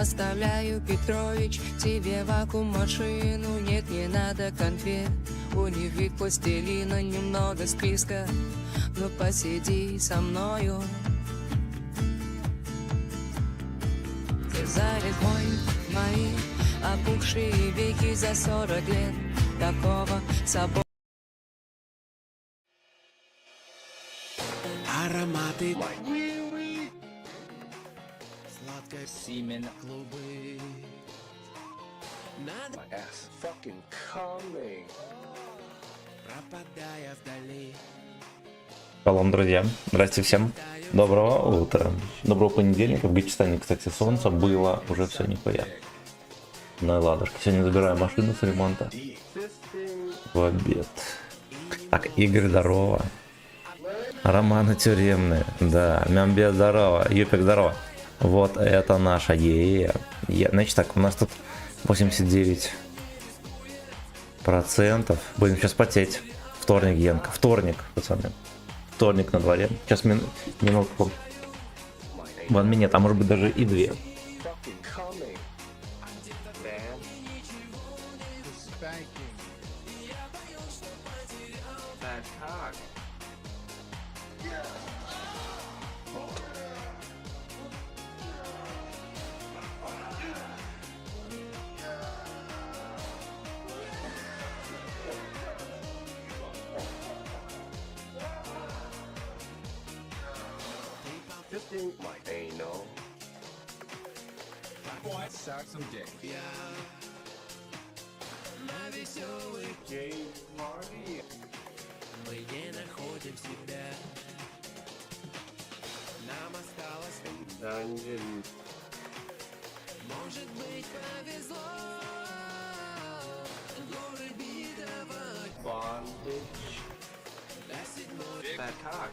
Оставляю, Петрович, тебе вакуум машину. Нет, не надо конфет, у них вид пластилина. Немного списка, ну посиди со мною. Терзает мои опухшие веки за 40 лет такого собой. Ароматы сладкой Semen. клубы. Надо My ass fucking coming. пропадая вдали. Шалом, друзья. Здрасте всем. Доброго утра. Доброго понедельника. В Гачестане, кстати, солнце было уже все нихуя. Ну и ладушки. Сегодня забираю машину с ремонта. В обед. Так, Игорь, здорово. Романы тюремные. Да, Мямбе, здорово. Юпик, здорово. Вот это наша Значит так, у нас тут 89%. Будем сейчас потеть. Вторник, Янка. Вторник, пацаны. Вторник на дворе. Сейчас минутку. Вон минет, а может быть даже и 2. Fucking coming. Man. That cock. Fisting my anal. Suck some dick. Gay party. Мы не находим себя. Нам осталось, Dungeon. может быть, повезло. Горы битого Bondage. для седьмой. That cock.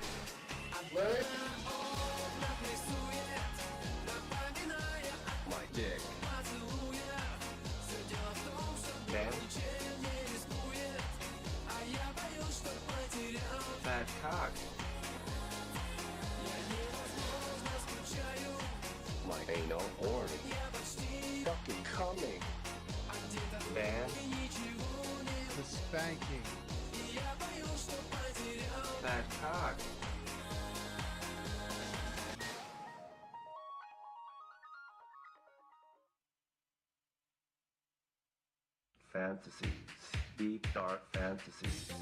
My dick. Man. That cock. My anal horny. Fucking coming. Man. The spanking. That cock. Fantasies. Deep dark fantasies.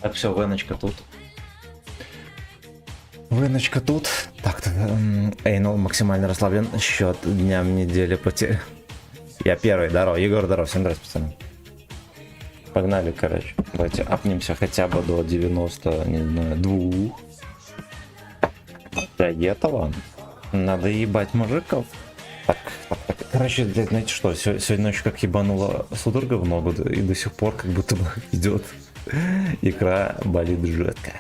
Так, все, Веночка тут. Веночка тут. Так, Эйнол максимально расслаблен. Счет дням недели потерь. Я первый, здорово. Егор, здорово. Всем здравствуйте, пацаны. Погнали, короче. Давайте апнемся хотя бы до 90, не знаю, 2. Для этого надо ебать мужиков. Так. Короче, блядь, знаете что, сегодня ночью как ебанула судорога в ногу, и до сих пор как будто бы идет. Икра болит жестко.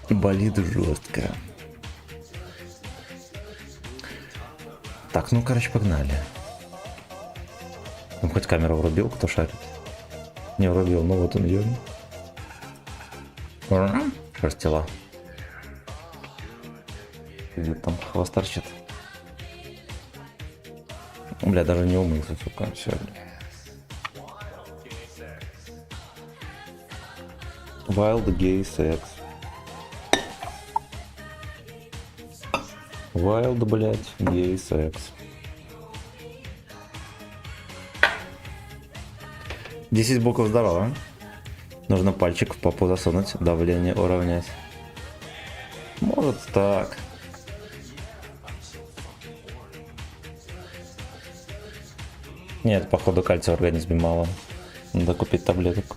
Болит жестко. Так, ну, короче, погнали. Ну, хоть камеру врубил, кто шарит. Не врубил, ну вот он ее. Шерстила. Где там хвост торчит. Бля, даже не умылся, сука, сегодня. Wild Gay Sex. Wild, блять, Gay Sex. 10 букв здорово. Нужно пальчик в попу засунуть, давление уравнять. Может так. Нет, походу кальция в организме мало. Надо купить таблеток.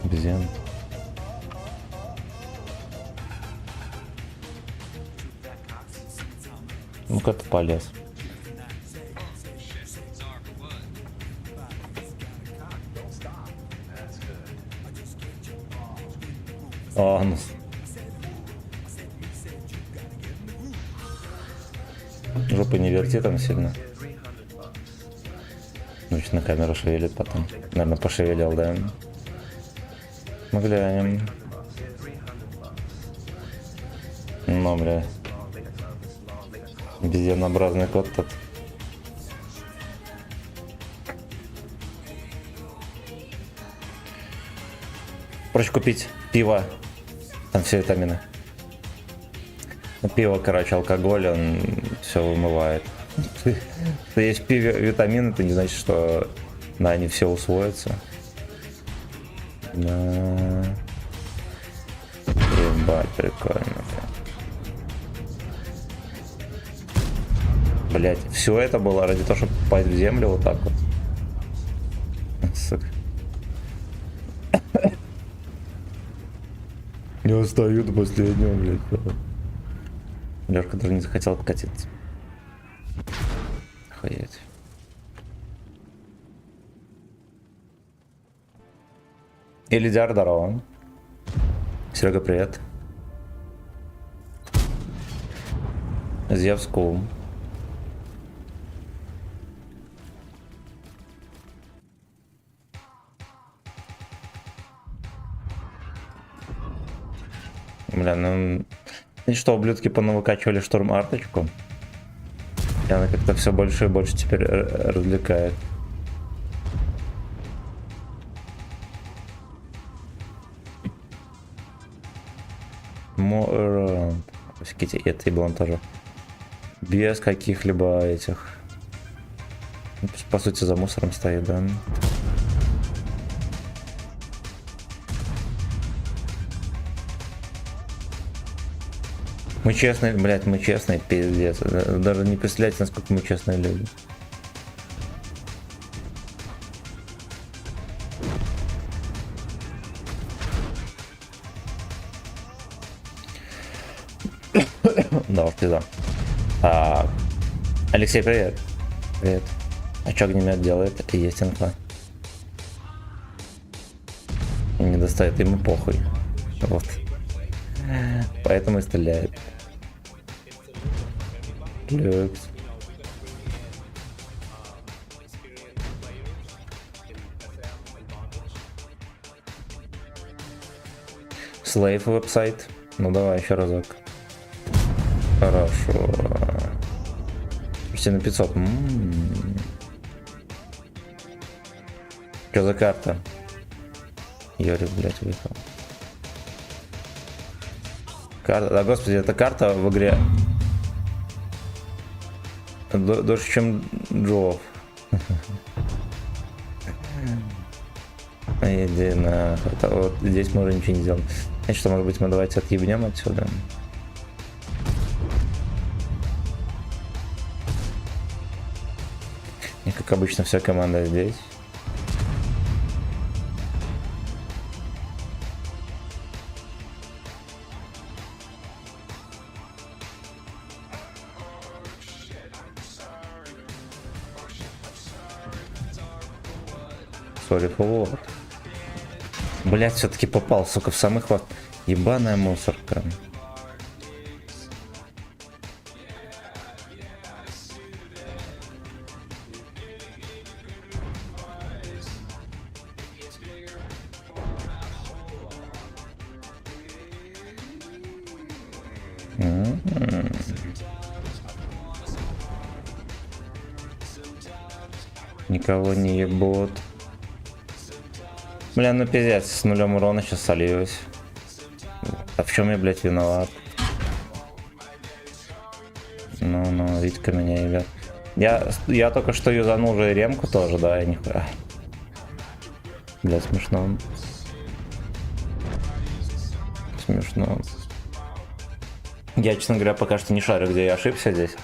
Обезьян. Ну-ка ты полез. Ну. Жопы не верти там сильно. Значит, на камеру шевелит потом. Наверное, пошевелил, да? Мы глянем. Ну, бля. Обезьянообразный кот тут. Проще купить пиво. Там все витамины. Ну, пиво, короче, алкоголь, он все вымывает. Что есть в пиве витамины, это не значит, что да, они все усвоятся. Да. Ебать, прикольно. Блять, все это было ради того, чтобы попасть в землю вот так вот. Сука. Не устаю до последнего, блядь. Лёшка даже не захотел покатиться. Охуеть. Ильдар, здорово. Серега, привет. Зевску. Бля, ну... И что, ублюдки понавыкачивали штурм-арточку? И она как-то все больше и больше теперь развлекает. Это и был он тоже. Без каких-либо этих... По сути, за мусором стоит, да? Мы честные, блядь, мы честные, пиздец. Даже не представляете, насколько мы честные люди. Да, уж пизда. Алексей, привет. Привет. А чё огнемет делает? Есть инфа. Не достает, ему похуй. Вот. Поэтому и стреляет. Люкс. Слейв веб-сайт. Ну давай еще разок. Хорошо. Почти на 500. Что за карта? Йорик, блядь, выехал. Карта, да, господи, это карта в игре дольше, чем Джоов. Иди на... Вот здесь мы уже ничего не сделаем. Значит, что, может быть, мы давайте отъебнем отсюда. И как обычно, вся команда здесь. Вот. Блять, все-таки попал, сука, в самый хвост. Ебаная мусорка. Никого не ебут. Бля, ну пиздец, с нулем урона сейчас сольюсь. А в чем я, блядь, виноват? Ну, Витька меня ебет. Я только что юзанул уже ремку тоже, да, я нихуя. Бля, смешно. Смешно. Я, честно говоря, пока что не шарю, где я ошибся здесь.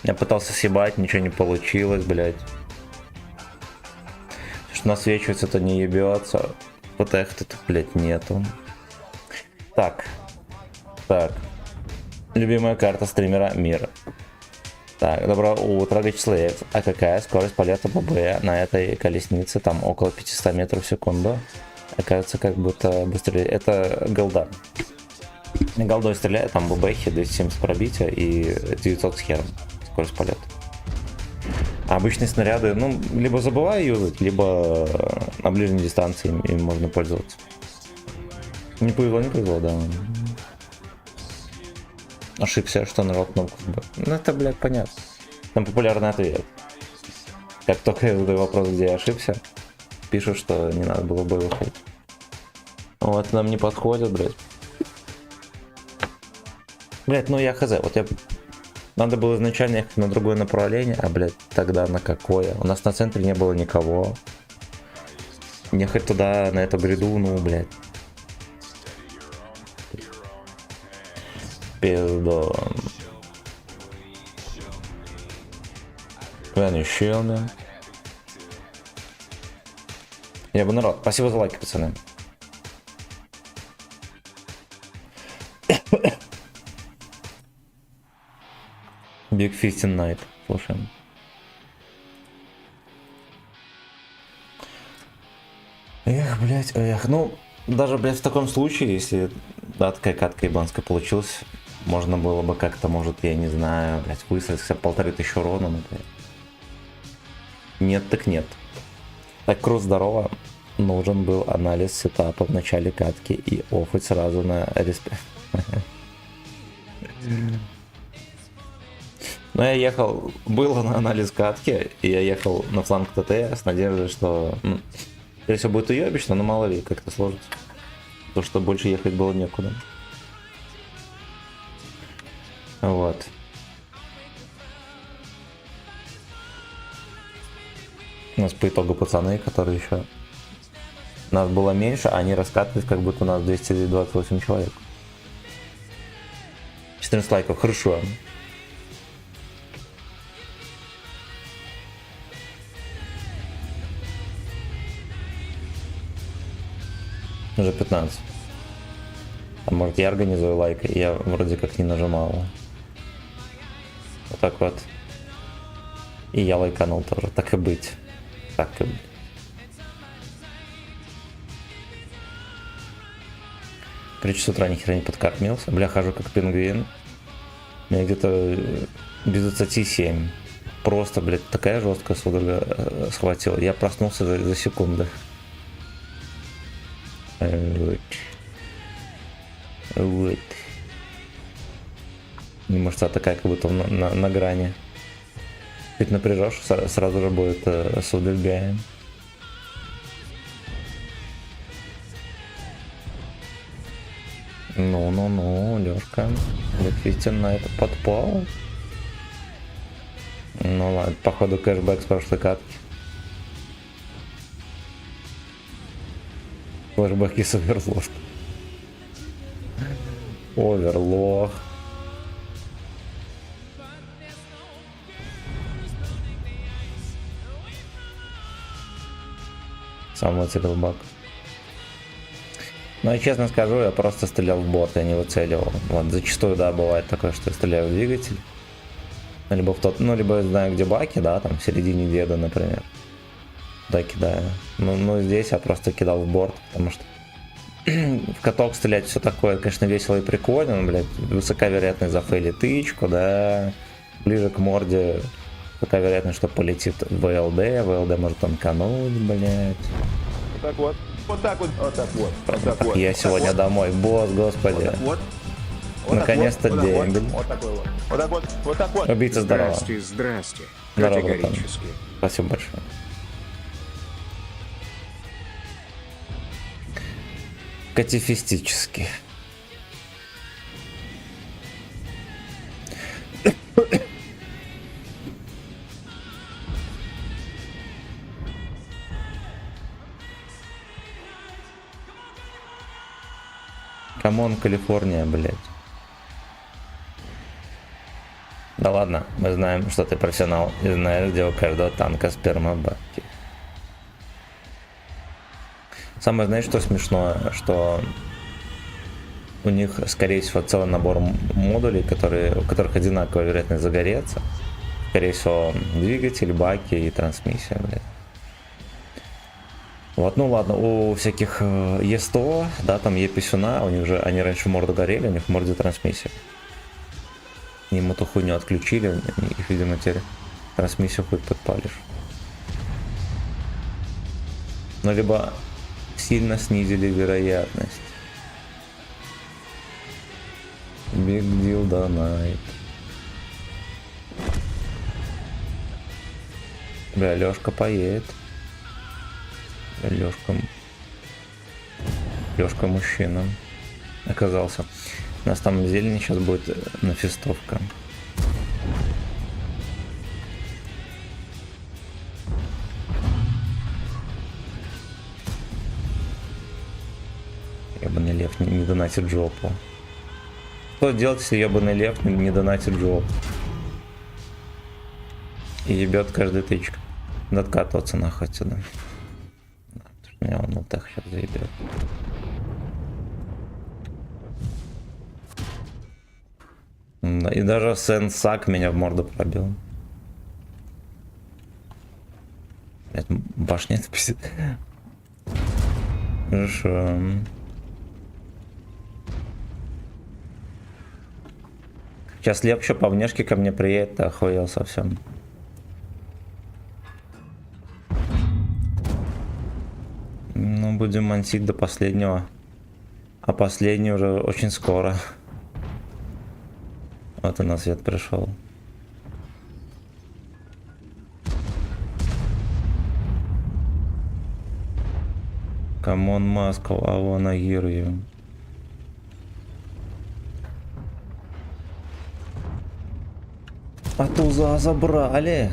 Я пытался съебать, ничего не получилось, блядь. Что насвечивается, то не ебется. ПТХ-то, блядь, нету. Так. Любимая карта стримера мира. Так, доброе утро, Вячеслав. А какая скорость полета ББ на этой колеснице? Там около 500 метров в секунду. Окажется, как будто быстрее. Это голда. Голдой стреляет, там ББХи 270 пробития и 900 с хером. Скорость полета. А обычные снаряды, ну, либо забываю юзать, либо на ближней дистанции им можно пользоваться. Не повезло, да. Ошибся, что нажал кнопку Б. Ну это, блядь, понятно. Там популярный ответ. Как только я задаю вопрос, где я ошибся, пишут, что не надо было бы выходить. Вот нам не подходит, блядь. Блядь, ну я хз, вот я... Надо было изначально ехать на другое направление, а, блядь, тогда на какое? У нас на центре не было никого. Ехать туда, на эту гряду, ну, блядь. Пиздо. Ванишилмен. Я бы народ. Спасибо за лайки, пацаны. Big Fisting Night. Слушаем. Эх, блядь, эх. Ну, даже, блядь, в таком случае, если, да, такая катка ебанская получилась, можно было бы как-то, может, я не знаю, блядь, выстрелить хотя бы 1500 урона, например. Нет, так нет. Так, Крут, здорово. Нужен был анализ сетапа в начале катки и оффать сразу на респект. Но я ехал, было на анализ катки, и я ехал на фланг ТТ с надеждой, что, скорее всего, будет уебично, но мало ли, как-то сложится. Потому что больше ехать было некуда. Вот. У нас по итогу пацаны, которые еще... Нас было меньше, а они раскатывались, как будто у нас 228 человек. 14 лайков, хорошо. Уже 15. А может я организую лайк, я вроде как не нажимал. Вот так вот. И я лайканул тоже, так и быть. Так и быть. Короче, с утра ни хера не подкормился. Бля, хожу как пингвин. Меня где-то без 27. Просто, блядь, такая жесткая судорога схватила. Я проснулся за секунды. Вот. Не мышца такая, как будто на грани. Чуть напряжешь, сразу же будет судорога. Ну, Лёшка. Бэкфистин на это подпал. Ну ладно, походу кэшбэк с прошлой катки. Флэшбэки с оверлох. Оверлох. Сам выцелил баг. Ну, я честно скажу, я просто стрелял в борт, я не выцеливал. Вот, зачастую, да, бывает такое, что я стреляю в двигатель. Либо в тот, ну, либо я знаю, где баки, да, там, в середине деда, например. Да, кидаю. Ну, здесь я просто кидал в борт, потому что в каток стрелять все такое, конечно, весело и прикольно, но, блядь, высока вероятность зафейлить тычку, да, ближе к морде высока вероятность, что полетит ВЛД может танкануть, блядь. Вот так вот. Вот так вот. Вот так вот. Вот так вот. Я сегодня домой, босс, господи. Вот. Наконец-то дембель. Вот такой вот. Вот так вот. Вот так вот. Убийца, здорово. Здрасте. Здорово, братан. Категорически. Спасибо большое. Катефистически. Камон, Калифорния, блядь. Да ладно, мы знаем, что ты профессионал и знаешь, где у каждого танка спермобаки. Самое, знаешь, что смешное, что у них, скорее всего, целый набор модулей, у которых одинаковая вероятность загореться. Скорее всего, двигатель, баки и трансмиссия, блядь. Вот, ну ладно, у всяких Е100, да, там Е-писюна, у них же, они раньше морду горели, у них в морде трансмиссия. Им эту хуйню отключили, их, видимо, теперь трансмиссию хоть подпалишь. Ну, либо сильно снизили вероятность. Big deal tonight. Бля, Лёшка поедет. Лёшка мужчина оказался. У нас там в зелени сейчас будет нафестовка. Ебаный лев не донатит жопу. Что делать, если ебаный лев не донатит жопу? И ебет каждый тычка. Надо откатываться нахуй отсюда. Да, потому что меня он вот так сейчас заебет. Да, и даже Сенсак меня в морду пробил. Блять, башня это пиздец. Хорошо. Сейчас Леп еще по внешке ко мне приедет, ты охуел совсем. Ну, будем мансить до последнего. А последний уже очень скоро. Вот и на свет пришел. Come on, Moscow, I wanna hear you. А туза забрали.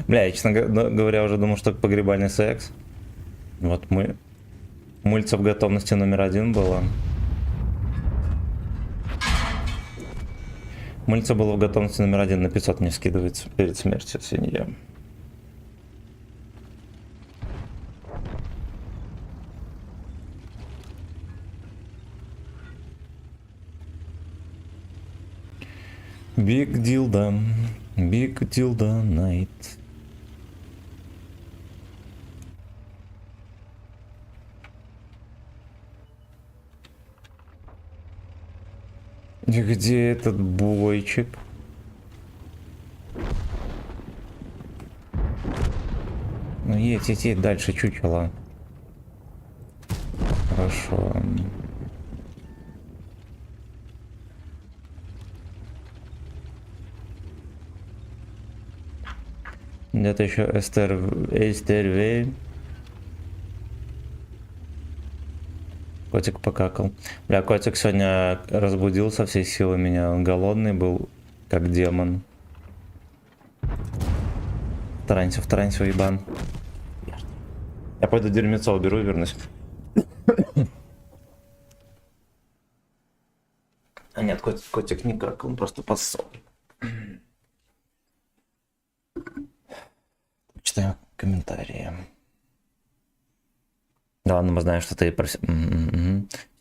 Бля, я, честно говоря, уже думал, что погребальный секс. Вот мульца в готовности номер 1 была. Мульца была в готовности номер 1, на 500 мне скидывается перед смертью свинья. Big Dilda Night. Где этот бойчик? Ну едь дальше, чучело. Хорошо. Где-то еще СТРВ. Котик покакал. Бля, котик сегодня разбудил со всей силы меня. Он голодный был, как демон. Тарантьев, ебан. Я пойду дерьмецо уберу и вернусь. А нет, котик не какал, он просто поссал. Читаю комментарии. Да ладно, мы знаем, что ты про... Все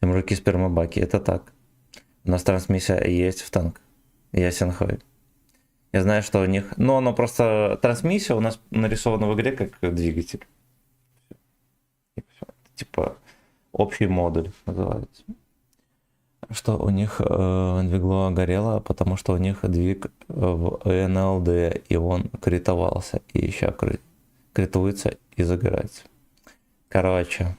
мужики спермобаки, это так. У нас трансмиссия есть в танк. Ясен хуй. Я знаю, что у них... Но оно просто... Трансмиссия у нас нарисована в игре как двигатель. Типа общий модуль называется. Что у них двигло горело, потому что у них двиг в НЛД, и он критовался, и еще критуется и загорается. Короче,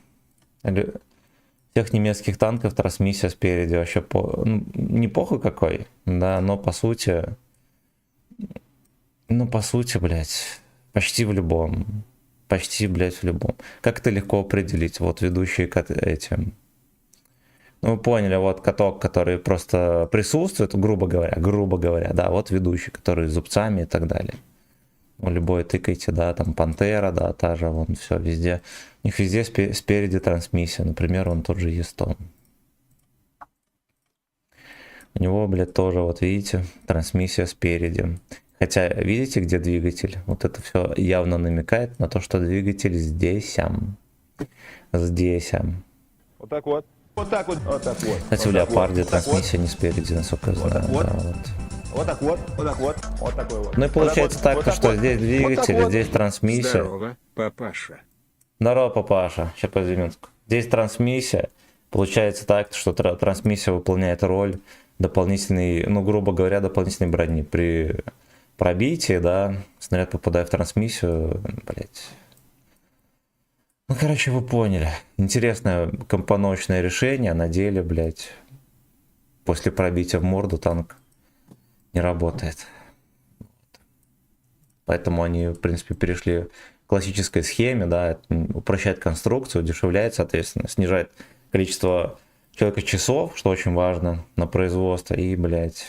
всех немецких танков трансмиссия спереди вообще не похуй какой, да, но по сути, блядь, почти в любом. Как это легко определить? Вот ведущие к этим. Ну, вы поняли, вот каток, который просто присутствует, грубо говоря, да, вот ведущий, который с зубцами и так далее. Ну, любой тыкайте, да, там Пантера, да, та же, вон, все, везде. У них везде спереди трансмиссия, например, он тот же Е100. У него, блядь, тоже, вот видите, трансмиссия спереди. Хотя, видите, где двигатель? Вот это все явно намекает на то, что двигатель здесь. Здесь. Вот так вот. Вот так вот. Вот так вот. Кстати, в Вот так вот. Леопарде Вот так вот. трансмиссия не спереди, насколько я Вот знаю. так вот. Да, вот. Вот так вот. Вот так вот. Вот такой вот. Ну и получается Вот так, что вот. здесь Вот двигатель, так вот. здесь трансмиссия. Здорово, папаша. Здорово, папаша. Сейчас подожди минутку. Здесь трансмиссия. Получается так, что трансмиссия выполняет роль дополнительной, ну, грубо говоря, дополнительной брони. При пробитии, да, снаряд попадает в трансмиссию, блять. Ну, короче, вы поняли. Интересное компоновочное решение. На деле, блять, после пробития в морду танк не работает. Поэтому они, в принципе, перешли к классической схеме, да, упрощает конструкцию, удешевляет, соответственно, снижает количество человека-часов, что очень важно на производство, и, блядь,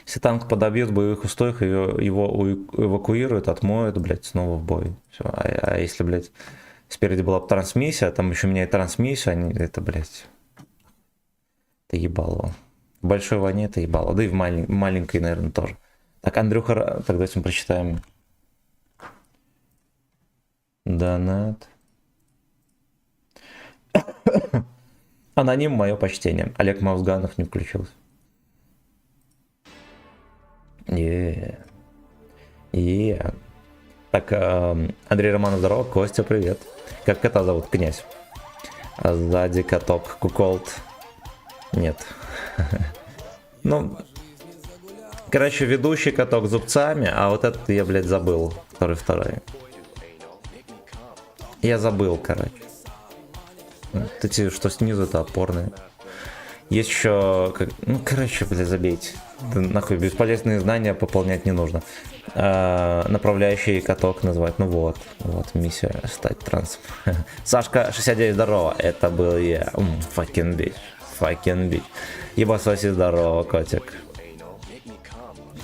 если танк подобьет в боевых условиях, его эвакуируют, отмоют, блядь, снова в бой. Все. А если, блядь, спереди была бы трансмиссия, там еще меняет трансмиссию, они, это, блядь, это ебало. В большой войне это ебало, да и в маленькой, наверное, тоже. Так, Андрюха, тогда давайте мы прочитаем. Донат. Аноним, мое почтение. Олег Мавзганов не включился. Так, Андрей Романов, здорово. Костя, привет. Как кота зовут? Князь. А сзади каток. Куколд. Нет. Ну, короче, ведущий каток зубцами, а вот этот я, блядь, забыл. Второй. Я забыл, короче. Вот эти, что снизу, это опорные. Есть еще... Ну, короче, блядь, забейте. Да, нахуй, бесполезные знания пополнять не нужно. Направляющий каток называть. Ну вот, миссия стать трансом. Сашка 69, здорово. Это был я. Fucking bitch. Ебасоси, здорово, котик.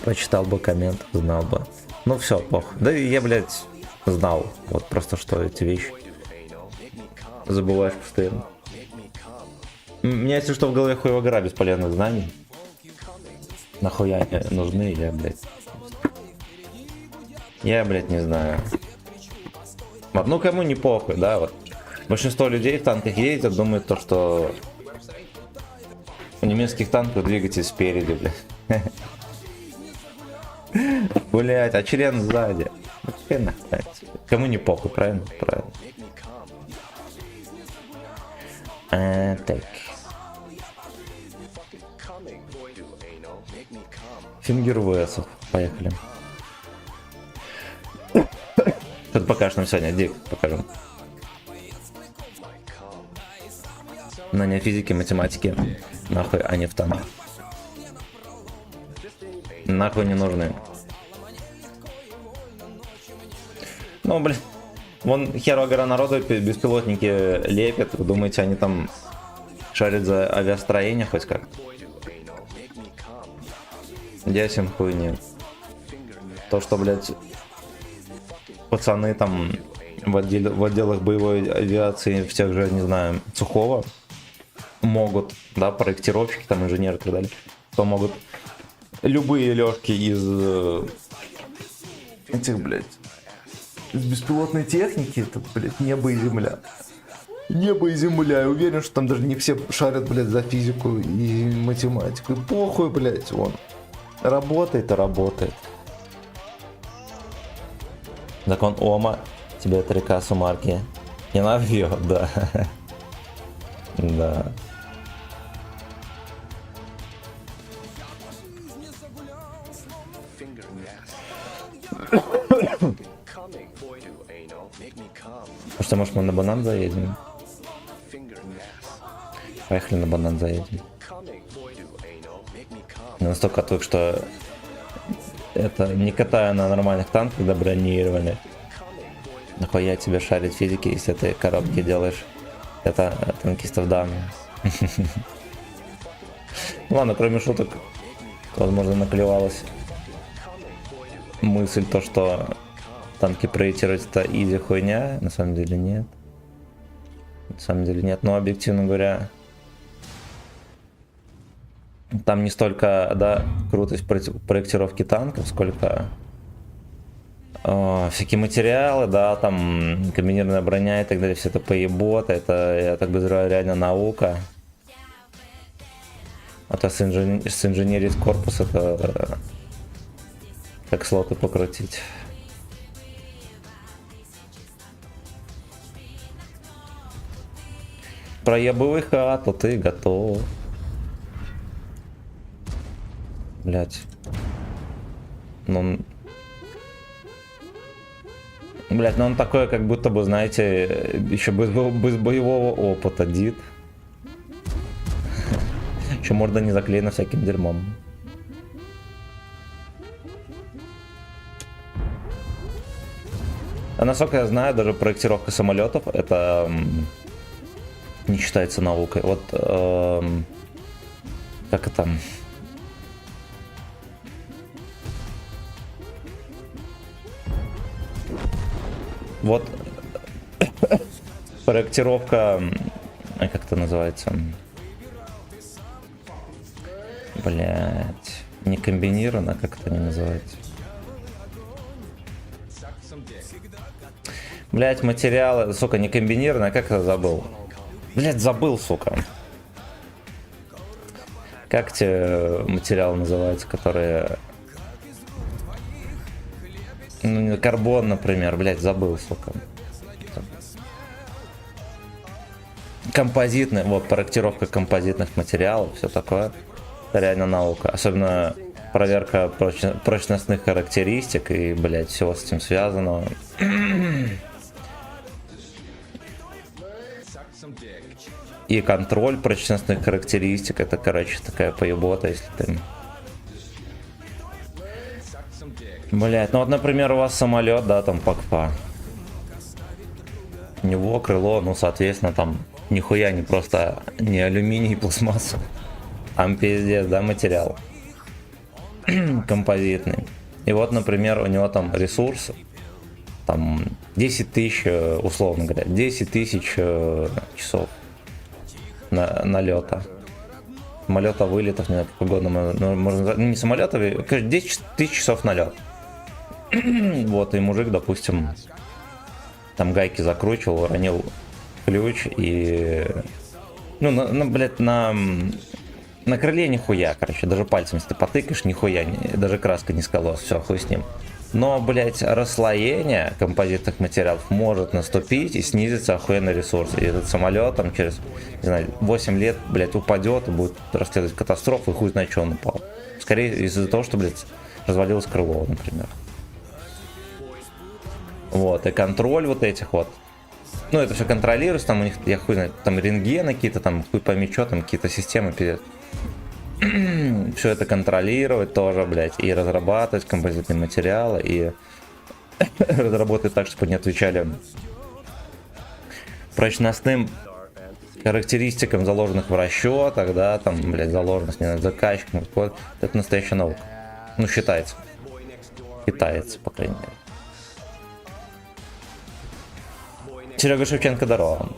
Прочитал бы коммент, знал бы. Ну все, плохо. Да я, блядь, знал. Вот просто что эти вещи. Забываешь постоянно. Мне, если что, в голове хуево гора бесполезных знаний. Нахуя они нужны, я, блядь, не знаю. Вот, ну, кому не похуй, да, вот. Большинство людей в танках ездят, думают то, что у немецких танков двигатель спереди, блядь. Блядь, а член сзади. Кому не похуй, правильно? Правильно. Так. Фингер ВСов. Поехали. Что ты покажешь нам сегодня? Дик, покажем. Знания физики, математики. Нахуй они в танк. Нахуй не нужны. Ну, блин. Вон херова гора народу беспилотники лепят. Вы думаете, они там шарят за авиастроение хоть как? Ясен хуйни. То, что, блядь, пацаны там в отделах боевой авиации, в тех же, не знаю, Сухого, могут, да, проектировщики, там, инженеры и так далее, то могут любые лёжки из этих, блядь, из беспилотной техники, это, блядь, небо и земля. Небо и земля. Я уверен, что там даже не все шарят, блядь, за физику и математику. И похуй, блядь, вон. Работает и работает. Закон Ома. Тебе это река Сумарки. Не навьет, да. Да. Что, может, мы на банан заедем? Поехали на банан заедем. Я настолько отвык, что это не катаю на нормальных танках, когда бронированные. Нахуя тебе шарить физики, если ты коробки делаешь? Это танкистов дамы. Ладно, кроме шуток, возможно, наклевалась мысль то, что танки проектировать это изи хуйня. На самом деле нет. На самом деле нет, но объективно говоря, Там не столько, да, крутость проектировки танков, сколько всякие материалы, да, там комбинированная броня и так далее, все это поебота, это, я так подозреваю, реально наука. А то с инженерией с корпуса это как слоты покрутить. Проебывай хату, ты готов. Блять. Ну... Блять, ну он такой, как будто бы, знаете, еще без боевого опыта, дид. Еще морда не заклеена всяким дерьмом. А насколько я знаю, даже проектировка самолетов это не считается наукой. Вот как это? Вот проектировка, как это называется? Блять, не комбинировано, как это не называется? Блять, материалы, сука, не комбинировано, как это забыл? Блять, забыл, сука. Как те материалы называются, которые... Ну, карбон, например, блять, забыл, сука. Композитный, вот, проектировка композитных материалов, все такое. Это реально наука. Особенно проверка прочностных характеристик и, блять, всего с этим связанного. И контроль прочностных характеристик, это, короче, такая поебота, если ты... Блять, ну вот, например, у вас самолет, да, там ПАК-2. У него крыло, ну, соответственно, там нихуя не просто не алюминий и пластмасса. Там пиздец, да, материал. Композитный. И вот, например, у него там ресурс, там 10 тысяч, условно говоря, 10 тысяч часов налета. Самолета, вылетов, не знаю, как угодно, можно, не самолетов, 10 тысяч часов налет. Вот, и мужик, допустим, там гайки закручивал, уронил ключ и... Ну, блядь, на крыле нихуя, короче, даже пальцем, если ты потыкаешь, нихуя, даже краска не скололась, все, хуй с ним. Но, блядь, расслоение композитных материалов может наступить и снизится охуенный ресурс. И этот самолет там через, не знаю, 8 лет, блядь, упадет и будет расследовать катастрофу, и хуй знает, что он упал. Скорее из-за того, что, блядь, развалилось крыло, например. Вот, и контроль вот этих вот. Ну, это все контролируется, там у них, я хуй знает, там рентгены какие-то, там хуй пойми что, там какие-то системы пиздец. Все это контролировать тоже, блядь, и разрабатывать композитные материалы, и разработать так, чтобы они отвечали прочностным характеристикам, заложенных в расчетах, да, там, блядь, заложенных, не знаю, заказчиком, вот, это настоящая наука. Ну, считается. Считается, по крайней мере. Серега Шевченко, здорово.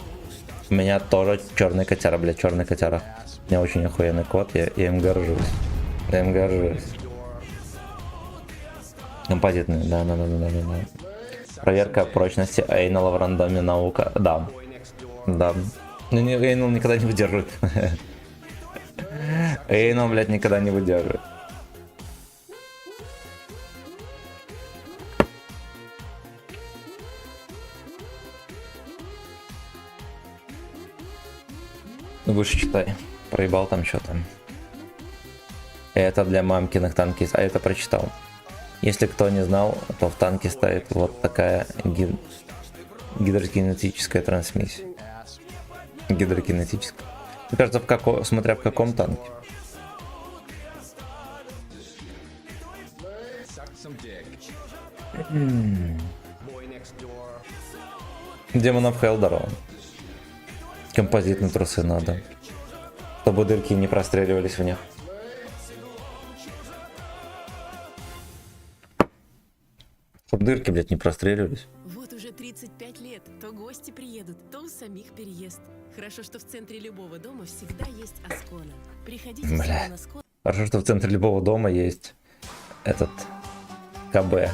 У меня тоже черный котяра, блядь, черный котяра. У меня очень охуенный кот, я им горжусь. Я им горжусь. Композитный, да. Проверка прочности Эйнала в рандоме наука. Да. Да. Ну, Эйнал никогда не выдерживает. Эйнал, блядь, никогда не выдерживает. Выше читай. Проебал там что-то. Это для мамкиных танкистов. А это прочитал. Если кто не знал, то в танке стоит вот такая гидрокинетическая трансмиссия. Гидрокинетическая. Мне кажется, смотря в каком танке. Демонов Хелл, здорово. Композитные трусы надо, чтобы дырки не простреливались в них. Чтобы дырки, блядь, не простреливались. Вот уже 35 лет. То гости приедут, то у самих переезд. Хорошо, что в центре любого дома всегда есть Аскона. Приходите всегда на Аскона. Хорошо, что в центре любого дома есть этот КБ.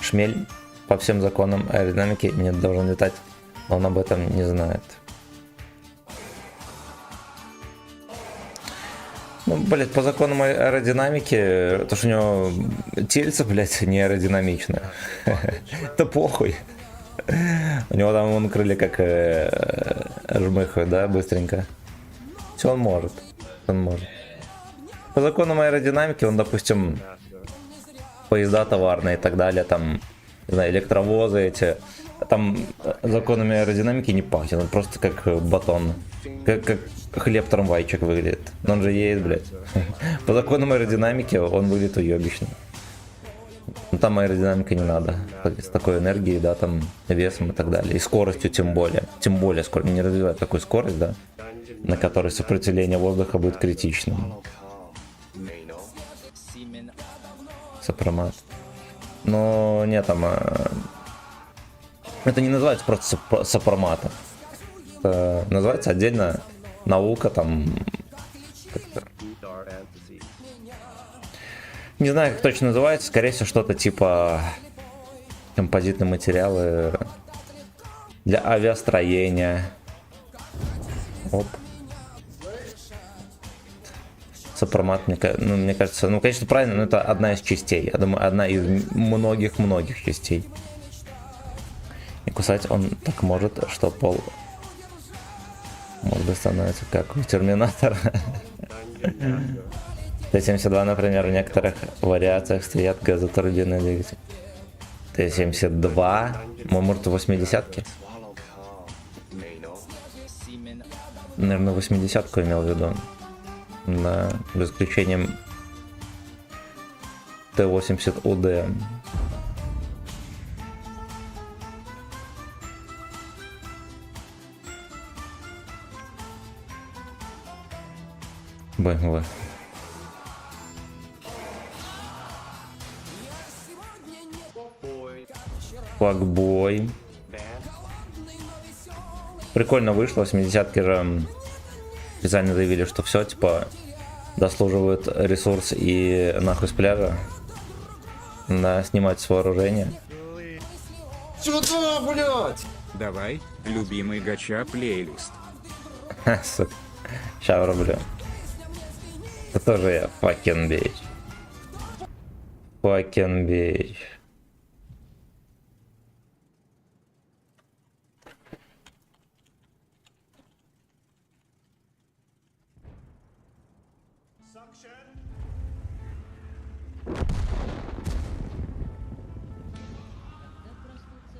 Шмель по всем законам аэродинамики не должен летать, но он об этом не знает. Ну, блядь, по законам аэродинамики, то, что у него тельце, блядь, не аэродинамичное. Это похуй. У него там вон крылья как жмыхают, да, быстренько. Все он может. Он может. По законам аэродинамики он, допустим, поезда товарные и так далее, там, не знаю, электровозы эти, там законами аэродинамики не пахнет, он просто как батон, как хлеб-трамвайчик выглядит. Но он же едет, блядь. По законам аэродинамики он выглядит уебищно. Но там аэродинамика не надо. С такой энергией, да, там, весом и так далее. И скоростью тем более. Тем более скорость. Не развивает такую скорость, да, на которой сопротивление воздуха будет критичным. Сопромат. Но нет, там... Это не называется просто сопроматом. Это называется отдельно наука, там... Не знаю, как точно называется. Скорее всего, что-то типа композитные материалы для авиастроения. Оп. Сопромат, мне кажется, ну, конечно, правильно, но это одна из частей. Я думаю, одна из многих-многих частей. И кусать он так может, что пол морды становится как у Терминатора. Т-72, например, в некоторых вариациях стоят газотурбинные двигатели. Т-72, может, 80-ки? Наверное, 80-ку имел в виду. Да, за исключением Т-80УД. БМВ. Факбой. Прикольно вышло, 80-ки же специально заявили, что все, типа, дослуживают ресурс и нахуй с пляжа. Да, снимать с вооружения. Сюда, блядь! Давай, любимый гача плейлист. Ха, сука. Ща врублю. Это тоже я, fucking bitch. Fucking bitch.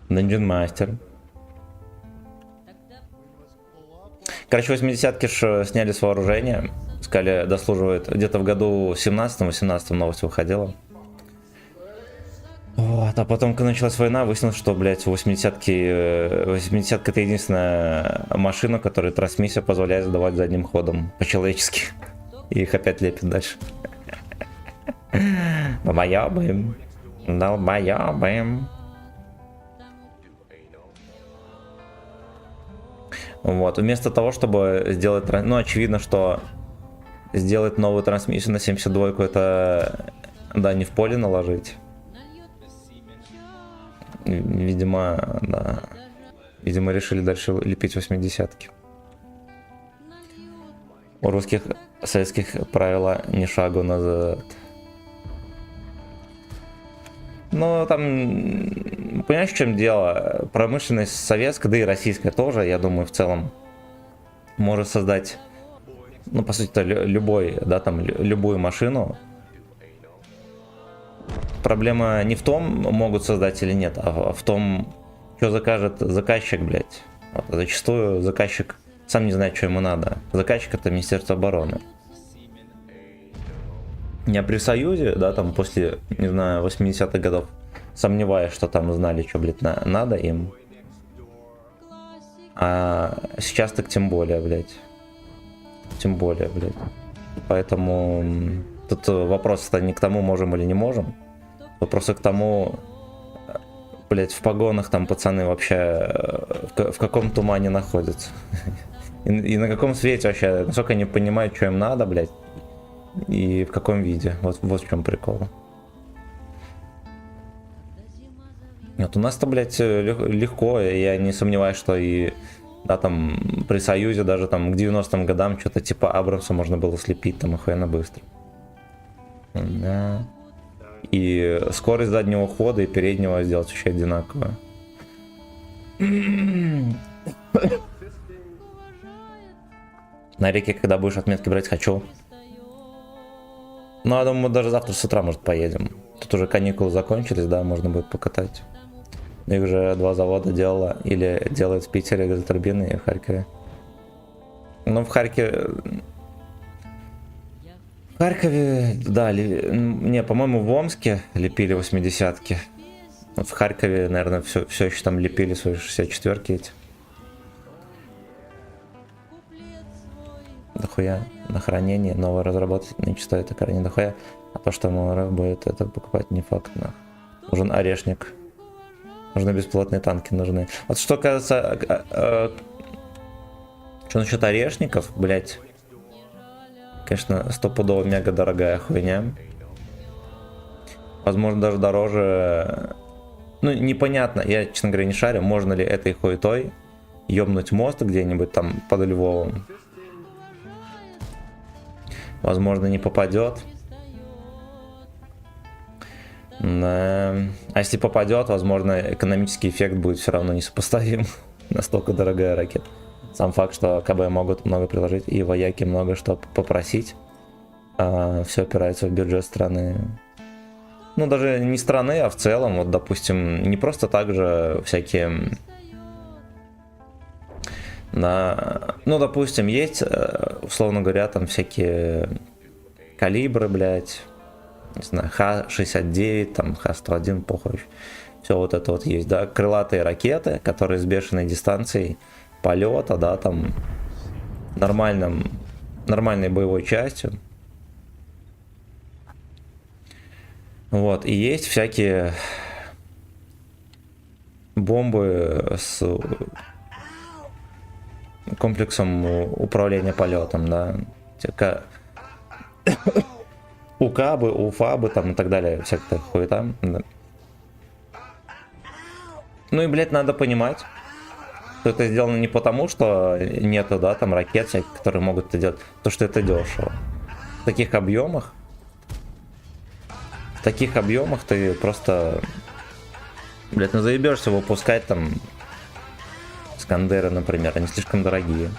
Dungeon Master. Короче, 80-ки ж сняли с вооружения. Сказали, дослуживает. Где-то в году 17-18 новость выходила. Вот, а потом, когда началась война, выяснилось, что, блядь, 80-ка это единственная машина, которой трансмиссия позволяет сдавать задним ходом по-человечески. И их опять лепят дальше. Долбоёбы. Долбоёбы. Вот, вместо того, чтобы сделать, ну, очевидно, что сделать новую трансмиссию на 72-ку, это, да, не в поле наложить. Видимо, да. Видимо, решили дальше лепить 80-ки. У русских советских правила ни шагу назад. Ну, там, понимаешь, в чем дело? Промышленность советская, да и российская тоже, я думаю, в целом может создать, ну, по сути, любой, да, там, любую машину. Проблема не в том, могут создать или нет, а в том, что закажет заказчик, блядь. Вот, зачастую заказчик сам не знает, что ему надо. Заказчик — это Министерство обороны. Я при Союзе, да, там после, не знаю, 80-х годов, сомневаюсь, что там знали, что, блядь, надо им. А сейчас так тем более, блядь. Тем более, блядь. Поэтому тут вопрос-то не к тому, можем или не можем. Вопрос к тому, блядь, в погонах там пацаны вообще в каком тумане находятся. И на каком свете вообще, насколько они понимают, что им надо, блядь, и в каком виде. Вот в чем прикол. Вот у нас-то, блядь, легко, я не сомневаюсь, что и, да, там, при Союзе даже там к 90-м годам что-то типа Абрамса можно было слепить там охуенно быстро. Да. И скорость заднего хода и переднего сделать вообще одинаково. На реке, когда будешь отметки брать, хочу. Ну, я думаю, мы даже завтра с утра, может, поедем. Тут уже каникулы закончились, да, можно будет покатать. Их же 2 завода делала, или делают в Питере газотурбины и в Харькове. Ну, в Харькове, да, не, по-моему, в Омске лепили 80-ки. Вот в Харькове, наверное, все еще там лепили свои 64-ки эти. Дохуя на хранение, новые разработки нынче стоит такая не дохуя. А то, что МРФ будет это покупать, не факт. Но. Нужен орешник. Нужны бесплатные танки, нужны. Вот что кажется, что насчет орешников, блять, конечно, стопудово мега дорогая хуйня. Возможно, даже дороже. Ну, непонятно, я, честно говоря, не шарю, можно ли этой хуетой ёбнуть мост где-нибудь там под Львовом. Возможно, не попадет. А если попадет, возможно, экономический эффект будет все равно несопоставим. Настолько дорогая ракета. Сам факт, что КБ могут много приложить, и вояки много что попросить. Все опирается в бюджет страны. Ну, даже не страны, а в целом. Вот, допустим, не просто так же всякие... Ну, допустим, есть, условно говоря, там всякие калибры, блядь. Не знаю, Х-69, там, Х-101, похуй. Все вот это вот есть, да. Крылатые ракеты, которые с бешеной дистанцией полета, да, там, нормальной боевой частью. Вот, и есть всякие бомбы с комплексом управления полетом, да. УКАБы, УФАБы там и так далее, всякая хуета. Да. Ну и, блядь, надо понимать, что это сделано не потому, что нету, да, там ракет всяких, которые могут это делать, то что это дешево. В таких объемах ты просто, блядь, ну заебешься выпускать там Искандеры, например, они слишком дорогие.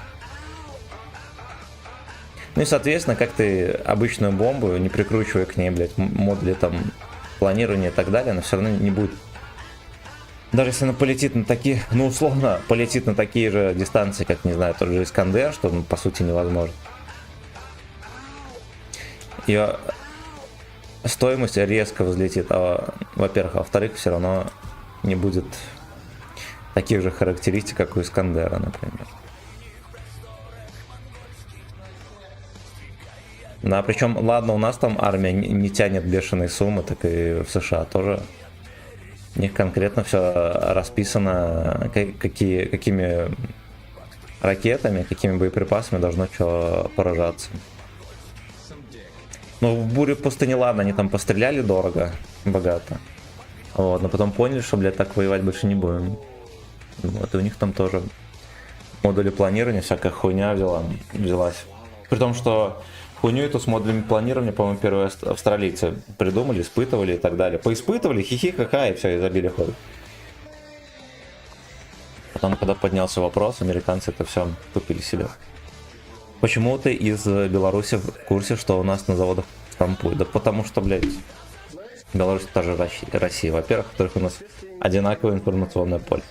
Ну и, соответственно, как ты обычную бомбу, не прикручивая к ней, блядь, модули там планирования и так далее, она все равно не будет. Даже если она полетит на такие, ну условно, полетит на такие же дистанции, как, не знаю, тот же Искандер, что, ну, по сути, невозможно. Ее стоимость резко взлетит, во-первых, а во-вторых, все равно не будет таких же характеристик, как у Искандера, например. Да, причем, ладно, у нас там армия не тянет бешеные суммы, так и в США тоже. У них конкретно все расписано, какими ракетами, какими боеприпасами должно что поражаться. Ну, в буре пустыни, ладно, они там постреляли дорого, богато. Вот, но потом поняли, что, блядь, так воевать больше не будем. Вот, и у них там тоже модули планирования, всякая хуйня взялась. При том, что хуйню эту с модулями планирования, по-моему, первые австралийцы придумали, испытывали и так далее. Поиспытывали, хихи-ха-ха, и все, и забили ход. Потом, когда поднялся вопрос, американцы это все купили себе. Почему ты из Беларуси в курсе, что у нас на заводах штампуют? Да потому что, блядь, Беларусь тоже Россия. Во-первых, во-вторых, у нас одинаковое информационное поле.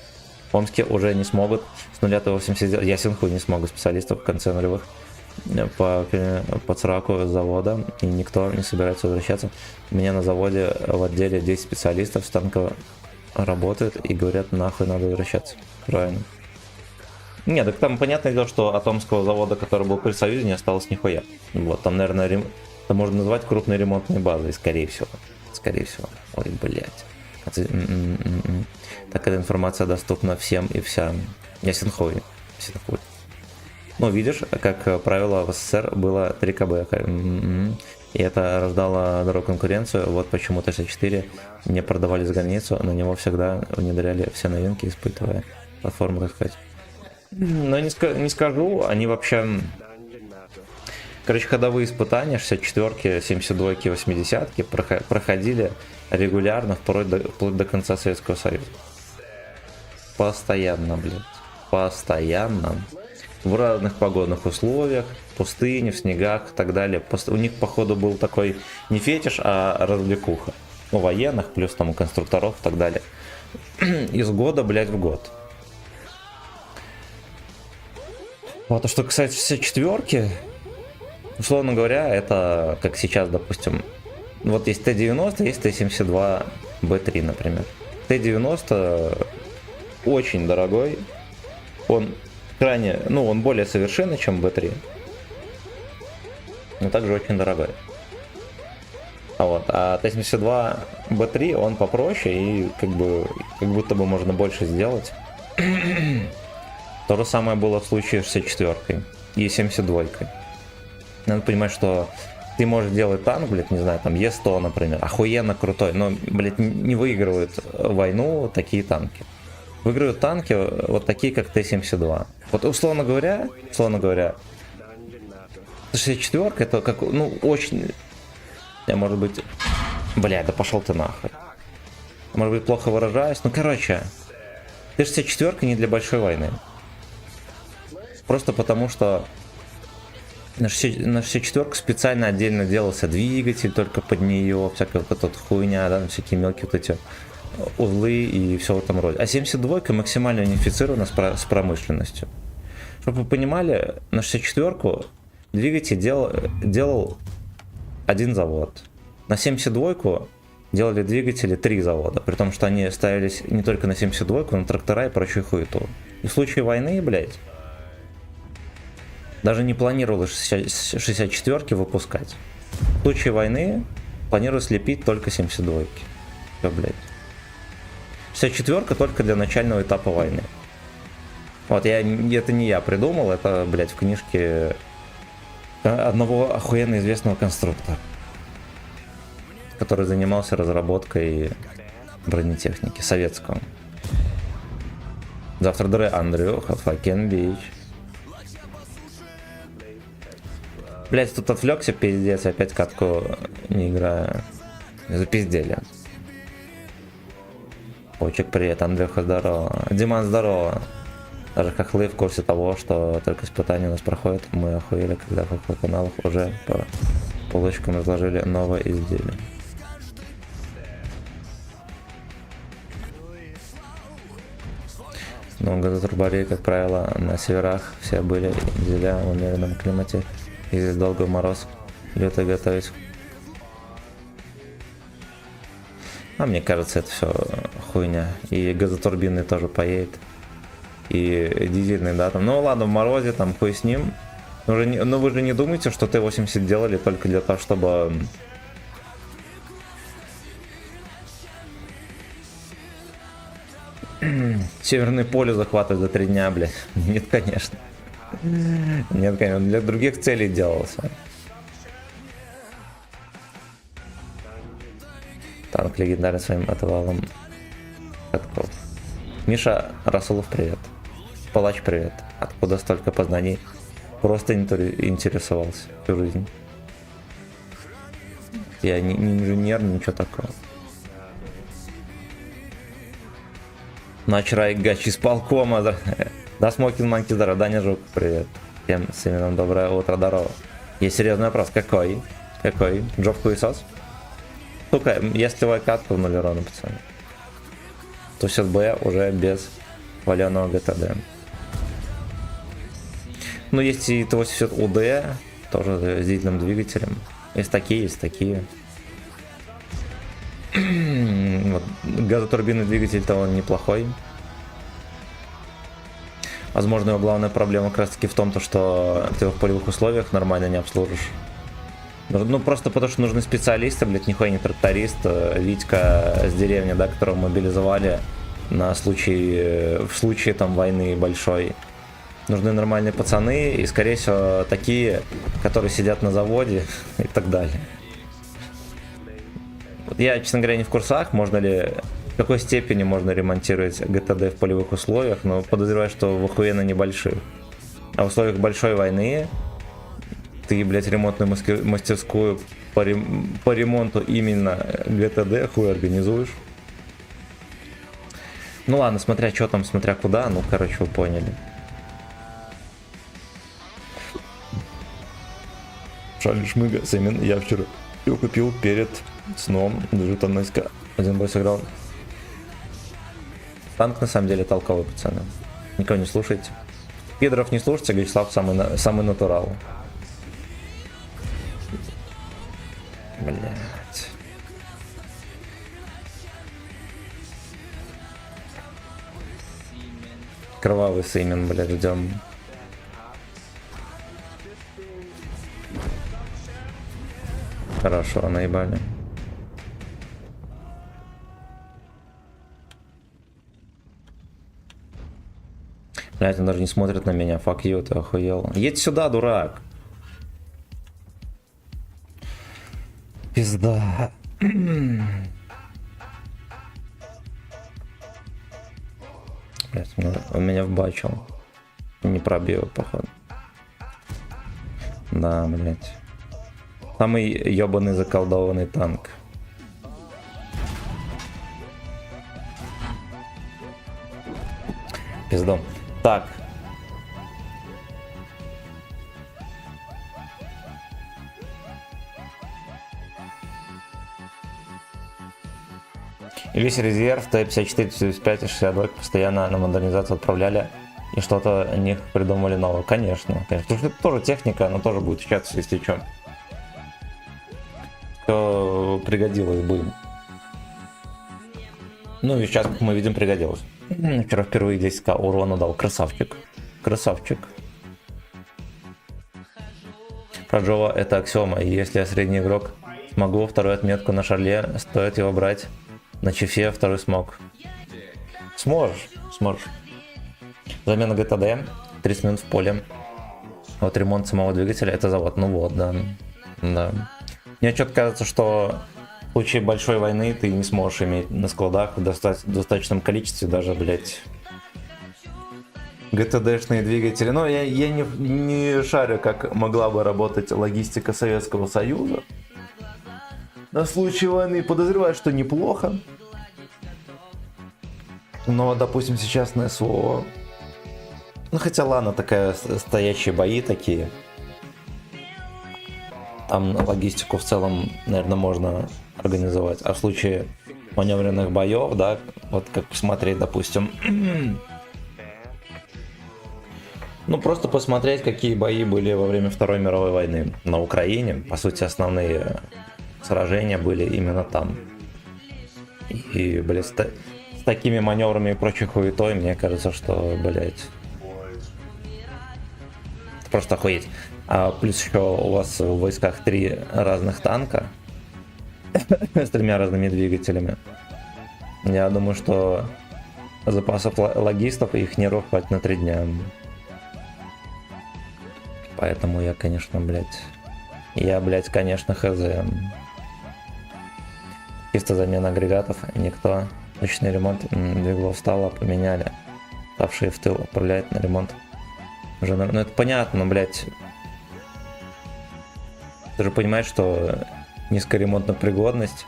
В Омске уже не смогут с 0 до 80, ясен хуй, не смогут специалистов в конце нулевых по цраку завода, и никто не собирается возвращаться. У меня на заводе в отделе 10 специалистов станково работают и говорят, нахуй надо возвращаться. Правильно. Нет, так там понятное дело, что от Омского завода, который был при Союзе, не осталось нихуя. Вот, там, наверное, это можно назвать крупной ремонтной базой, скорее всего. Скорее всего. Ой, блядь. Так эта информация доступна всем и вся. Ясен хуй. Ну, видишь, как правило, в СССР было 3 КБ. И это рождало дорогу конкуренцию. Вот почему Т-64 не продавали за границу. На него всегда внедряли все новинки, испытывая платформу, так сказать. Но не скажу, они вообще... Короче, ходовые испытания 64-ки, 72-ки, 80-ки проходили регулярно вплоть до конца Советского Союза. Постоянно, блядь. Постоянно. В разных погодных условиях, в пустыне, в снегах и так далее. У них, походу, был такой не фетиш, а развлекуха. У военных, плюс там у конструкторов и так далее. Из года, блядь, в год. Вот, а что касается 64-ки, условно говоря, это как сейчас, допустим, вот есть Т-90, есть Т-72Б3, например. Т-90 очень дорогой, он крайне, ну, он более совершенный, чем Б3, но также очень дорогой. А Т-72Б3, он попроще и как будто бы можно больше сделать. То же самое было в случае с 64-кой и 72-кой. Надо понимать, что ты можешь делать танк, блядь, не знаю, там Е100, например, охуенно крутой, но, блядь, не выигрывают войну такие танки. Выигрывают танки вот такие, как Т-72. Вот, условно говоря, 64-ка это как, ну, очень... Я, может быть... Бля, да пошел ты нахуй. Может быть, плохо выражаюсь, ну, короче, Т-64-ка не для большой войны. Просто потому, что на 64-ку специально отдельно делался двигатель только под нее, всякая вот эта вот хуйня, да, всякие мелкие вот эти узлы и все в этом роде. А 72-ка максимально унифицирована с промышленностью. Чтобы вы понимали, на 64-ку двигатель делал один завод. На 72-ку делали двигатели 3 завода, при том, что они ставились не только на 72-ку, но на трактора и прочую хуету. И в случае войны, блядь, даже не планировалось 64-ки выпускать. В случае войны планировалось лепить только 72-ки. Все, блядь. 64-ка только для начального этапа войны. Вот, это не я придумал, это, блядь, в книжке одного охуенно известного конструктора, который занимался разработкой бронетехники советского. Завтра дре Андрюха, fucking bitch. Блять, тут отвлекся, пиздец, опять катку не играю. Запиздели. Почек, привет, Андрюха, здорово. Диман, здорово. Даже хохлы в курсе того, что только испытания у нас проходят. Мы охуели, когда в каналах уже по полочкам разложили новое изделие. Но газотурбарии, как правило, на северах все были изделия в умеренном климате. И здесь долго мороз, лето готовить. А мне кажется, это все хуйня. И газотурбины тоже поедет. И дизельный, да, там. Ну ладно, в морозе, там, хуй с ним. Но вы же не думаете, что Т-80 делали только для того, чтобы... Северное поле захватывать за 3 дня, блядь. Нет, конечно. Нет, конечно, для других целей делался. Танк легендарный своим отвалом катков. Миша Расулов, привет. Палач, привет. Откуда столько познаний? Просто интересовался всю жизнь. Я не инженер, ничего такого. Начрай Гач из полкома. Да, Смокин Манки, здорово. Даня Жук, привет. Всем с именем доброе утро, здорово. Есть серьезный вопрос. Какой? Какой? Джоб хуесос? Сука, если вы катку в 0 урона, пацаны, то сейчас Б уже без валеного ГТД. Ну, есть и Т-80 УД, тоже с дизельным двигателем. Есть такие, есть такие. Вот, газотурбинный двигатель-то он неплохой. Возможно, его главная проблема как раз таки в том, что ты его в полевых условиях нормально не обслужишь. Ну, просто потому что нужны специалисты, блядь, нихуя не тракторист. Витька с деревни, да, которого мобилизовали в случае там войны большой. Нужны нормальные пацаны и, скорее всего, такие, которые сидят на заводе и так далее. Вот я, честно говоря, не в курсах, в какой степени можно ремонтировать ГТД в полевых условиях, но подозреваю, что в охуенно небольших. А в условиях большой войны ты, блядь, ремонтную мастерскую по ремонту именно ГТД хуй организуешь. Ну ладно, смотря что там, смотря куда, ну, короче, вы поняли. Шарль Шмыга, Сэмин, я вчера его купил перед сном, даже там Наська один бой сыграл. Танк на самом деле толковый, пацаны. Никого не слушайте. Пидоров не слушайте, Вячеслав самый натурал. Блять. Кровавый Сымен, блядь, ждем. Хорошо, наебали. Блять, он даже не смотрит на меня. Fuck you, ты охуел. Едь сюда, дурак. Пизда. Блять, он меня вбачил. Не пробил, походу. Да, блять. Самый ебаный заколдованный танк. Пиздом. Так. И весь резерв Т-54, 75 и 62 постоянно на модернизацию отправляли. И что-то о них придумали новое. Конечно, конечно. Потому что это тоже техника, она тоже будет встречаться, если что. Что пригодилось бы. Ну и сейчас, как мы видим, пригодилось. Вчера впервые 10к урона дал. Красавчик. Красавчик. Про Джова это аксиома. И если я средний игрок, смогу вторую отметку на Шарле, стоит его брать. На Чифе второй смог. Сможешь. Сможешь. Замена ГТД. 30 минут в поле. Вот ремонт самого двигателя. Это завод. Ну вот, да. Да. Мне что-то кажется, что в случае большой войны ты не сможешь иметь на складах в достаточном количестве даже, блять, ГТДшные двигатели. Но я не шарю, как могла бы работать логистика Советского Союза. На случай войны подозреваю, что неплохо. Но, допустим, сейчас на СВО... Ну, хотя ладно, такая стоящие бои такие. Там логистику в целом, наверное, можно организовать. А в случае маневренных боев, да, вот как посмотреть, допустим... Ну, просто посмотреть, какие бои были во время Второй мировой войны на Украине. По сути, основные сражения были именно там. И, блядь, с такими маневрами и прочей хуетой, мне кажется, что, блядь, просто охуеть. А плюс еще у вас в войсках 3 разных танка с 3 разными двигателями. Я думаю, что запасов логистов и их не хватит на 3 дня. Поэтому я, конечно, блядь, конечно, хз. Чисто замена агрегатов, никто. Точный ремонт двиглов стало, поменяли. Ставшие в тыл отправляет на ремонт. Уже, ну это понятно, но, блядь. Ты же понимаешь, что низкая ремонтная пригодность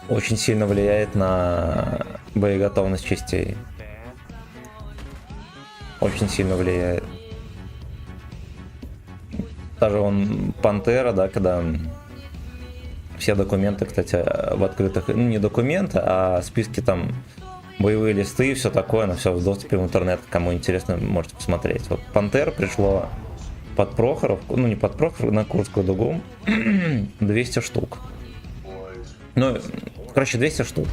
очень сильно влияет на боеготовность частей. Очень сильно влияет. Даже он Пантера, да, когда все документы, кстати, в открытых, ну не документы, а списки там, боевые листы и все такое, на все в доступе в интернет, кому интересно, можете посмотреть. Вот Пантер пришло под Прохоровку, ну не под Прохоровку, на Курскую дугу, 200 штук. Ну, короче, 200 штук.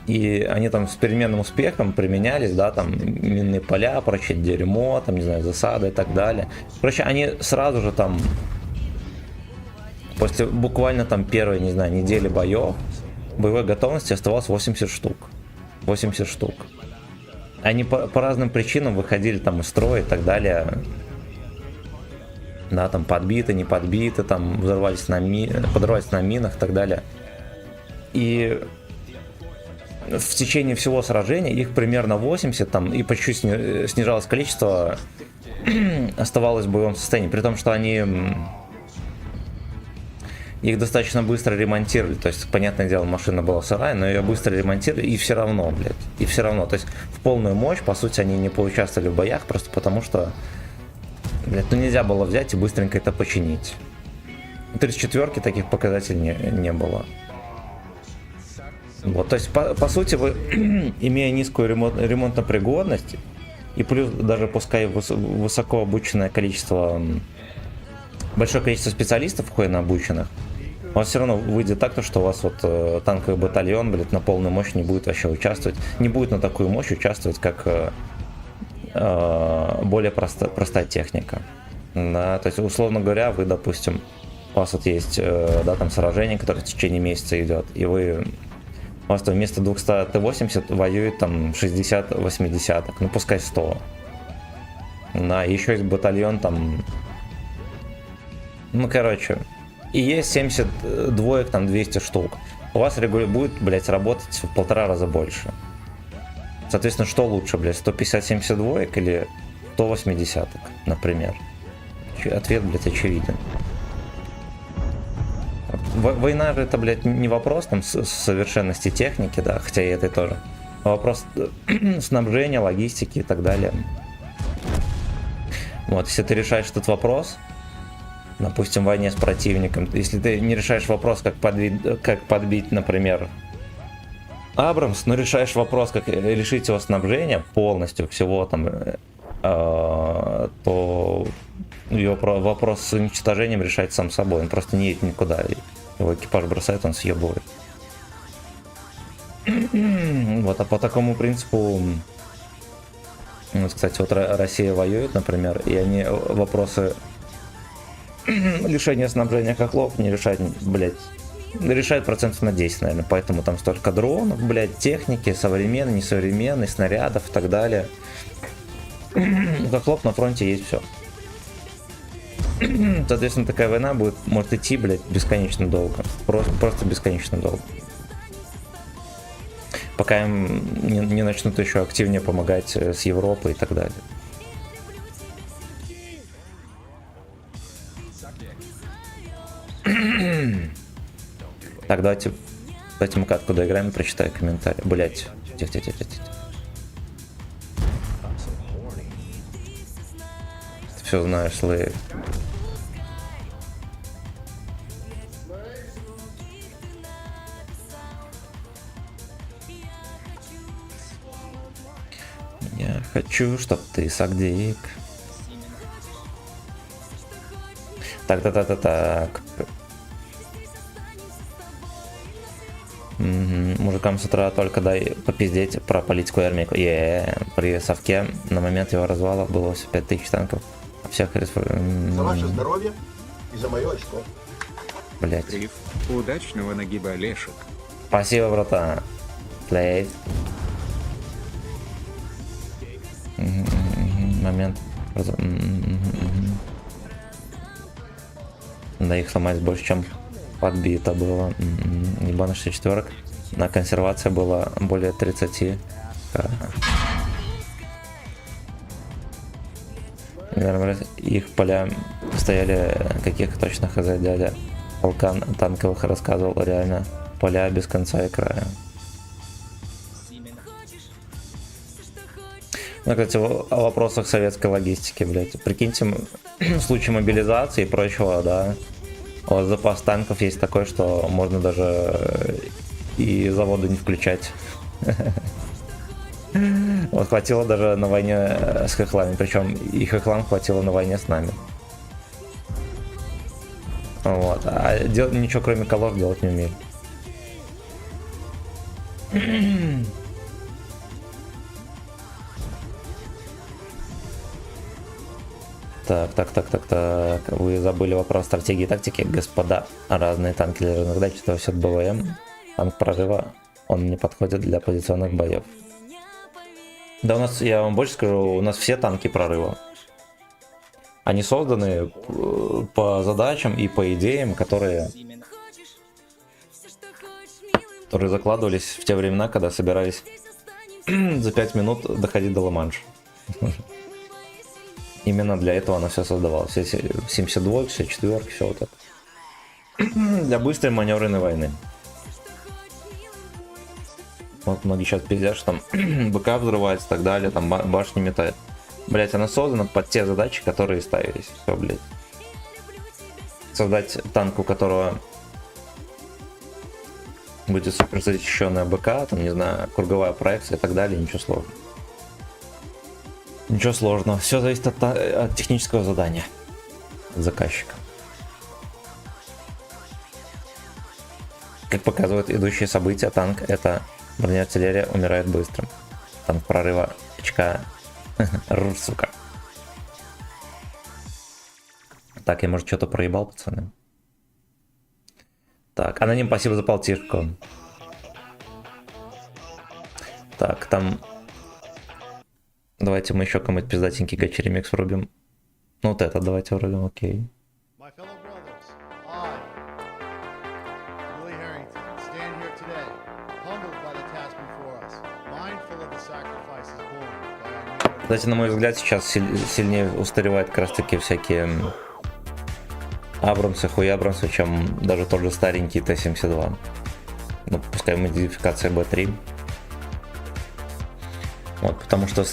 И они там с переменным успехом применялись, да, там минные поля, прочее дерьмо, там, не знаю, засады и так далее. Короче, они сразу же там, после буквально там первой, не знаю, недели боев, боевой готовности оставалось 80 штук. 80 штук. Они по разным причинам выходили там из строя и так далее. Да, там подбиты, не подбиты, там взорвались подорвались на минах и так далее. И в течение всего сражения их примерно 80, там, и по чуть-чуть снижалось количество, оставалось в боевом состоянии, при том, что они их достаточно быстро ремонтировали, то есть, понятное дело, машина была сырая, но ее быстро ремонтировали, и все равно, блядь, и все равно, то есть, в полную мощь, по сути, они не поучаствовали в боях, просто потому что, блядь, ну нельзя было взять и быстренько это починить. 34-ки таких показателей не было. Вот, то есть, по сути, вы, имея низкую ремонтную пригодность, и плюс даже пускай высоко обученное количество, большое количество специалистов входит обученных, у вас все равно выйдет так, что у вас вот танковый батальон, блядь, на полную мощь не будет вообще участвовать, не будет на такую мощь участвовать, как более простая техника. Да, то есть, условно говоря, вы, допустим, у вас вот есть, да, там сражение, которое в течение месяца идет, и у вас там вместо 200 Т-80 воюет там 60-80, ну пускай 100. Да, еще есть батальон там, ну короче, и есть 70 двоек, там 200 штук. У вас будет, блядь, работать в 1,5 раза больше. Соответственно, что лучше, блядь, 150-70 двоек или 180, например? Ответ, блядь, очевиден. Война же это, блядь, не вопрос там совершенности техники, да, хотя и это тоже. А вопрос снабжения, логистики и так далее. Вот, если ты решаешь этот вопрос, допустим, в войне с противником, если ты не решаешь вопрос, как подбить, например, Абрамс, но решаешь вопрос, как решить его снабжение полностью всего там, то вопрос с уничтожением решает сам собой, он просто не едет никуда, его экипаж бросает, он съебывает. Вот, а по такому принципу, вот, кстати, вот Россия воюет, например, и они вопросы лишения снабжения хохлов не решают, блядь, решает процентов на 10, наверное, поэтому там столько дронов, блядь, техники, современной, несовременной, снарядов и так далее. У хохлов на фронте есть все. Соответственно, такая война может идти, блядь, бесконечно долго. Просто бесконечно долго. Пока им не начнут еще активнее помогать с Европой и так далее. Так, давайте мы катку доиграем и прочитаю комментарий. Блять, тихо. Ты все знаешь, Слэй. Я хочу, чтоб ты сагдик. Так. Мужикам с утра только дай попиздеть про политику и армейку. При совке на момент его развала было 5000 танков. Всех За ваше здоровье и за мое очко. Блять. Риф, удачного нагиба лешек. Спасибо, братан. Плей. Момент. Да их сломать больше, чем подбито было. Ебаный 64. На консервация было более 30. Их поля стояли, каких точно хз дядя полкан танковых рассказывал, реально поля без конца и края. Ну, кстати, о вопросах советской логистики, блядь. Прикиньте, в случае мобилизации и прочего, да, у вас запас танков есть такой, что можно даже и заводы не включать. Вот хватило даже на войне с хохлами, причем и хохлам хватило на войне с нами. Вот, а ничего кроме колов делать не умели. Так. Вы забыли вопрос стратегии и тактики, господа. Разные танки для разных задач. Это все БВМ. Танк прорыва. Он не подходит для позиционных боев. Да у нас, я вам больше скажу, у нас все танки прорыва. Они созданы по задачам и по идеям, которые закладывались в те времена, когда собирались за 5 минут доходить до Ла-Манша. Именно для этого оно все создавалось. Все 72, все 4, все вот это. Для быстрой маневренной войны. Вот многие сейчас пиздят, что там БК взрывается и так далее, там башни метает. Блять, она создана под те задачи, которые ставились. Все, блять. Создать танк, у которого будет супер защищенная БК, там, не знаю, круговая проекция и так далее, ничего сложного. Ничего сложного. Все зависит от технического задания. От заказчика. Как показывают идущие события, танк — это бронеартиллерия умирает быстро. Танк прорыва очка. Сука. Так, я, может, что-то проебал, пацаны. Так, аноним, спасибо за полтишку. Так, там... Давайте мы еще кому-нибудь пиздатенький гачи-ремикс врубим. Ну вот это давайте врубим, окей. Кстати, на мой взгляд, сейчас сильнее устаревают как раз таки всякие Абрамсы, хуябрамсы, чем даже тот же старенький Т-72. Ну, пускай модификация Б3. Вот, потому что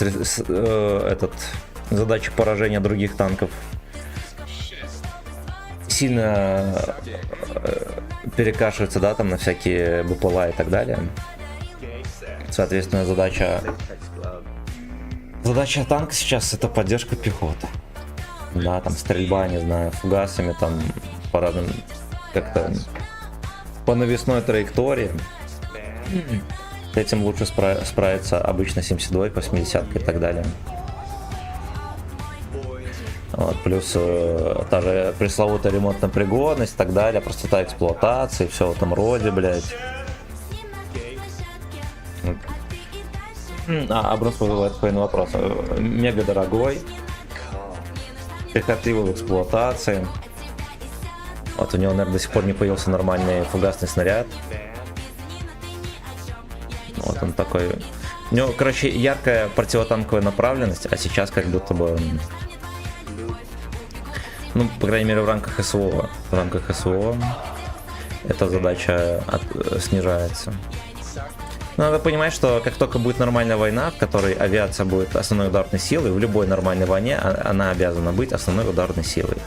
задача поражения других танков сильно перекашивается, да, там на всякие БПЛА и так далее. Соответственно, задача танка сейчас — это поддержка пехоты. Да, там стрельба, не знаю, фугасами, там по разным, как-то по навесной траектории. С этим лучше справиться обычно 72, 80 и так далее. Вот, плюс та же пресловутая ремонтная пригодность и так далее, простота эксплуатации, все в этом роде, блядь. Абрамс вызывает какой-то вопрос. Мега дорогой, прихотливый в эксплуатации. Вот у него, наверное, до сих пор не появился нормальный фугасный снаряд. Вот он такой. У него, короче, яркая противотанковая направленность, а сейчас как будто бы, ну, по крайней мере, в рамках СВО. В рамках СВО эта задача снижается. Надо понимать, что как только будет нормальная война, в которой авиация будет основной ударной силой, в любой нормальной войне она обязана быть основной ударной силой.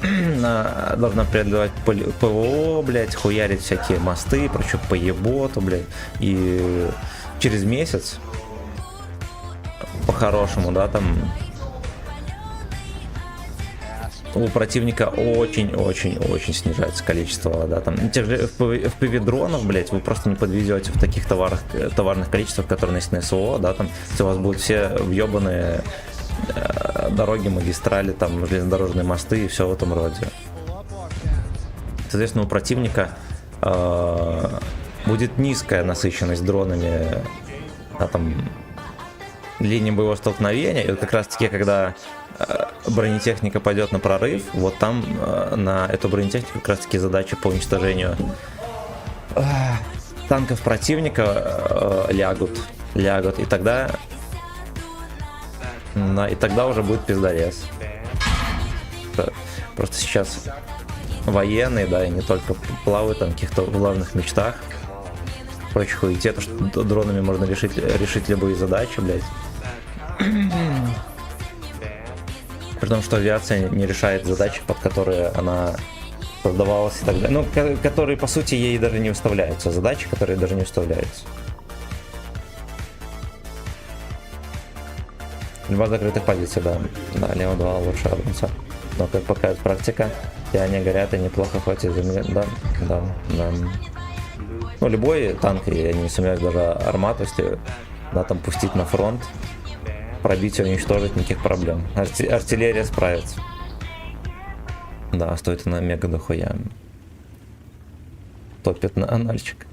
Она должна преодолевать ПВО, блять, хуярить всякие мосты, причем по еботу, блять. И через месяц, по-хорошему, да, там у противника очень снижается количество, да, там, тех же FPV-дронов, блять, вы просто не подвезете в таких товарных количествах, которые есть на СО, да, там, у вас будут все въебанные дороги, магистрали, там, железнодорожные мосты и все в этом роде. Соответственно, у противника будет низкая насыщенность дронами, да, там, линии боевого столкновения, и вот как раз таки, когда бронетехника пойдет на прорыв, вот там на эту бронетехнику как раз таки задачи по уничтожению танков противника лягут, и тогда уже будет пиздарез. Просто сейчас военные, да, и не только плавают там в каких-то главных мечтах, прочих хуете, то что дронами можно решить любые задачи, блять. При том, что авиация не решает задачи, под которые она создавалась и так далее. Ну, которые, по сути, ей даже не выставляются. Задачи, которые даже не выставляются. Два закрытых позиций, да. Да, лево 2 лучше Абрамса. Но как показывает практика, и они горят и неплохо хватит земли. Да. Ну, любой танк, я не сомневаюсь, даже армату, если, да, там пустить на фронт, пробить и уничтожить, никаких проблем. Артиллерия справится. Да, стоит она мега дохуя. Топит на анальчик.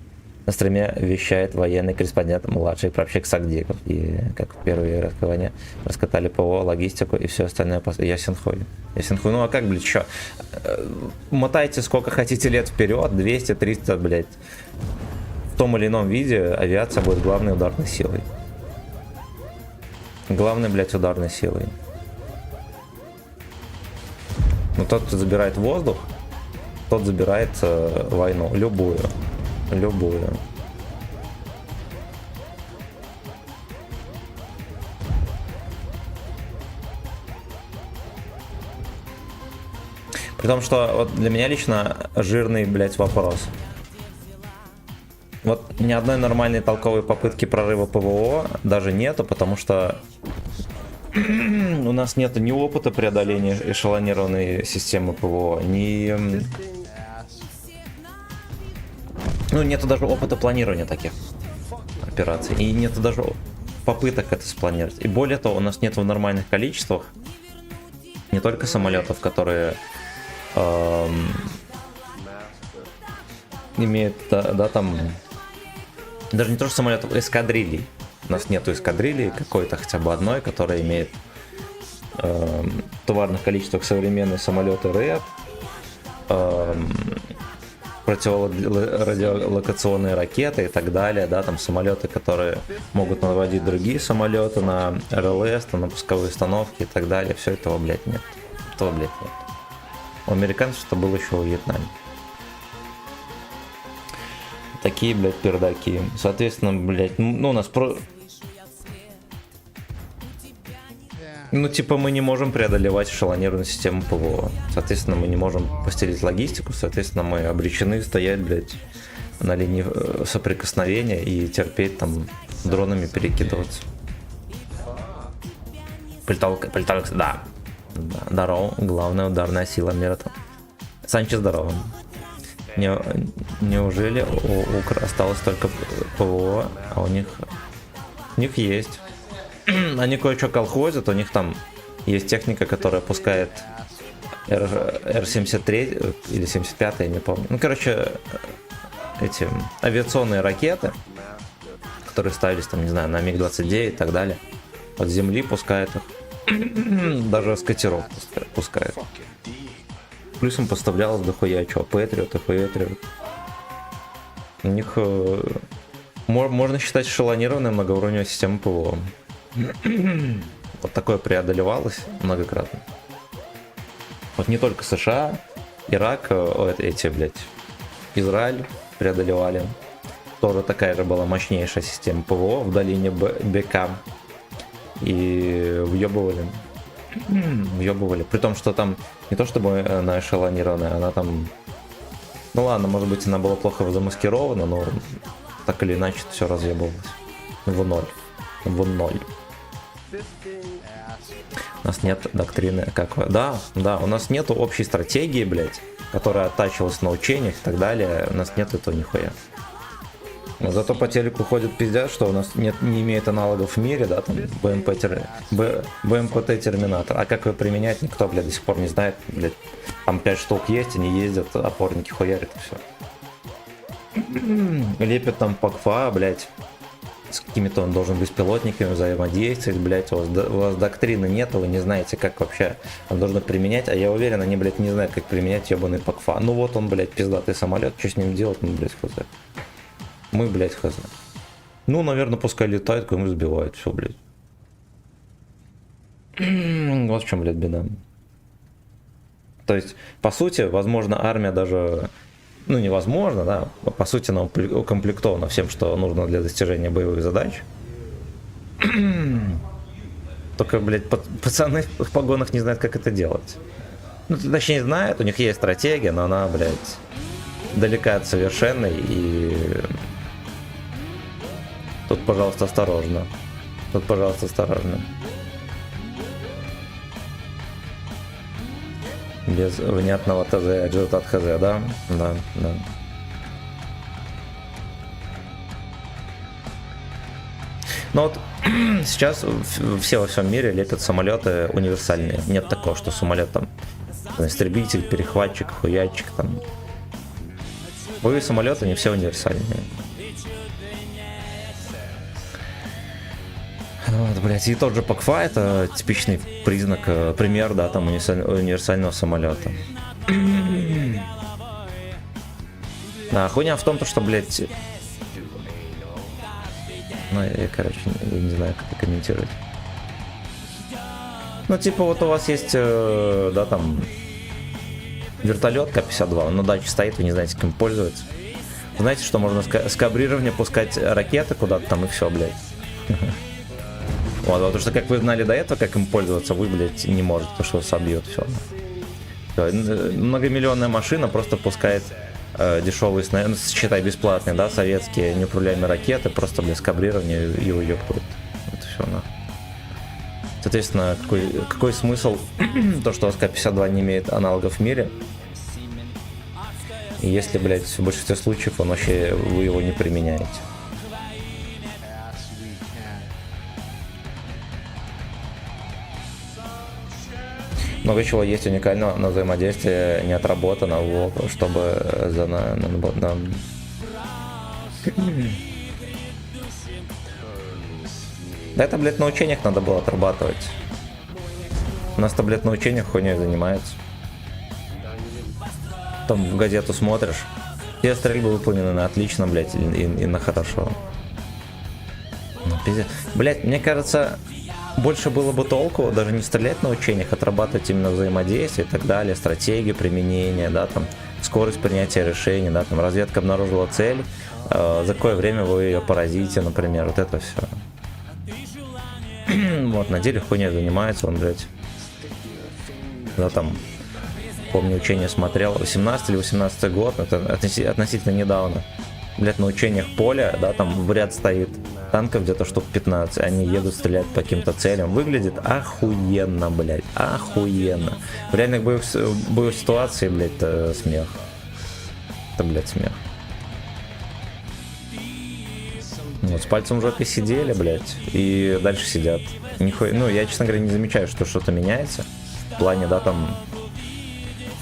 На стриме вещает военный корреспондент, младший прапорщик Сагдиков. И как в первые раскования раскатали ПВО, логистику и все остальное. Ясен хуй. Ну а как, блядь, что? Мотайте сколько хотите лет вперед, 200, 300, блядь. В том или ином виде авиация будет главной ударной силой. Главной, блядь, ударной силой. Но тот, кто забирает воздух, тот забирает войну. Любую. При том, что вот для меня лично жирный, блядь, вопрос. Вот ни одной нормальной толковой попытки прорыва ПВО даже нету, потому что у нас нет ни опыта преодоления эшелонированной системы ПВО, ни... Ну, нету даже опыта планирования таких операций. И нету даже попыток это спланировать. И более того, у нас нет в нормальных количествах не только самолетов, которые имеют, да, там... Даже не то, что самолетов, эскадрилий. У нас нету эскадрилии какой-то хотя бы одной, которая имеет в товарных количествах современные самолеты РЭП, противорадиолокационные ракеты и так далее, да, там самолеты, которые могут наводить другие самолеты на РЛС, на пусковые установки и так далее. Все этого, блядь, нет. Этого, блядь, нет. У американцев это было еще во Вьетнаме. Такие, блядь, пердаки. Соответственно, блядь, ну у нас Ну, типа, мы не можем преодолевать эшелонированную систему ПВО. Соответственно, мы не можем постелить логистику. Соответственно, мы обречены стоять, блядь, на линии соприкосновения и терпеть там дронами перекидываться. Политолог, да. Здорово, главная ударная сила мира там. Санчо, здорово. Неужели у Украины осталось только ПВО, а у них есть. Они кое-что колхозят, у них там есть техника, которая пускает Р-73 или 75, я не помню. Ну, короче, эти авиационные ракеты, которые ставились там, не знаю, на МиГ-29 и так далее, от земли пускает их. Даже с катеров пускает. Плюс им поставлялось дохуя чего, Патриот и Патриот. У них можно считать эшелонированной многоуровневой системой ПВО. Вот такое преодолевалось многократно. Вот не только США, Ирак, эти, блядь, Израиль преодолевали. Тоже такая же была мощнейшая система ПВО в долине Бека. И въебывали. При том, что там не то чтобы она эшелонированная, она там... Ну ладно, может быть, она была плохо замаскирована, но так или иначе все разъебывалось. В ноль. У нас нет доктрины какой. Да, у нас нету общей стратегии, блядь, которая оттачивалась на учениях и так далее. У нас нет этого нихуя. Зато по телеку ходит пиздец, что у нас не имеет аналогов в мире, да, там БМПТ Терминатор. А как его применять, никто, блядь, до сих пор не знает, блядь. Там 5 штук есть, они ездят, опорники хуярят и все. Лепят там ПАКФА, блядь. С какими-то он должен беспилотниками взаимодействовать, блядь, у вас доктрины нет, вы не знаете, как вообще он должен применять, а я уверен, они, блядь, не знают, как применять ебаный ПАКФА. Ну вот он, блядь, пиздатый самолет, что с ним делать, мы, блядь, хз. Мы, блядь, хз. Ну, наверное, пускай летает, кому сбивает, все, блядь. Вот в чем, блядь, беда. То есть, по сути, возможно, армия даже... Ну, невозможно, да, по сути, она укомплектована всем, что нужно для достижения боевых задач. Только, блядь, пацаны в погонах не знают, как это делать. Ну, точнее, знают, у них есть стратегия, но она, блядь, далека от совершенной, и... Тут, пожалуйста, осторожно. Без внятного ТЗ, результат ХЗ, да? Да. Но вот сейчас все во всем мире лепят самолеты универсальные. Нет такого, что самолет там истребитель, перехватчик, хуячик там. Боевые самолеты не все универсальные. Вот, блять, и тот же ПКФА это типичный признак, пример, да, там универсального самолета. Да, хуйня в том, что, блять, ну, я, короче, не знаю, как это комментировать. Ну, типа, вот у вас есть, да, там, вертолет К-52, он на даче стоит, вы не знаете, как им пользоваться. Знаете, что можно с кабрирования пускать ракеты куда-то там и все, блядь. Вот, потому что, как вы знали до этого, как им пользоваться, вы, блядь, не можете, потому что вас собьет все. Многомиллионная машина просто пускает дешевые, считай, бесплатные, да, советские неуправляемые ракеты, просто, блядь, с кабрирования и уебывают. Вот все, нахуй. Соответственно, какой смысл то, что СК-52 не имеет аналогов в мире, если, блядь, в большинстве случаев он вообще, вы его не применяете. Много чего есть уникального, но взаимодействие не отработано, чтобы Да это, блядь, на учениях надо было отрабатывать. У нас-то, блядь, на учениях хуйней занимается. Там в газету смотришь. Все стрельбы выполнены на отлично, блядь, и на хорошо. Ну, пиздец. Блядь, мне кажется, больше было бы толку даже не стрелять на учениях, отрабатывать именно взаимодействие и так далее, стратегию применения, да, там, скорость принятия решений, да, там, разведка обнаружила цель, за какое время вы ее поразите, например, вот это все. Вот, на деле хуйня занимается, он, блядь, да, там, помню, учение смотрел, 18 или 18 год, это относительно недавно, блядь, на учениях поля, да, там в ряд стоит танков где-то штук 15, они едут стрелять по каким-то целям, выглядит охуенно, блядь, охуенно. В реальных боевых ситуациях, блядь, это смех. Это, блядь, смех. Вот, с пальцем в жопе сидели, блядь, и дальше сидят. Нихуя, ну, я, честно говоря, не замечаю, что что-то меняется. В плане, да, там,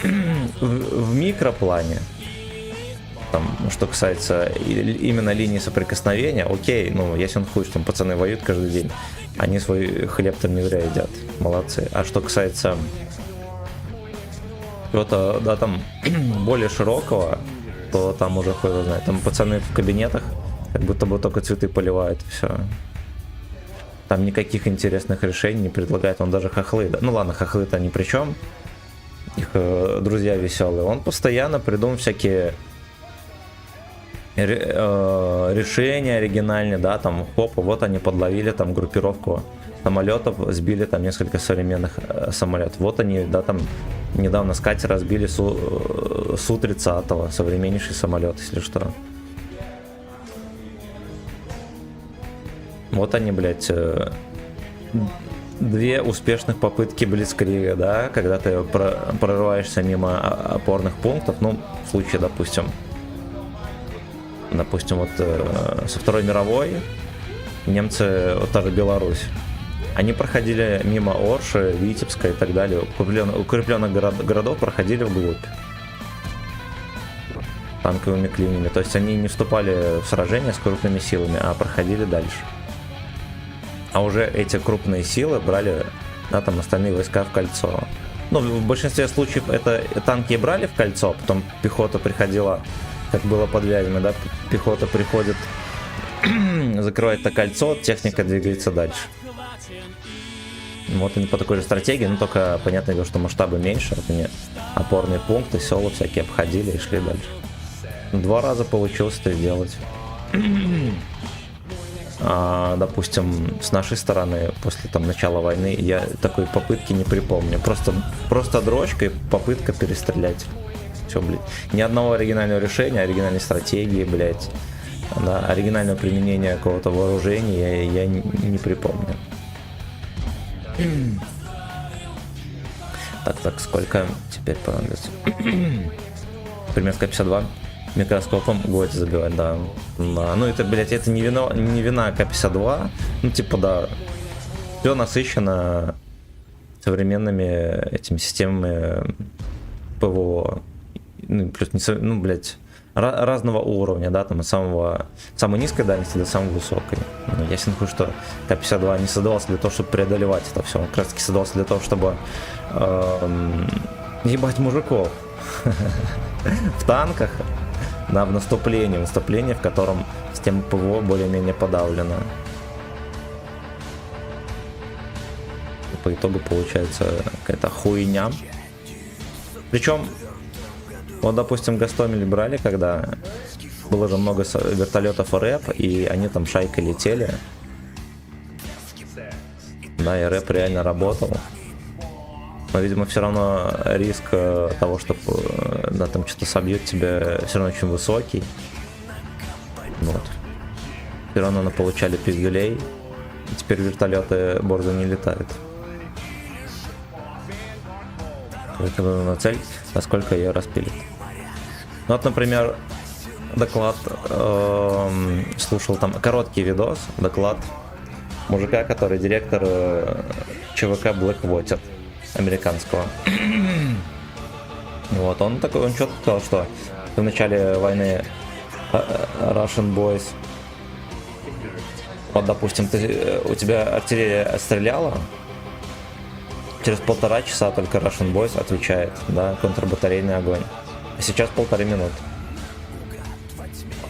в микроплане. Там, что касается именно линии соприкосновения, окей, ну, если он хуй, что там пацаны воюют каждый день, они свой хлеб там не зря едят, молодцы. А что касается чего-то, да, там, более широкого, то там уже хуй его знает. Там пацаны в кабинетах, как будто бы только цветы поливают, все. Там никаких интересных решений не предлагает, он даже хохлы, да. Ну ладно, хохлы-то ни при чем, их друзья веселые, он постоянно придумывает всякие решения оригинальные, да, там, хоп, вот они подловили там группировку самолетов, сбили там несколько современных самолетов, вот они, да, там, недавно с катера сбили Су-30, современнейший самолет, если что. Вот они, блядь, две успешных попытки Блицкрига, да, когда ты прорываешься мимо опорных пунктов, ну, в случае, допустим, вот со Второй мировой немцы, вот та же Беларусь, они проходили мимо Орши, Витебска и так далее, укрепленных городов проходили вглубь танковыми клиньями, то есть они не вступали в сражения с крупными силами, а проходили дальше. А уже эти крупные силы брали, да, там остальные войска в кольцо. Ну, в большинстве случаев это танки брали в кольцо, потом пехота приходила, как было под Вязьмой, да, пехота приходит, закрывает это кольцо, техника двигается дальше. Вот они по такой же стратегии, но только понятное дело, что масштабы меньше, вот они опорные пункты, села всякие обходили и шли дальше. 2 раза получилось это сделать. Допустим, с нашей стороны, после там начала войны, я такой попытки не припомню. Просто дрочка и попытка перестрелять. Все, блядь. Ни одного оригинального решения, оригинальной стратегии, блядь. Да, оригинального применения какого-то вооружения я не припомню. Так, сколько теперь понадобится? Пример К-52. микроскопом готи забивать, да. Да. Ну это, блядь, это не вина К-52. Ну типа, да. Все насыщено современными этими системами ПВО. Ну, плюс, ну, блядь, разного уровня, да, там от самой низкой дальности до самой высокой. Ну, ясен хуй, что К-52 не создавался для того, чтобы преодолевать это все. Он как раз таки создавался для того, чтобы ебать мужиков в танках, да, в наступлении, в котором система ПВО более-менее подавлена. И по итогу получается какая-то хуйня. Причем, вот, допустим, Гастомель брали, когда было же много вертолетов РЭП, и они там шайкой летели. Да, и РЭП реально работал. Но, видимо, все равно риск того, что да, там что-то собьет тебя, все равно очень высокий. Вот. Все равно мы получали пиздюлей. И теперь вертолеты борзо не летают. Это на цель, насколько ее распилит. Ну, вот, например, доклад, слушал там короткий видос, доклад мужика, который директор ЧВК Blackwater американского. Вот, он такой, он четко сказал, что в начале войны Russian Boys, вот, допустим, у тебя артиллерия стреляла, через 1,5 часа только Russian Boys отвечает, да, контрбатарейный огонь. А сейчас 1,5 минуты.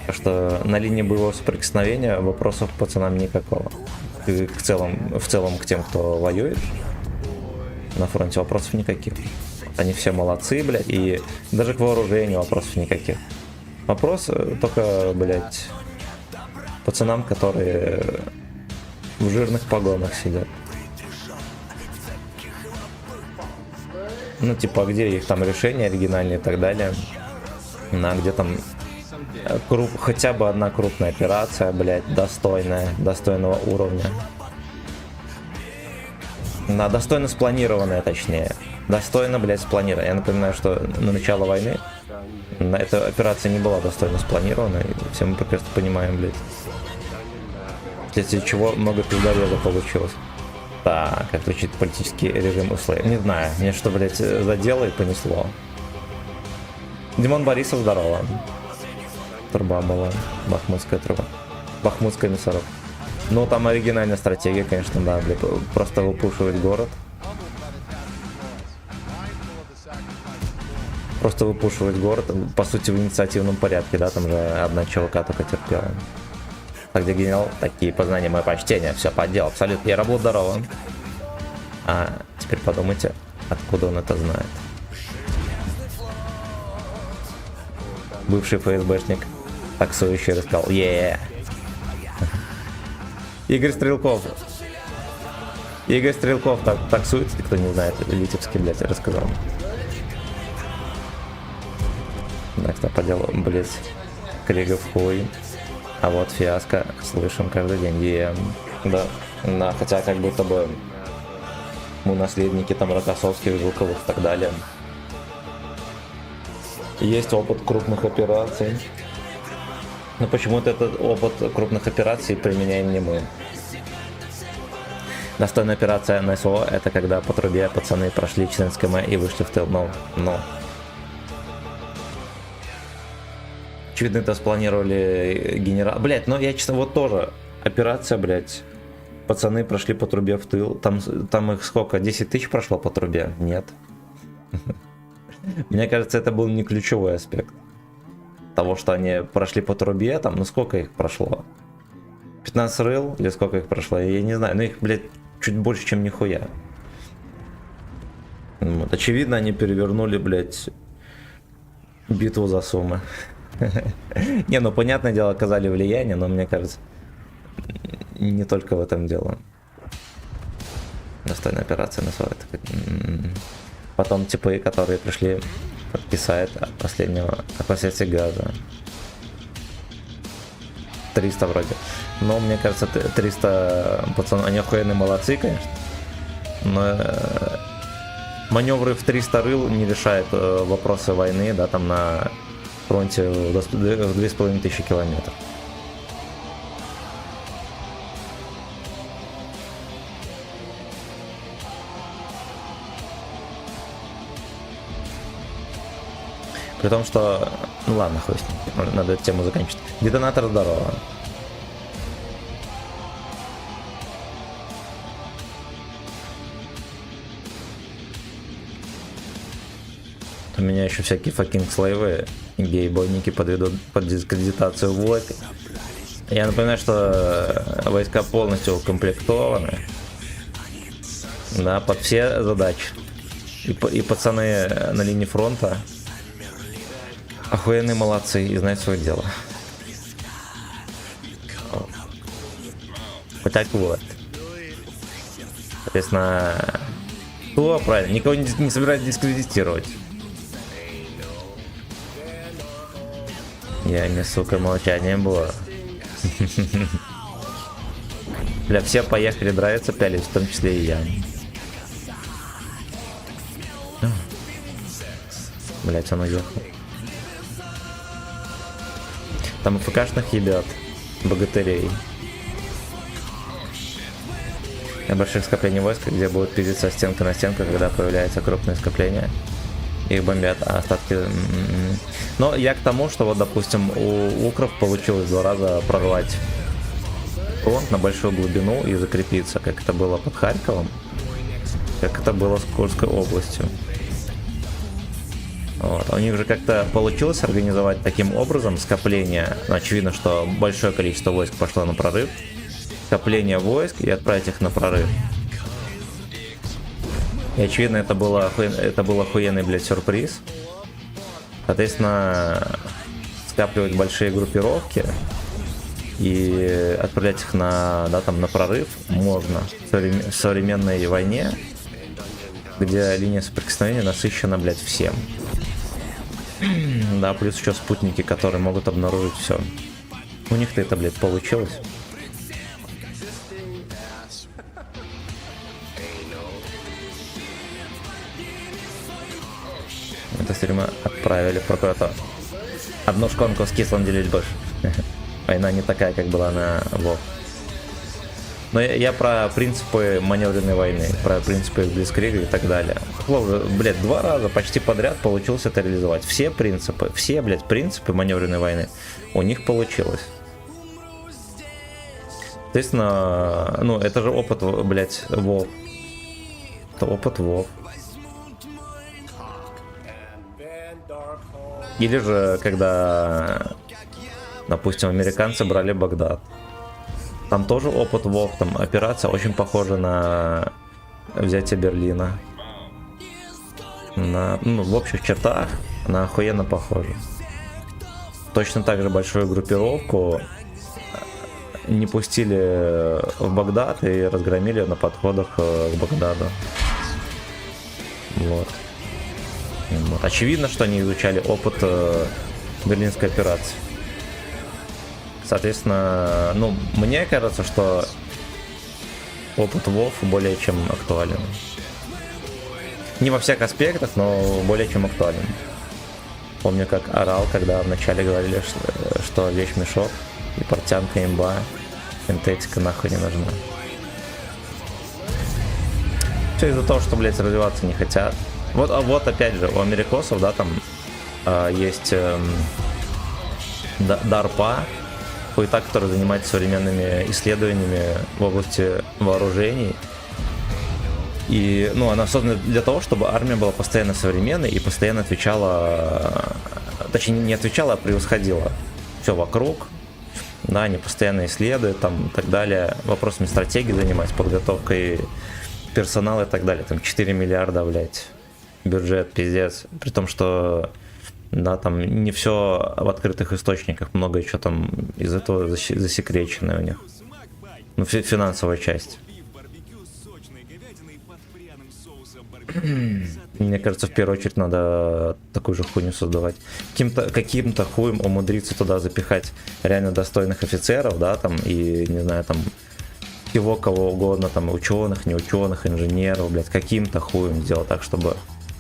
Так что на линии боевого соприкосновения вопросов к пацанам никакого. И в целом к тем, кто воюет на фронте, вопросов никаких. Они все молодцы, блядь, и даже к вооружению вопросов никаких. Вопрос только, блядь, пацанам, которые в жирных погонах сидят. Ну, типа, где их там решения оригинальные и так далее. На где там хотя бы одна крупная операция, блядь, достойного уровня. На достойно спланированная, точнее. Достойно, блядь, спланированная. Я напоминаю, что на начало войны эта операция не была достойно спланирована, и все мы прекрасно понимаем, блядь. Вследствие чего много пиздореза получилось. Так, как звучит политический режим условий. Не знаю, мне что, блядь, задело и понесло. Димон Борисов, здорово. Труба была. Бахмутская труба. Бахмутская мясорубка. Ну, там оригинальная стратегия, конечно, да, блядь. Просто выпушивать город. Просто выпушивать город, по сути, в инициативном порядке, да, там же одна ЧВК только терпела. А где генерал? Такие познания, мое почтение, все по делу, абсолютно. Я работаю здорово. А теперь подумайте, откуда он это знает. Бывший ФСБшник, таксующий, рассказал: Игорь Стрелков. Игорь Стрелков таксует, кто не знает, Витебский, блядь, рассказал. Да, кто по делу, блядь, Кригов хуй. А вот фиаско слышим каждый день. Да, хотя как будто бы мы наследники там Рокоссовских, Жуковых и так далее. Есть опыт крупных операций. Но почему-то этот опыт крупных операций применяем не мы. Достойная операция НСО — это когда по трубе пацаны прошли Членское М и вышли в тыл. Но. Очевидно, это спланировали генерал. Блять, ну я честно, вот тоже операция, блять. Пацаны прошли по трубе в тыл. Там их сколько? 10 тысяч прошло по трубе? Нет. Мне кажется, это был не ключевой аспект того, что они прошли по трубе. Там, ну сколько их прошло? 15 рыл? Или сколько их прошло? Я не знаю. Но их, блять, чуть больше, чем нихуя. Вот. Очевидно, они перевернули, блять, битву за Сумы. Не, ну понятное дело, оказали влияние, но мне кажется, не только в этом дело. Достойная операция на свой. Потом типы, которые пришли подписать от последствий газа. 300 вроде. Но мне кажется, 300 пацаны, они охуенные молодцы, конечно. Но маневры в 300 рыл не решают вопросы войны, да, там на фронте в 2500 километров. При том, что... Ну ладно, хуй с ним. Надо эту тему закончить. Детонатор здорово. У меня еще всякие факинг слейвы и гей-бойники подведут под дискредитацию войск. Я напоминаю, что войска полностью укомплектованы. Да, под все задачи. И пацаны на линии фронта охуенные молодцы и знают свое дело. Вот так вот. Соответственно, ну, правильно, никого не собираюсь дискредитировать. Я не, сука, молчание было. Бля, все поехали драйвиться, пялись, в том числе и я. Блять, он уехал. Там ФКшных ебят, богатырей. На больших скоплениях войск, где будут пиздиться стенка на стенку, когда появляется крупное скопление. Их бомбят, а остатки... Но я к тому, что вот, допустим, у укров получилось 2 раза прорвать фронт на большую глубину и закрепиться, как это было под Харьковом, как это было с Курской областью. Вот. У них же как-то получилось организовать таким образом скопление. Ну, очевидно, что большое количество войск пошло на прорыв. Скопление войск и отправить их на прорыв. И очевидно, это был охуенный, блядь, сюрприз. Соответственно, скапливать большие группировки и отправлять их на, да, там, на прорыв можно в современной войне, где линия соприкосновения насыщена, блядь, всем. Да, плюс еще спутники, которые могут обнаружить все. У них-то это, блядь, получилось. Это стрима отправили прокуратуру. Одну шконку с кислым делить больше. Война не такая, как была на WoW. Но я про принципы маневренной войны, про принципы Блицкрига и так далее. Блядь, 2 раза почти подряд получилось это реализовать. Все, блядь, принципы маневренной войны у них получилось. Естественно, ну, это же опыт, блядь, WoW. Это опыт WoW. Или же, когда, допустим, американцы брали Багдад. Там тоже опыт WoW, там операция очень похожа на взятие Берлина. Ну, в общих чертах она охуенно похожа. Точно так же большую группировку не пустили в Багдад и разгромили на подходах к Багдаду. Вот. Очевидно, что они изучали опыт Берлинской операции. Соответственно, ну, мне кажется, что опыт WoW более чем актуален. Не во всех аспектах, но более чем актуален. Помню, как орал, когда вначале говорили, что вещь-мешок и портянка имба, синтетика нахуй не нужна. Все из-за того, что, блядь, развиваться не хотят. Вот опять же, у америкосов, да, там есть DARPA, хуета, который занимается современными исследованиями в области вооружений. И, ну, она создана для того, чтобы армия была постоянно современной и постоянно отвечала, точнее, не отвечала, а превосходила все вокруг. Да, они постоянно исследуют, там, и так далее, вопросами стратегии занимаются, подготовкой персонала и так далее. Там 4 миллиарда, блядь, бюджет, пиздец. При том, что, да, там не все в открытых источниках, много еще там из этого засекречено у них. Ну, финансовая часть. Мне кажется, в первую очередь надо такую же хуйню создавать. Каким-то хуем умудриться туда запихать реально достойных офицеров, да, там, и, не знаю, там, всего кого угодно, там, ученых, не ученых, инженеров, блядь, каким-то хуем сделать так, чтобы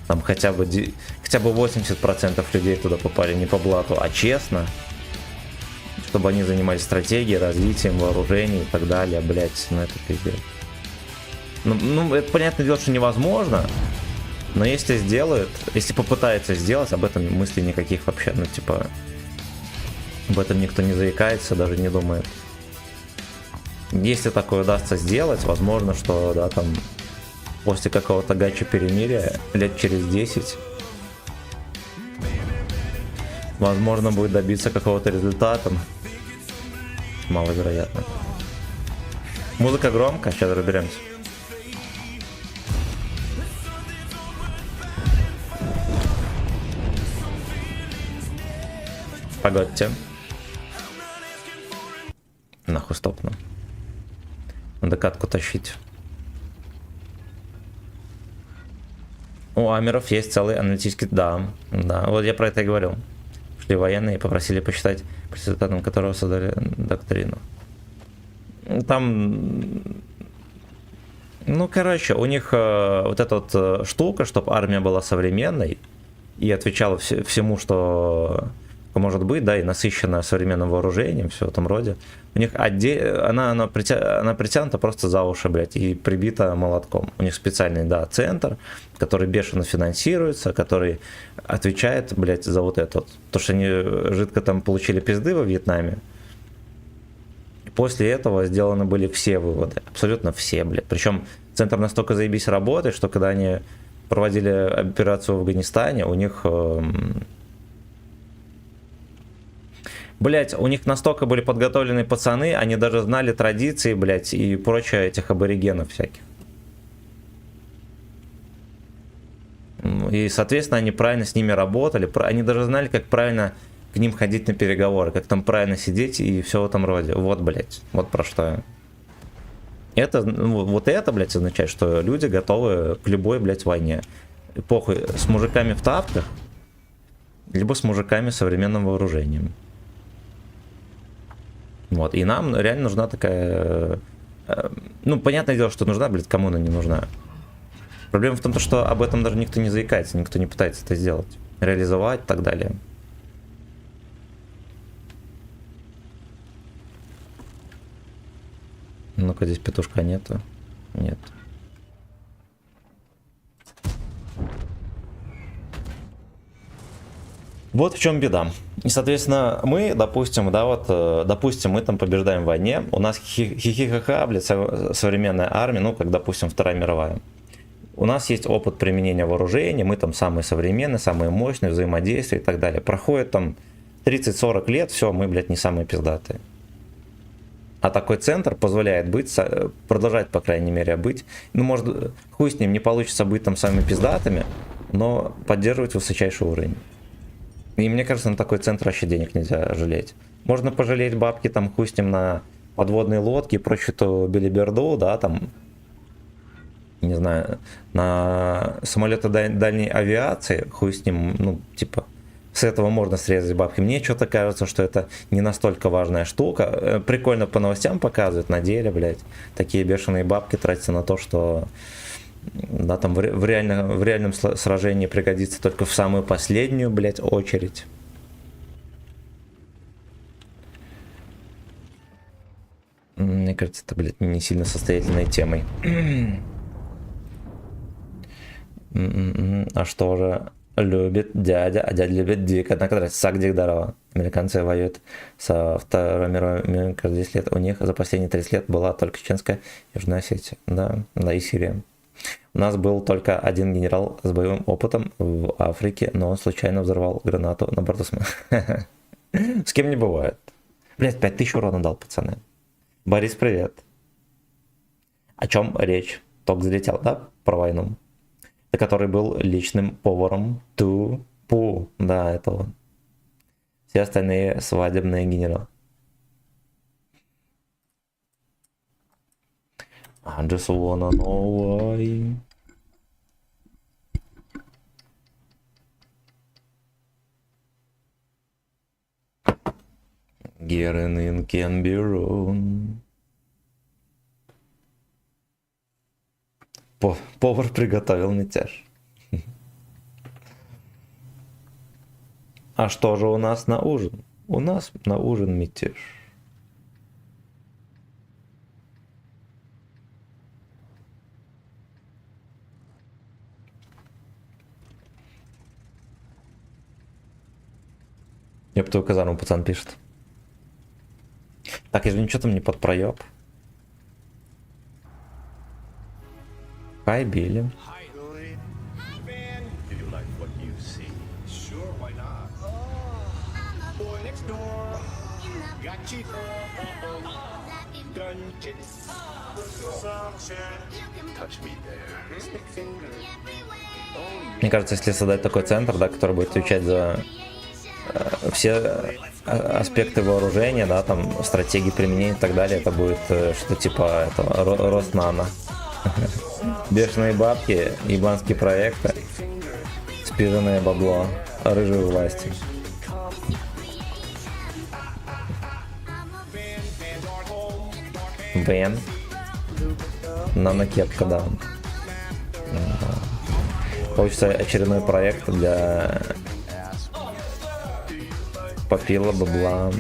там хотя бы 80% людей туда попали не по блату, а честно, чтобы они занимались стратегией, развитием вооружений и так далее, блять, ну это пиздец. Ну, это понятное дело, что невозможно, но если сделают, если попытаются сделать, об этом мыслей никаких вообще, ну типа, об этом никто не заикается, даже не думает. Если такое удастся сделать, возможно, что, да, там, после какого-то гача перемирия, лет через 10, возможно, будет добиться какого-то результата. Маловероятно. Музыка громко, сейчас разберемся. Погодьте. Нахуй стопну. Надо катку тащить. У Амеров есть целый аналитический... Да, вот я про это и говорил. Шли военные и попросили посчитать, по результатам которого создали доктрину. Там... Ну, короче, у них вот эта вот штука, чтобы армия была современной и отвечала всему, что может быть, да, и насыщенная современным вооружением, все в этом роде. У них она притянута просто за уши, блядь, и прибита молотком. У них специальный, да, центр, который бешено финансируется, который отвечает, блядь, за вот это вот. То, что они жидко там получили пизды во Вьетнаме. После этого сделаны были все выводы, абсолютно все, блядь. Причем центр настолько заебись работает, что когда они проводили операцию в Афганистане, у них... Блять, у них настолько были подготовленные пацаны, они даже знали традиции, блять, и прочее этих аборигенов всяких. И, соответственно, они правильно с ними работали, они даже знали, как правильно к ним ходить на переговоры, как там правильно сидеть и все в этом роде. Вот, блять, вот про что я. Это, вот это, блять, означает, что люди готовы к любой, блять, войне. Похуй, с мужиками в тапках, либо с мужиками с современным вооружением. Вот, и нам реально нужна такая... Ну, понятное дело, что нужна, блядь, кому она не нужна. Проблема в том, что об этом даже никто не заикается, никто не пытается это сделать, реализовать и так далее. Ну-ка, здесь петушка нету. Нет. Вот в чем беда. И, соответственно, мы, допустим, да, вот, допустим, мы там побеждаем в войне, у нас хихихаха, блядь, современная армия, ну, как, допустим, Вторая мировая. У нас есть опыт применения вооружения, мы там самые современные, самые мощные, взаимодействия и так далее. Проходит там 30-40 лет, все, мы, блядь, не самые пиздатые. А такой центр позволяет быть, продолжать, по крайней мере, быть. Ну, может, хуй с ним, не получится быть там самыми пиздатыми, но поддерживать высочайший уровень. И мне кажется, на такой центр вообще денег нельзя жалеть. Можно пожалеть бабки, там, хуй с ним, на подводные лодки и прочую белиберду, да, там, не знаю, на самолеты дальней авиации, хуй с ним, ну, типа, с этого можно срезать бабки. Мне что-то кажется, что это не настолько важная штука. Прикольно по новостям показывают, на деле, блядь, такие бешеные бабки тратятся на то, что... Да, там в реальном сражении пригодится только в самую последнюю, блядь, очередь. Мне кажется, это, блядь, не сильно состоятельной темой. А что же любит дядя? А дядя любит дик. Однако, нравится Сагдик здорово. Американцы воюют со Второй мировой каждые 10 лет. У них за последние 30 лет была только Чеченская Южная Осетия. Да, и Сирия. У нас был только один генерал с боевым опытом в Африке, но он случайно взорвал гранату на борту самолета. С кем не бывает. Блять, 5000 урона дал, пацаны. Борис, привет. О чем речь? Ток залетел, да? Про войну. Который был личным поваром Ту-Пу. Да, это он. Все остальные свадебные генералы. I just wanna know why. Getting in can be wrong. Повар приготовил мятеж. А что же у нас на ужин? У нас на ужин мятеж. Я бы твою казарму, пацан, пишет. Так, извини, что там не под проеб? Хай, Билли. Мне кажется, если создать такой центр, да, который будет отвечать за все аспекты вооружения, да, там стратегии применения и так далее, это будет что типа этого Роснана. Бешеные бабки, ебанские проекты, спизанное бабло, рыжие власти. Бен. Нанокепка, да. Получится очередной проект для попила бабла.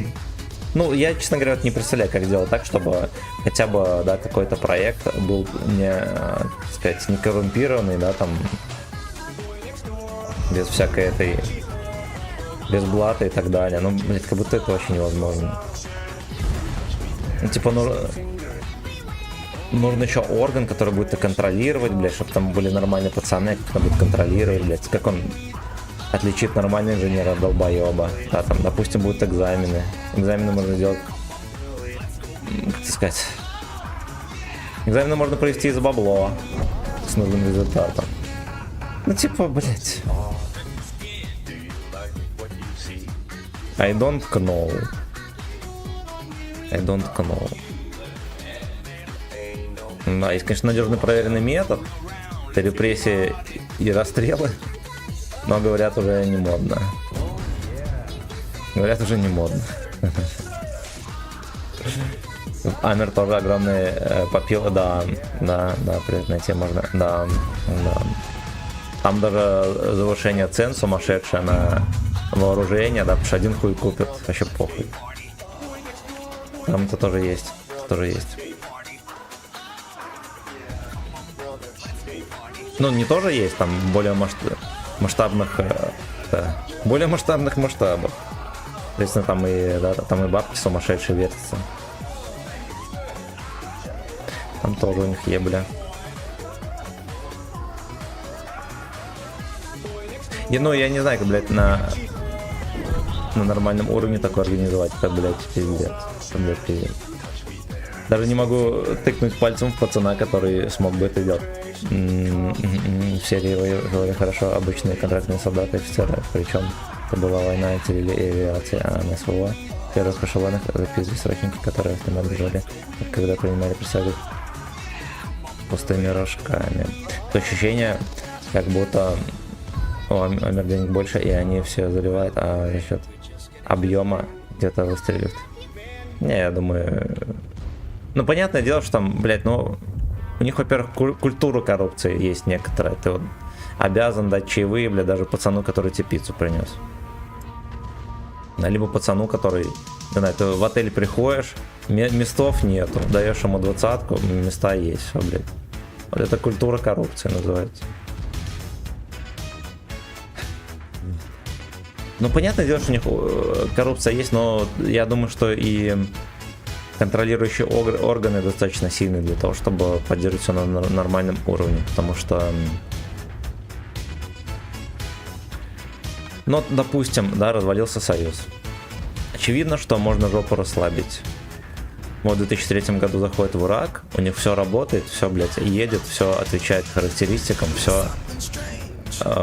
Ну, я, честно говоря, не представляю, как сделать так, чтобы хотя бы, да, какой-то проект был не, так сказать, не коррумпированный, да, там, без всякой этой, без блата и так далее. Ну, блядь, как будто это вообще невозможно. Ну, типа, нужен еще орган, который будет это контролировать, блядь, чтобы там были нормальные пацаны, как он будет контролировать, блядь, как он отличит нормального инженера от долбоеба. Да, там, допустим, будут экзамены. Экзамены можно сделать, как сказать, экзамены можно провести за бабло с нужным результатом. Ну, типа, блядь. I don't know. I don't know. Да, есть, конечно, надежный проверенный метод. Это репрессии и расстрелы. Но говорят, уже не модно. Говорят, уже не модно. Амер тоже огромный попил. Да, привет, найти можно. Да. Там даже завышение цен сумасшедшее на вооружение, да, потому что один хуй купит, вообще похуй. Там это тоже есть. Ну, не тоже есть, там более масштабных масштабах. Соответственно, там и бабки сумасшедшие вертятся. Там тоже у них ебля. Ну, я не знаю, как, блядь, на нормальном уровне такое организовать. Это, блядь, пиздец. Даже не могу тыкнуть пальцем в пацана, который смог бы это делать. В серии воевали хорошо обычные контрактные солдаты, офицеры, причем это была война или авиация, а на СВО в первых эшелонах записывали срочники, которые автоматизировали, когда принимали присягу пустыми рожками. То ощущение, как будто Амер денег больше, и они все заливают, а за счет объема где-то выстреливают. Не, я думаю... Ну, понятное дело, что там, блядь, ну... У них, во-первых, культура коррупции есть некоторая. Ты вот обязан дать чаевые, блядь, даже пацану, который тебе пиццу принес. Либо пацану, который, не знаю, ты в отель приходишь, местов нету, даешь ему 20-ку, места есть, все, блядь. Вот это культура коррупции называется. Ну, понятное дело, что у них коррупция есть, но я думаю, что и контролирующие органы достаточно сильные для того, чтобы поддерживать все на нормальном уровне, потому что, ну, допустим, да, развалился союз. Очевидно, что можно жопу расслабить. Вот в 2003 году заходит враг, у них все работает, все, блядь, едет, все отвечает характеристикам, все,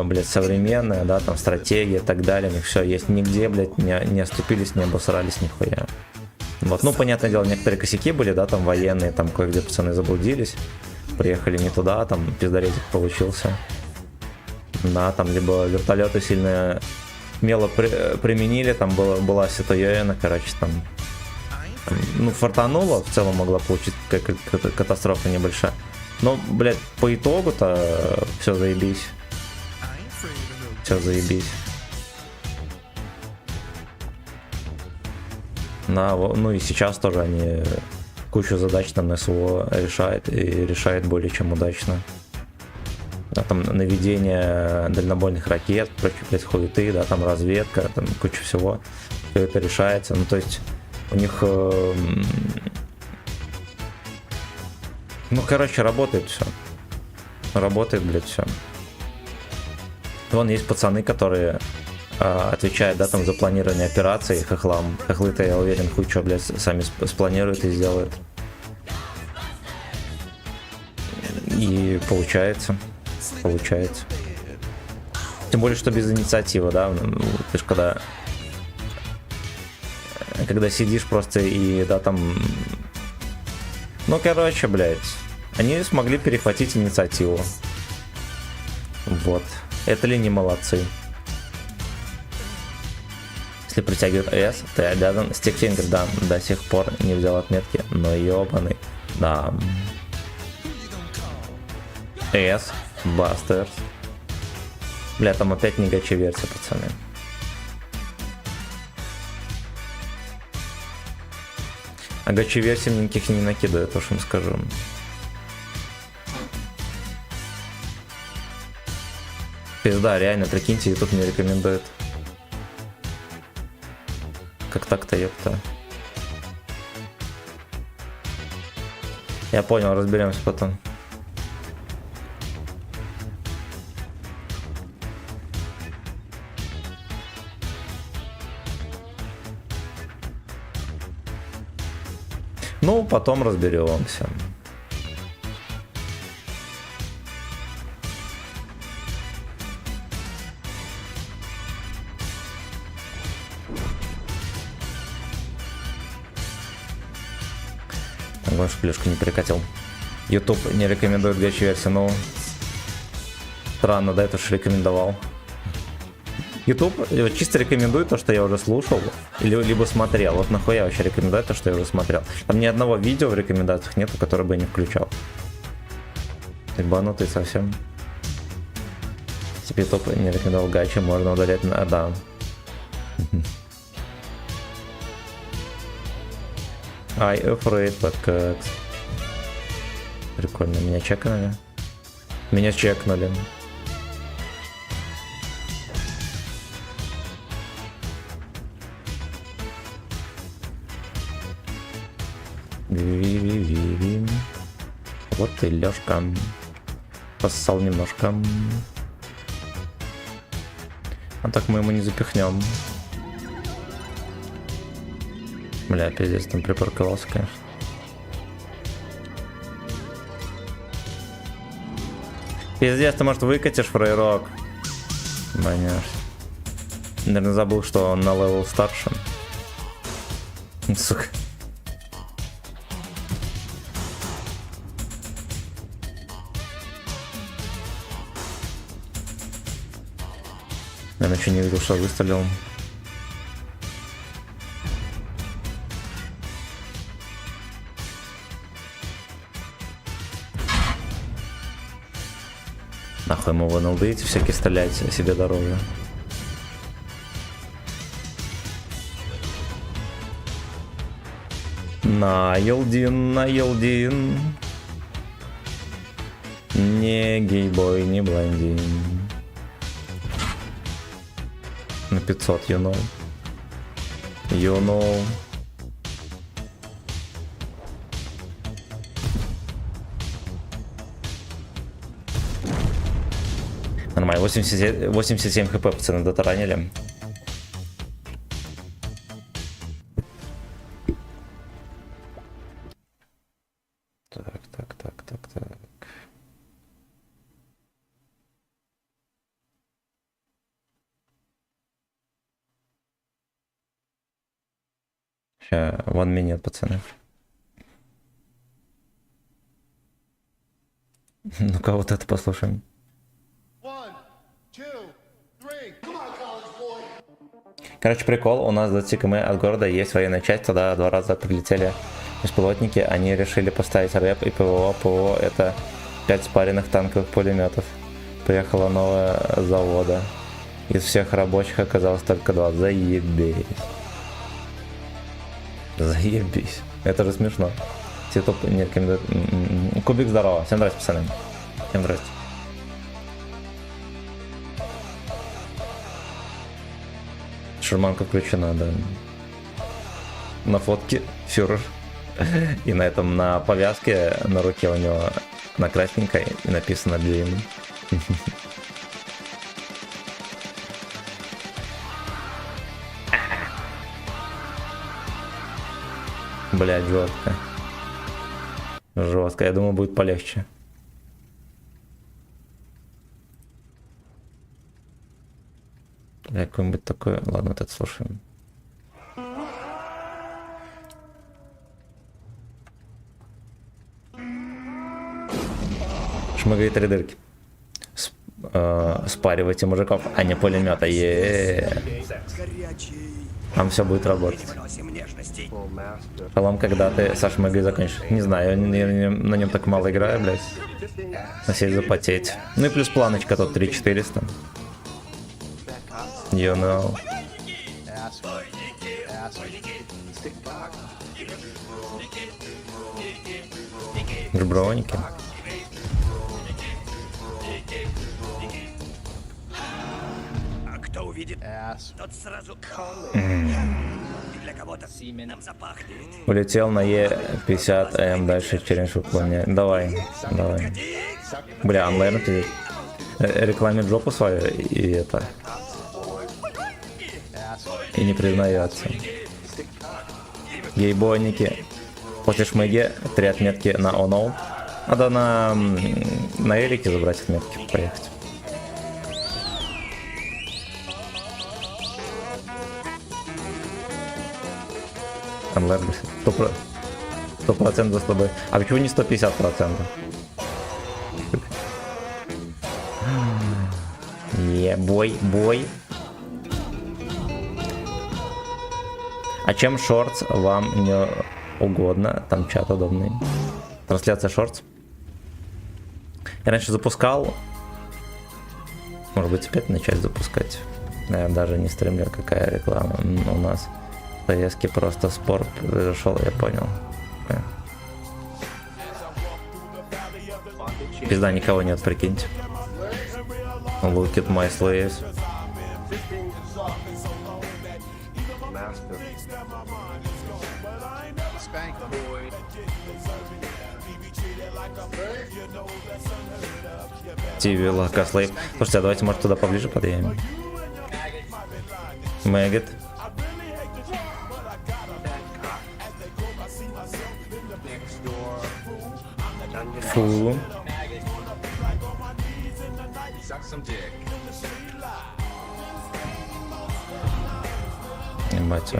блядь, современное, да, там стратегия и так далее, у них все есть, нигде, блядь, не оступились, не обосрались нихуя. Вот, ну, понятное дело, некоторые косяки были, да, там военные, там кое-где пацаны заблудились, приехали не туда, там пиздоретик получился. Да, там либо вертолеты сильно смело применили, там была ситуация, короче, там, ну, фартануло, в целом могла получиться какая-то катастрофа небольшая. Но, блядь, по итогу-то все заебись. Все заебись. Ну и сейчас тоже они кучу задач на СВО решают и решают более чем удачно. Да, там наведение дальнобойных ракет, прочие происходит, да, там разведка, там куча всего. Все это решается. Ну то есть у них, ну короче, работает все. Работает, блядь, все. Вон есть пацаны, которые отвечают, да, там за планирование операций хохлам. Хохлы-то, я уверен, хуй что, блядь, сами спланируют и сделают. И получается. Получается. Тем более, что без инициативы, да. Ты ж когда сидишь просто и, да, там... Ну, короче, блядь. Они смогли перехватить инициативу. Вот. Это ли не молодцы? Если притягивает S, ты обязан... Стикфингер, да, до сих пор не взял отметки, но ёбаный. Да. S, Бастерс. Бля, там опять не гачи версия, пацаны. А гачи версий никаких не накидываю, то что им скажу. Пизда, реально, прикиньте, YouTube не рекомендует. Как так-то, ёпта. Я понял, разберемся потом. Ну, потом разберемся. Главное, что плюшку не перекатил. YouTube не рекомендует гачи-версию, но странно, да, это же рекомендовал. YouTube чисто рекомендует то, что я уже слушал, или либо смотрел. Вот нахуя вообще рекомендует то, что я уже смотрел. Там ни одного видео в рекомендациях нету, которое бы я не включал. Ебанутый совсем. Если YouTube не рекомендовал гачи, можно удалять на... Да. I afraid, but как... Прикольно. Меня чекнули. Меня чекнули. Ви-ви-ви-ви. Вот и Лёшка. Поссал немножко. А так мы ему не запихнем. Бля, пиздец, там припарковался, конечно. Пиздец, ты, может, выкатишь, фрейрок? Понятно. Наверное, забыл, что он на левел старше. Сука. Я еще не видел, что выстрелил. Нахуй ему в НЛД эти всякие стрелять себе дороже. На Елдин. Не гейбой, не блондин. На 500, you know. You know. Нормально, 87 хп пацаны дотаранили. Так. Сейчас, 1 minute, пацаны. Ну-ка, вот это послушаем. Короче, прикол, у нас за 20 км от города есть военная часть, туда 2 раза прилетели беспилотники, они решили поставить рэп и ПВО, это 5 спаренных танковых пулеметов. Приехала новая завода, из всех рабочих оказалось только 2, заебись. Заебись. Это же смешно. Все топ... Нет, Кубик, здорово. Всем здрасте, пацаны. Всем здрасте. Шарманка включена, да. На фотке фюрер. И на этом, на повязке на руке у него на красненькой и написано Блин. Блядь, жестко. Жестко. Я думаю, будет полегче. Какое-нибудь такое. Ладно, вот это слушаем. Шмыгает 3 дырки. Спаривайте мужиков, а не пулемета. Там все будет работать. Шалом, когда ты со шмыгой закончишь? Не знаю, я на нем так мало играю, блядь. Насеть запотеть. Ну и плюс планочка тут 3400. You know. Жброники. А кто увидит, тот сразу для кого-то нам запахнет. Улетел на Е50М, дальше челлендж выполняет. Давай, давай. Бля, онлайн ты рекламит жопу свою и это. И не признается. Гейбойники. После шмыги 3 отметки на оноу. Надо на Эрике забрать отметки, поехать. Онлайн 100% с тобой. А почему не 150%? Бой. А чем шортс вам не угодно? Там чат удобный. Трансляция шортс. Я раньше запускал. Может быть, опять начать запускать. Я даже не стримлю, какая реклама у нас. Поездки просто спор произошел, я понял. Пизда, никого нет, прикиньте. Look at my slaves. TV лака слейв. Слушайте, а давайте, может, туда поближе подъедем. Мэггет. Фу. Ебать.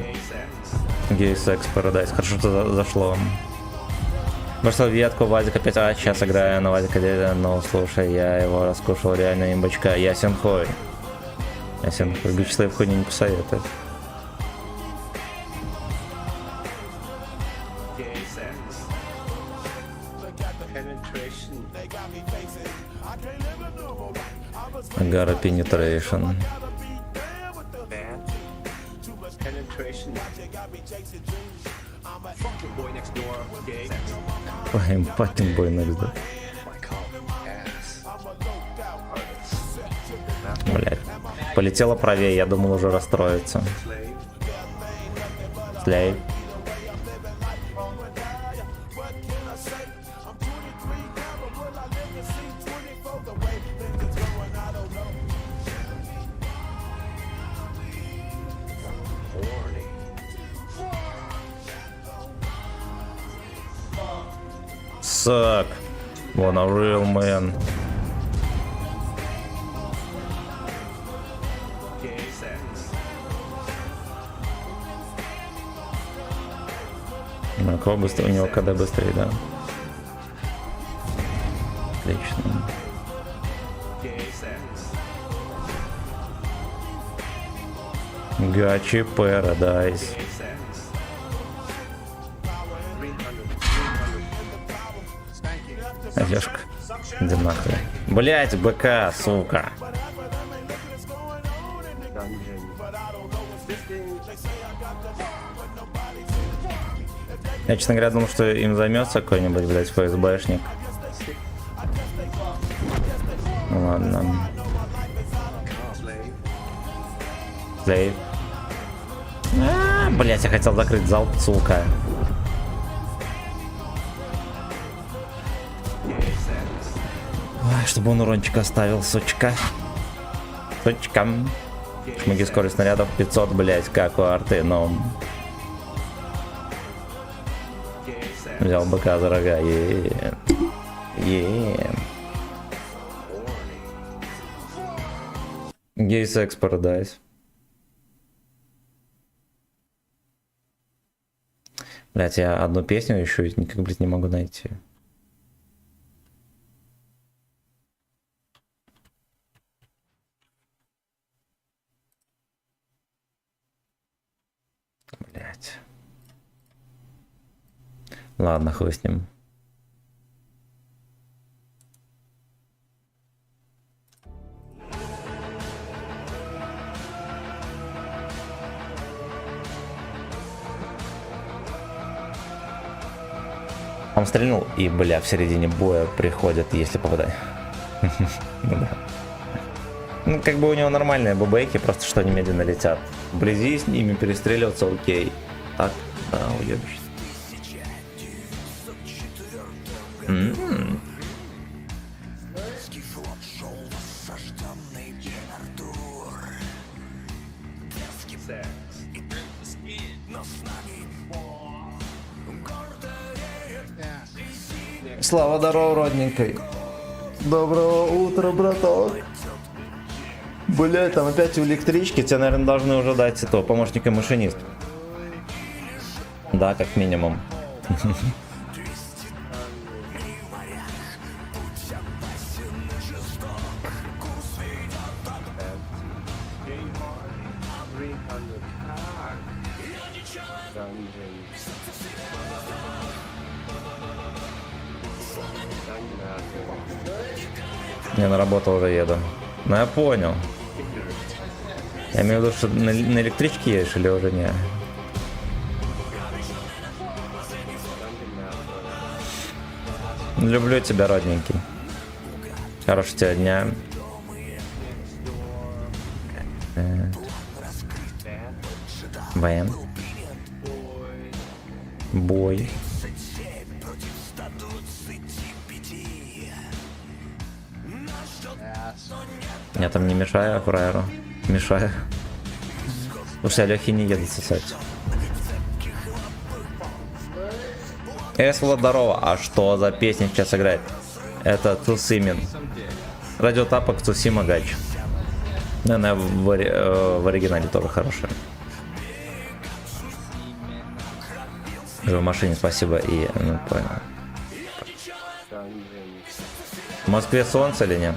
Гей секс парадайз. Хорошо, что зашло. Бросил ветку, Вазик опять. А, сейчас играю на Вазика деда. Но слушай, я его раскушал реально имбачка. Ясен хой. Ясен хой. Гичслейв хуйни не посоветует. Гара penetration. Fucking boy next door. Блять. Полетела правее, я думал уже расстроится. Слейв. Suck. Wanna real man. На кого быстрее? У него КД быстрее, да? Отлично. Гачи Paradise. Олежка, иди нахуй. Блять, БК, сука. Dungeon. This game. Я, честно говоря, думал, что им займется какой-нибудь, блядь, ФСБшник. Ну ладно. Слейв. Блять, я хотел закрыть зал, сука. Ой, чтобы он урончик оставил, сучка. Сучка. Шмаги скорость снарядов 500, блять, как у арты, но... Взял быка за рога, Gay Sex Paradise. Блять, я одну песню еще никак, блядь, не могу найти. Блять. Ладно, хуй с ним. Он стрельнул, и, бля, в середине боя приходят, если попадать. Ну да. Ну, как бы у него нормальные бубейки, просто что они медленно летят. Вблизи с ними перестреливаться окей. Так, да, уебище. Слава, здорово, родненькой. Доброго утра, браток. Блять, там опять в электричке. Тебе, наверное, должны уже дать этого помощника машинист. Да, как минимум. Я на работу уже еду. Ну я понял. Я имею в виду, что на электричке едешь или уже не? Люблю тебя, родненький. Хорошего тебе дня. Воен. Бой. Я там не мешаю фраеру. Мешаю. Слушай, Лехи не едут сосать. Влад, здорово. А что за песня сейчас играет? Это Цусимин. Радиотапок Цусима Гач. Наверное, в оригинале тоже хорошая. В машине, спасибо. И, ну, понял. В Москве солнце или нет?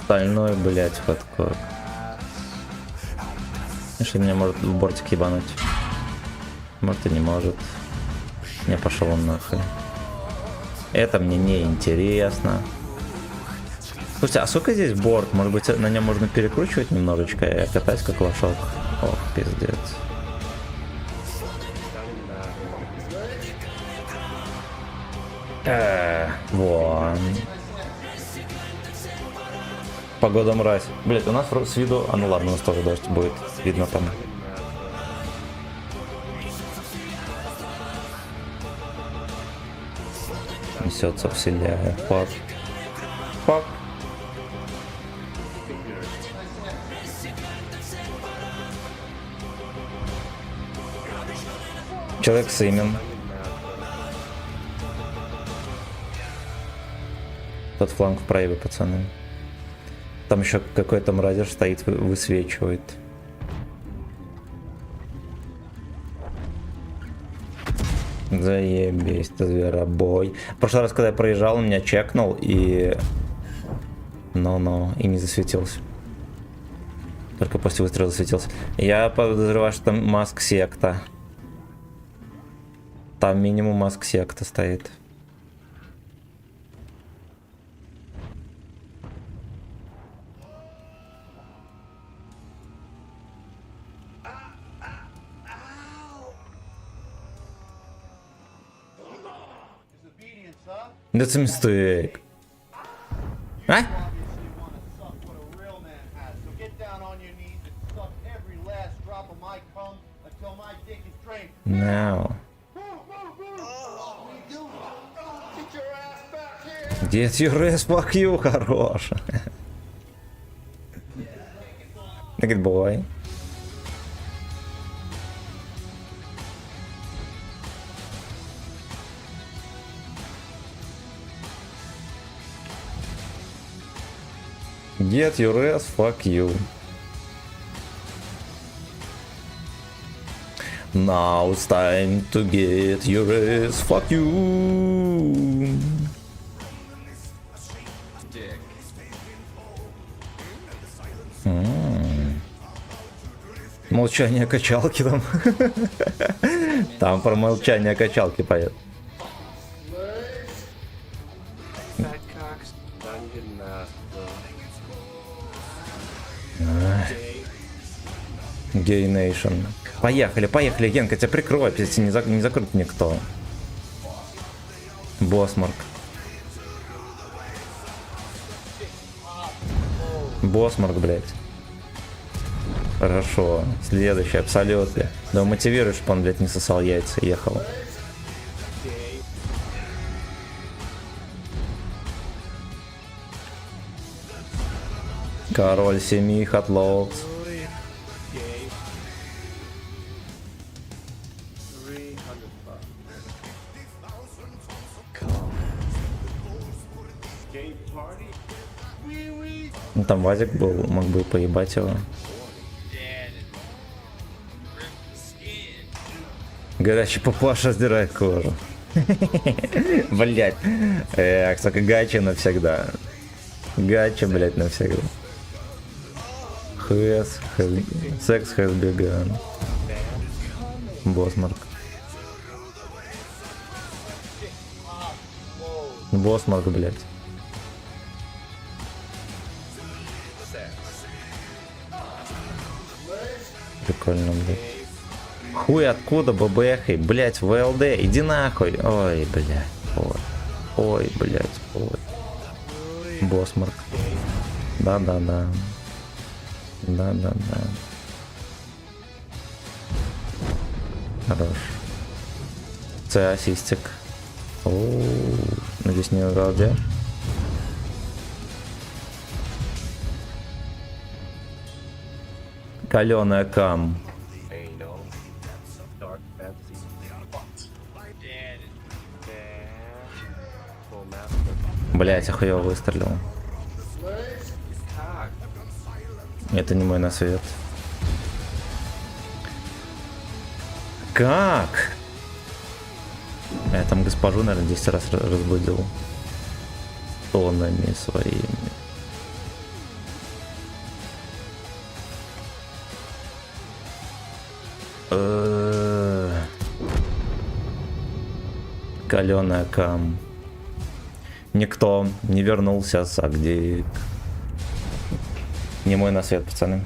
Стальной, блять, подкоп. Если меня может в бортик ебануть. Может и не может. Не пошел он нахуй. Это мне не интересно. Слушайте, а сколько здесь борт? Может быть, на нем можно перекручивать немножечко и катать как лошок? Ох, пиздец. Вон. Погода мразь. Блять, у нас с виду... А ну ладно, у нас тоже дождь будет. Видно там. Несется вселяя. Фак. Фак. Человек с имен. Тот фланг в прояве, пацаны. Там еще какой-то мразер стоит, высвечивает. Заебись, ты зверобой. В прошлый раз, когда я проезжал, он меня чекнул и... и не засветился. Только после выстрела засветился. Я подозреваю, что там маск секта. Там минимум маск секта стоит. That's a mistake. А? No. Get your ass, fuck you, хорош. Good boy. Get your ass, fuck you. Now it's time to get your ass, fuck you. Молчание качалки там. Там про молчание качалки поет. Гей Нейшн. Поехали, поехали, Генка, тебя прикроет, если не закрыт никто. Босмарк. Босмарк, блядь. Хорошо. Следующий, абсолютно. Да мотивируешь, чтобы он, блядь, не сосал яйца и ехал. Король семьи Хатлоудс. Ну там Вазик был, мог бы поебать его. Горячий папаша сдирает кожу. Блять. Эх, только гача навсегда. Гача, блять, навсегда. Секс has begun. Босмарк. Босмарк, блять. Прикольно, блядь. Хуй откуда бабехай, блядь, ВЛД, иди нахуй. Ой, блядь, ой. Ой, блядь, ой. Босмарк. Да-да-да. Да-да-да. Хорош. Це-ассистик. Оу, надеюсь, не ВЛД. Каленая кам. Блять, я хуёво выстрелил. Это не мой насвет. Как? Я там госпожу, наверное, 10 раз разбудил. Тонами своими. Каленая кам. Никто не вернулся с Агдик. Не мой насвет, пацаны.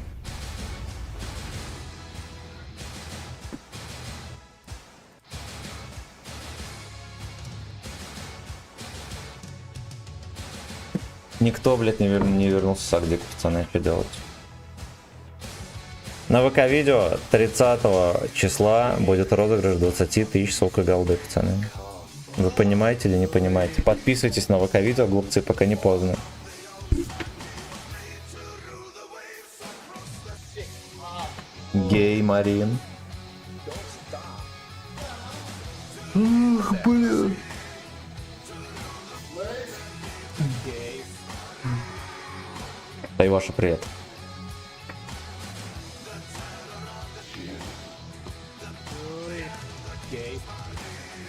Никто, блядь, не вернулся с Агдик, пацаны, что делать? На ВК-видео 30 числа будет розыгрыш 20 тысяч, сука, голды, пацаны. Вы понимаете или не понимаете? Подписывайтесь на ВК-видео, глупцы, пока не поздно. Гей Марин. Ух, блин. Ваша, привет.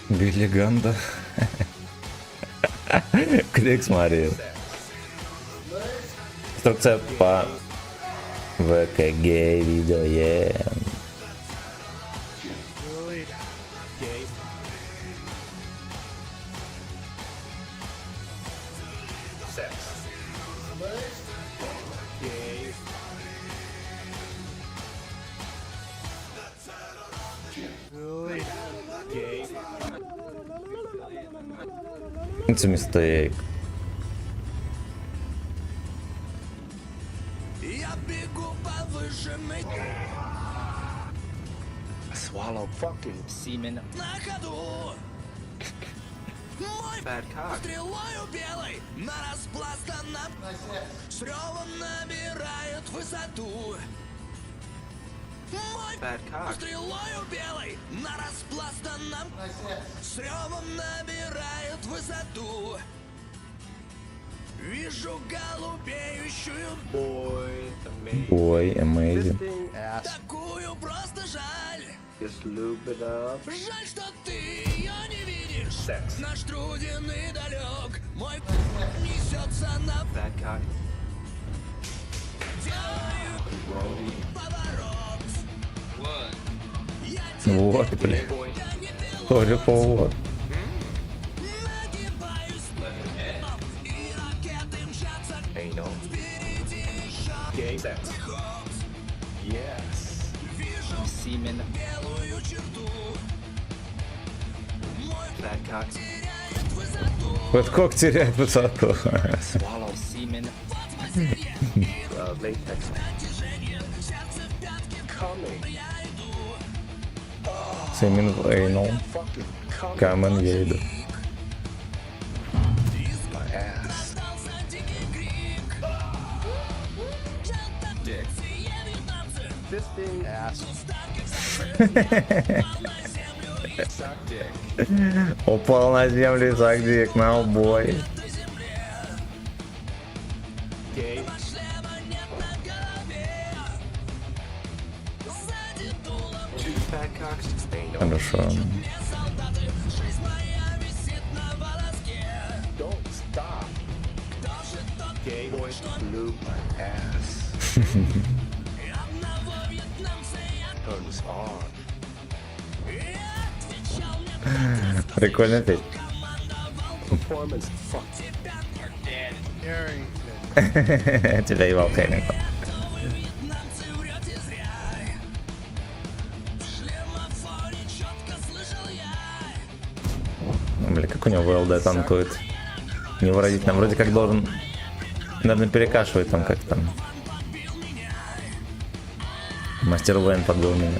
Билли Ганда. Крик смотрел. Инструкция по ВКГ видео. It's a mistake. Я бегу повышенный. Swallow fucking semen. На ходу. Мой стрелою белой на распластанном с ревом набирает высоту. Мой стрелою белой на распластанном с ревом набирает высоту. Вижу голубеющую Ой, amazing. такую просто жаль. Жаль, что ты ее не видишь. Наш труден и далек. Мой несется на делаю поворот. Я Вот, блин. Тоже повод. нагибаюсь и ракеты мчатся впереди еще ход. Вижу белую черту. Мой теряет высоту. Подкок теряет высоту. Натяжение, сердце в пятки. Я иду. Семен в Эйнол. Камен я иду. Раздался дикий крик. Все вьетнамцы. Упал на землю Исаак на убой. Шлема нет на голове. Сзади дулом. Хорошо. Две солдаты. Жизнь моя висит на волоске. Кто же тот, что одного вьетнамца я отвечал мне. Прикольно петь. Тебя ебал Кэмин. Вьетнамцы врете зря. В шлемофоне четко слышал я. Бля, как у него ВЛД танкует. Невыразительно. Вроде как должен... Наверное, перекашивает там как-то. Мастер Вейн подбил меня.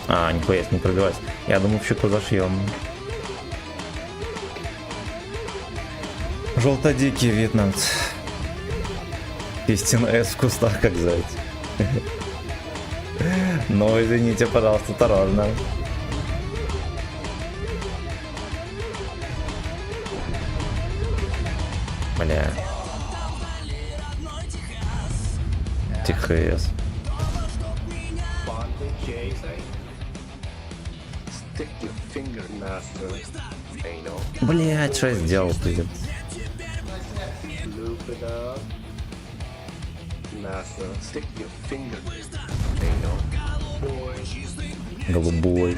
А, нихуя, не пробивать. Я думаю, в щеку зашьем. Желтодикие вьетнамцы. Истинно С в кустах, как заяц. Ну, извините, пожалуйста, осторожно. Бля. Техас. Блять, что я сделал, блин? Голубой.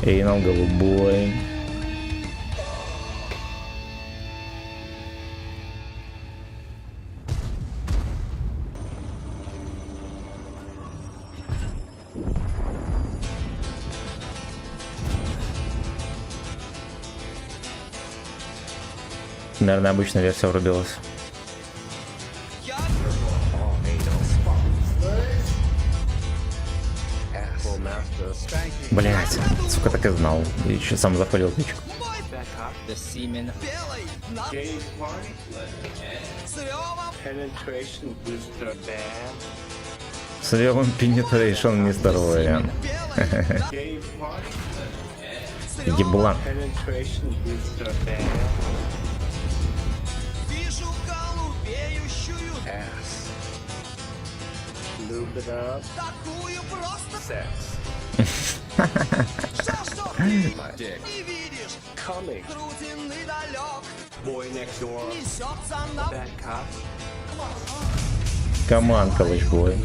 Эйнал голубой. Наверное, обычная версия врубилась. Блять, сука, так и знал. И еще сам запалил печку. С ревом Penetration не второй вариант. Еблан. Вижу голубеющую такую просто Жаль, что ты не видишь Труден и далек Несется на Команд Калачбой.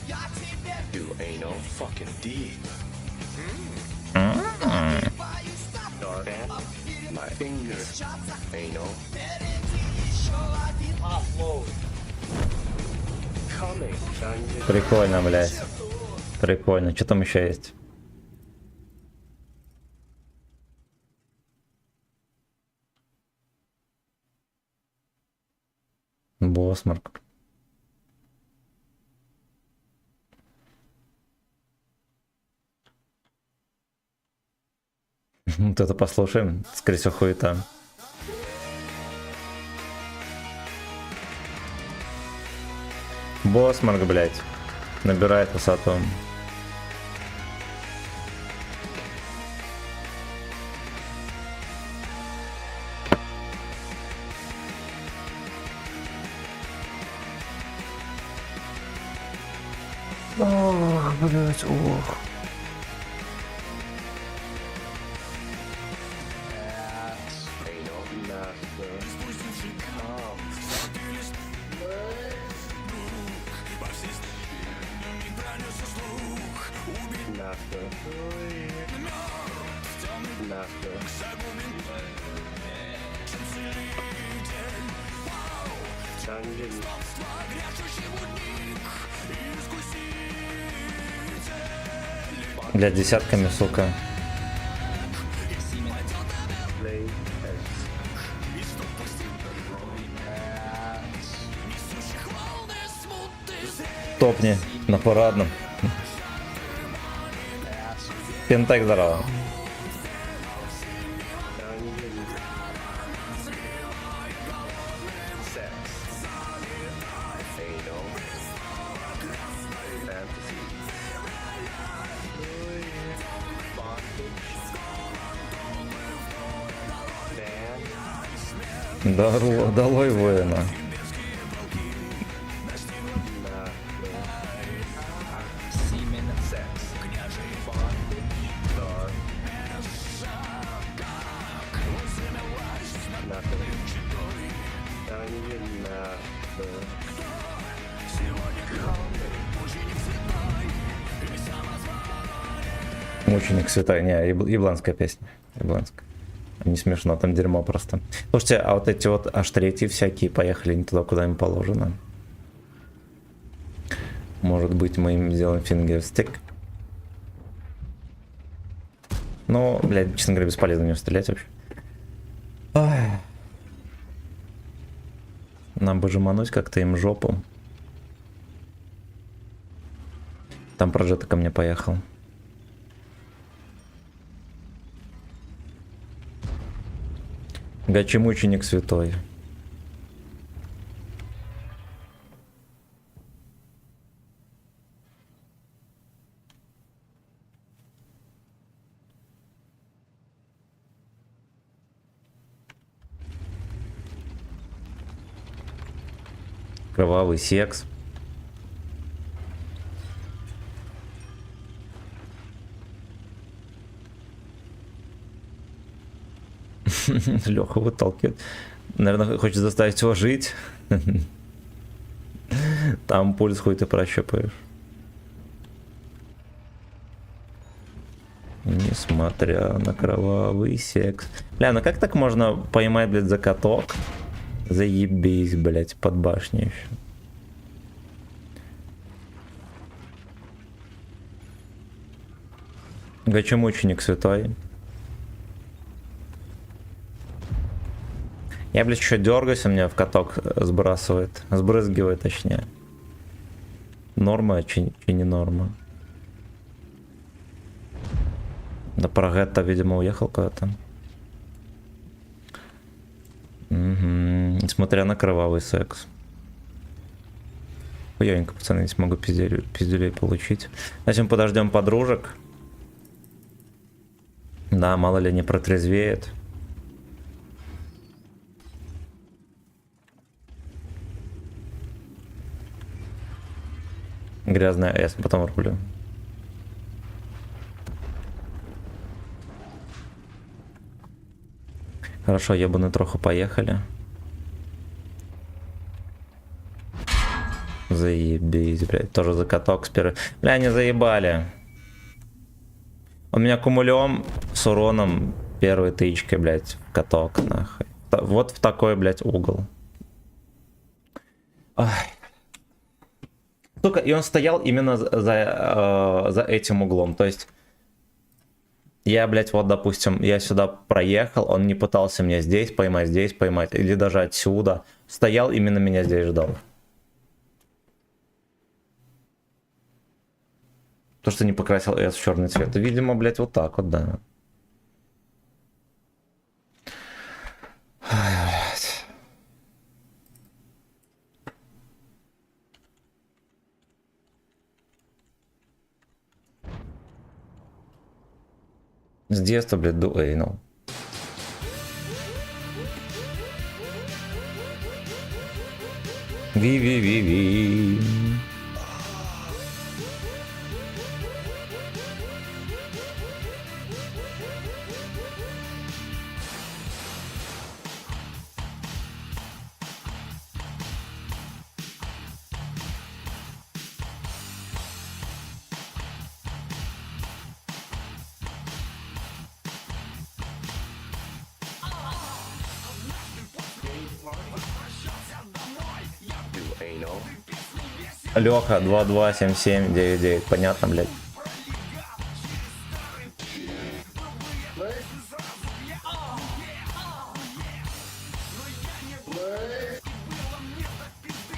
Я тебе Прикольно, блядь. Прикольно. Что там еще есть? Босмарк. Вот это послушаем. Скорее всего, хуета. Босмарк, блядь. Набирает высоту. Ох, блядь, ох. Для десятками, сука. Топни на парадном. Пентек здорово. Долой воина. Мученик святой. Не, ебланская песня. Ебланская. Не смешно, там дерьмо просто. Слушайте, а вот эти вот H3 всякие поехали не туда, куда им положено. Может быть, мы им сделаем фингерстик. Но, блядь, честно говоря, бесполезно в него стрелять вообще. Ой. Нам бы жемануть как-то им жопу. Там прожета ко мне поехал. Гачи-мученик святой. Кровавый секс. Леха выталкивает. Наверное, хочет заставить его жить. Там пульс хуй ты прощупаешь. Несмотря на кровавый секс. Бля, ну как так можно поймать, блядь, за каток? Заебись, блядь, под башней еще. Гачемученик святой. Я, блядь, еще дергаюсь, у меня в каток сбрасывает. Сбрызгивает, точнее. Норма, чи не норма? Да Прогетто, видимо, уехал куда-то. Угу. Несмотря на кровавый секс. Хуёненько, пацаны, не смогу пиздюлей получить. Давайте мы подождем подружек. Да, мало ли не протрезвеет. Грязная S, потом рублю. Хорошо, ебаный троху, поехали. Заебись, блядь, тоже за каток с первой. Бля, они заебали. У меня кумулем с уроном первой тычкой, блядь, в каток, нахуй. Вот в такой, блядь, угол. Ай. Сука, и он стоял именно за этим углом, то есть... Я, блядь, вот, допустим, я сюда проехал, он не пытался меня здесь поймать, или даже отсюда. Стоял, именно меня здесь ждал. То, что не покрасил S в черный цвет. Видимо, блядь, вот так вот, да. Ай, блядь. С детства, блядь, дуэйнул. Ви-ви-ви-ви. Леха 227799, понятно, блядь.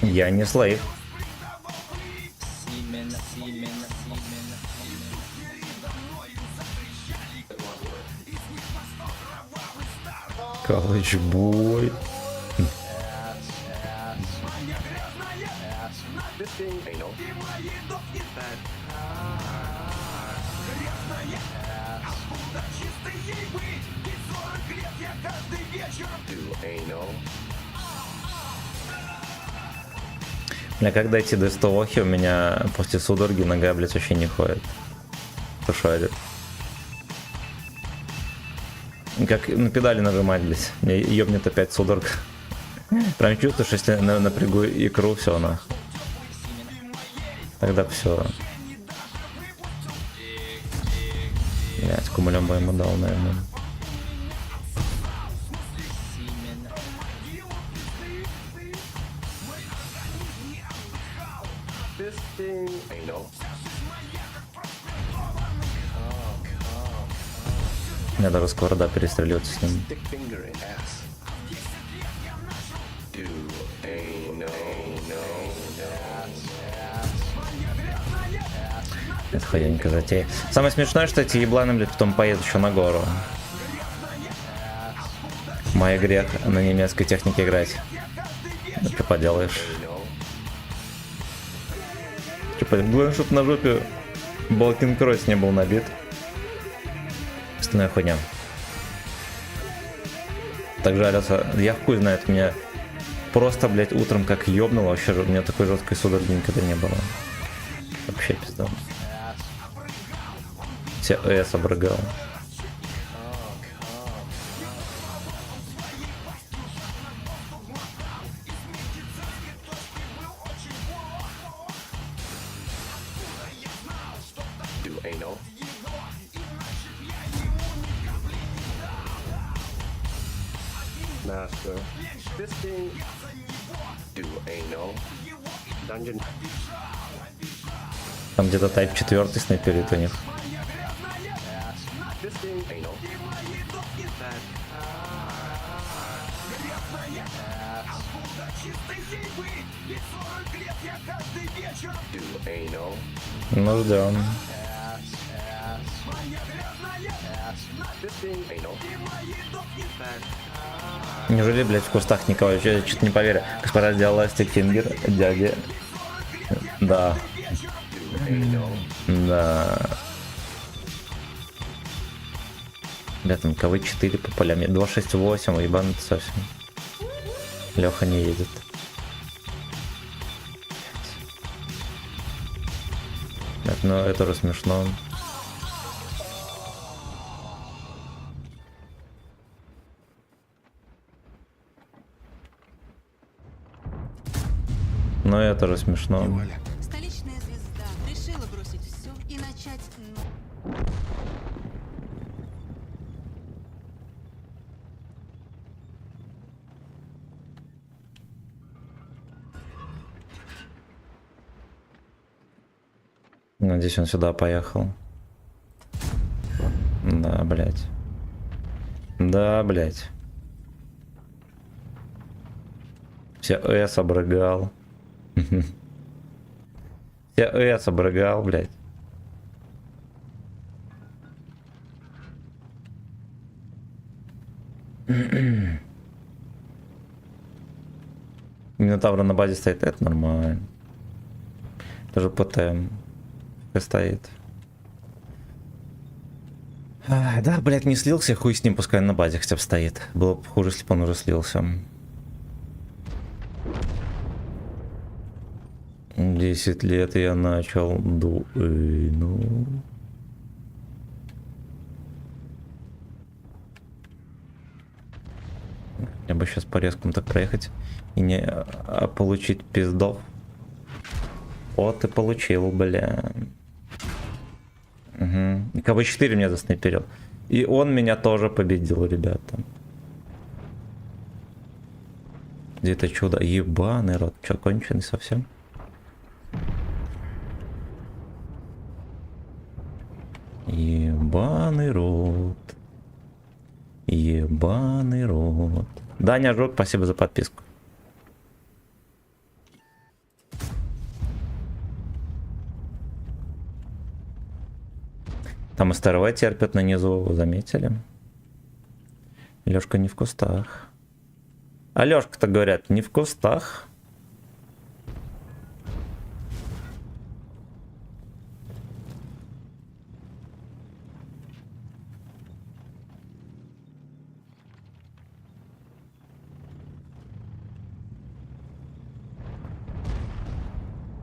Я не слейв. Калачбой. Бля, как дойти до столохи, у меня после судороги нога, блядь, вообще не ходит. Пошарит. Как на педали нажимать, блядь. Мне ёбнет опять судорог. Прям чувствуешь, если напрягу икру, все нахуй. Тогда все. Блядь, кумулем бы ему дал, наверное. Мне даже сковорода перестреливаться с ним. Это ходенько затея. Самое смешное, что эти ебланы, блядь, потом поедут еще на гору. Мой грех на немецкой технике играть. Что поделаешь? Главное, чтоб на жопе Балкин-Кройс не был набит. Остальная хуйня. Так жарился. Я хуй знает, меня просто, блядь, утром как ёбнуло. Вообще, у меня такой жесткой судороги никогда не было. Вообще пизда. Все S обрыгал. Master. Fisting. Do anal. Dungeon. Там где-то тайп 4 снайперит у них. Fisting. Anal. Do anal. Ну, ждем. Fisting. Anal. Неужели, блядь, в кустах никого? Я что-то не поверю. Господа, сделал ластик фингер, дяди. Да. Да. Бля, там КВ-4 по полям. 268, ебануть совсем. Леха не едет. Блядь, ну это уже смешно. Ну это уже смешно. Столичная звезда решила бросить все и начать... Надеюсь, он сюда поехал. Да, блядь. Да, блядь. Все С обрыгал. Все С обрыгал, блядь. Минотавра на базе стоит, это нормально. Даже ПТМ стоит. Да, блядь, не слился, хуй с ним, пускай на базе хотя бы стоит. Было бы хуже, если бы он уже слился. 10 лет я начал дуэну. Я бы сейчас по резкому так проехать и не получить пиздов. Вот и получил, бля. Угу. КВ-4 меня заснайперил. И он меня тоже победил, ребята. Где-то чудо. Ебаный рот. Че, конченый совсем? Ебаный рот. Ебаный рот. Даня Жук, спасибо за подписку. Там СТРВ терпят на низу, вы заметили? Лёшка не в кустах. А Лёшка-то говорят, не в кустах.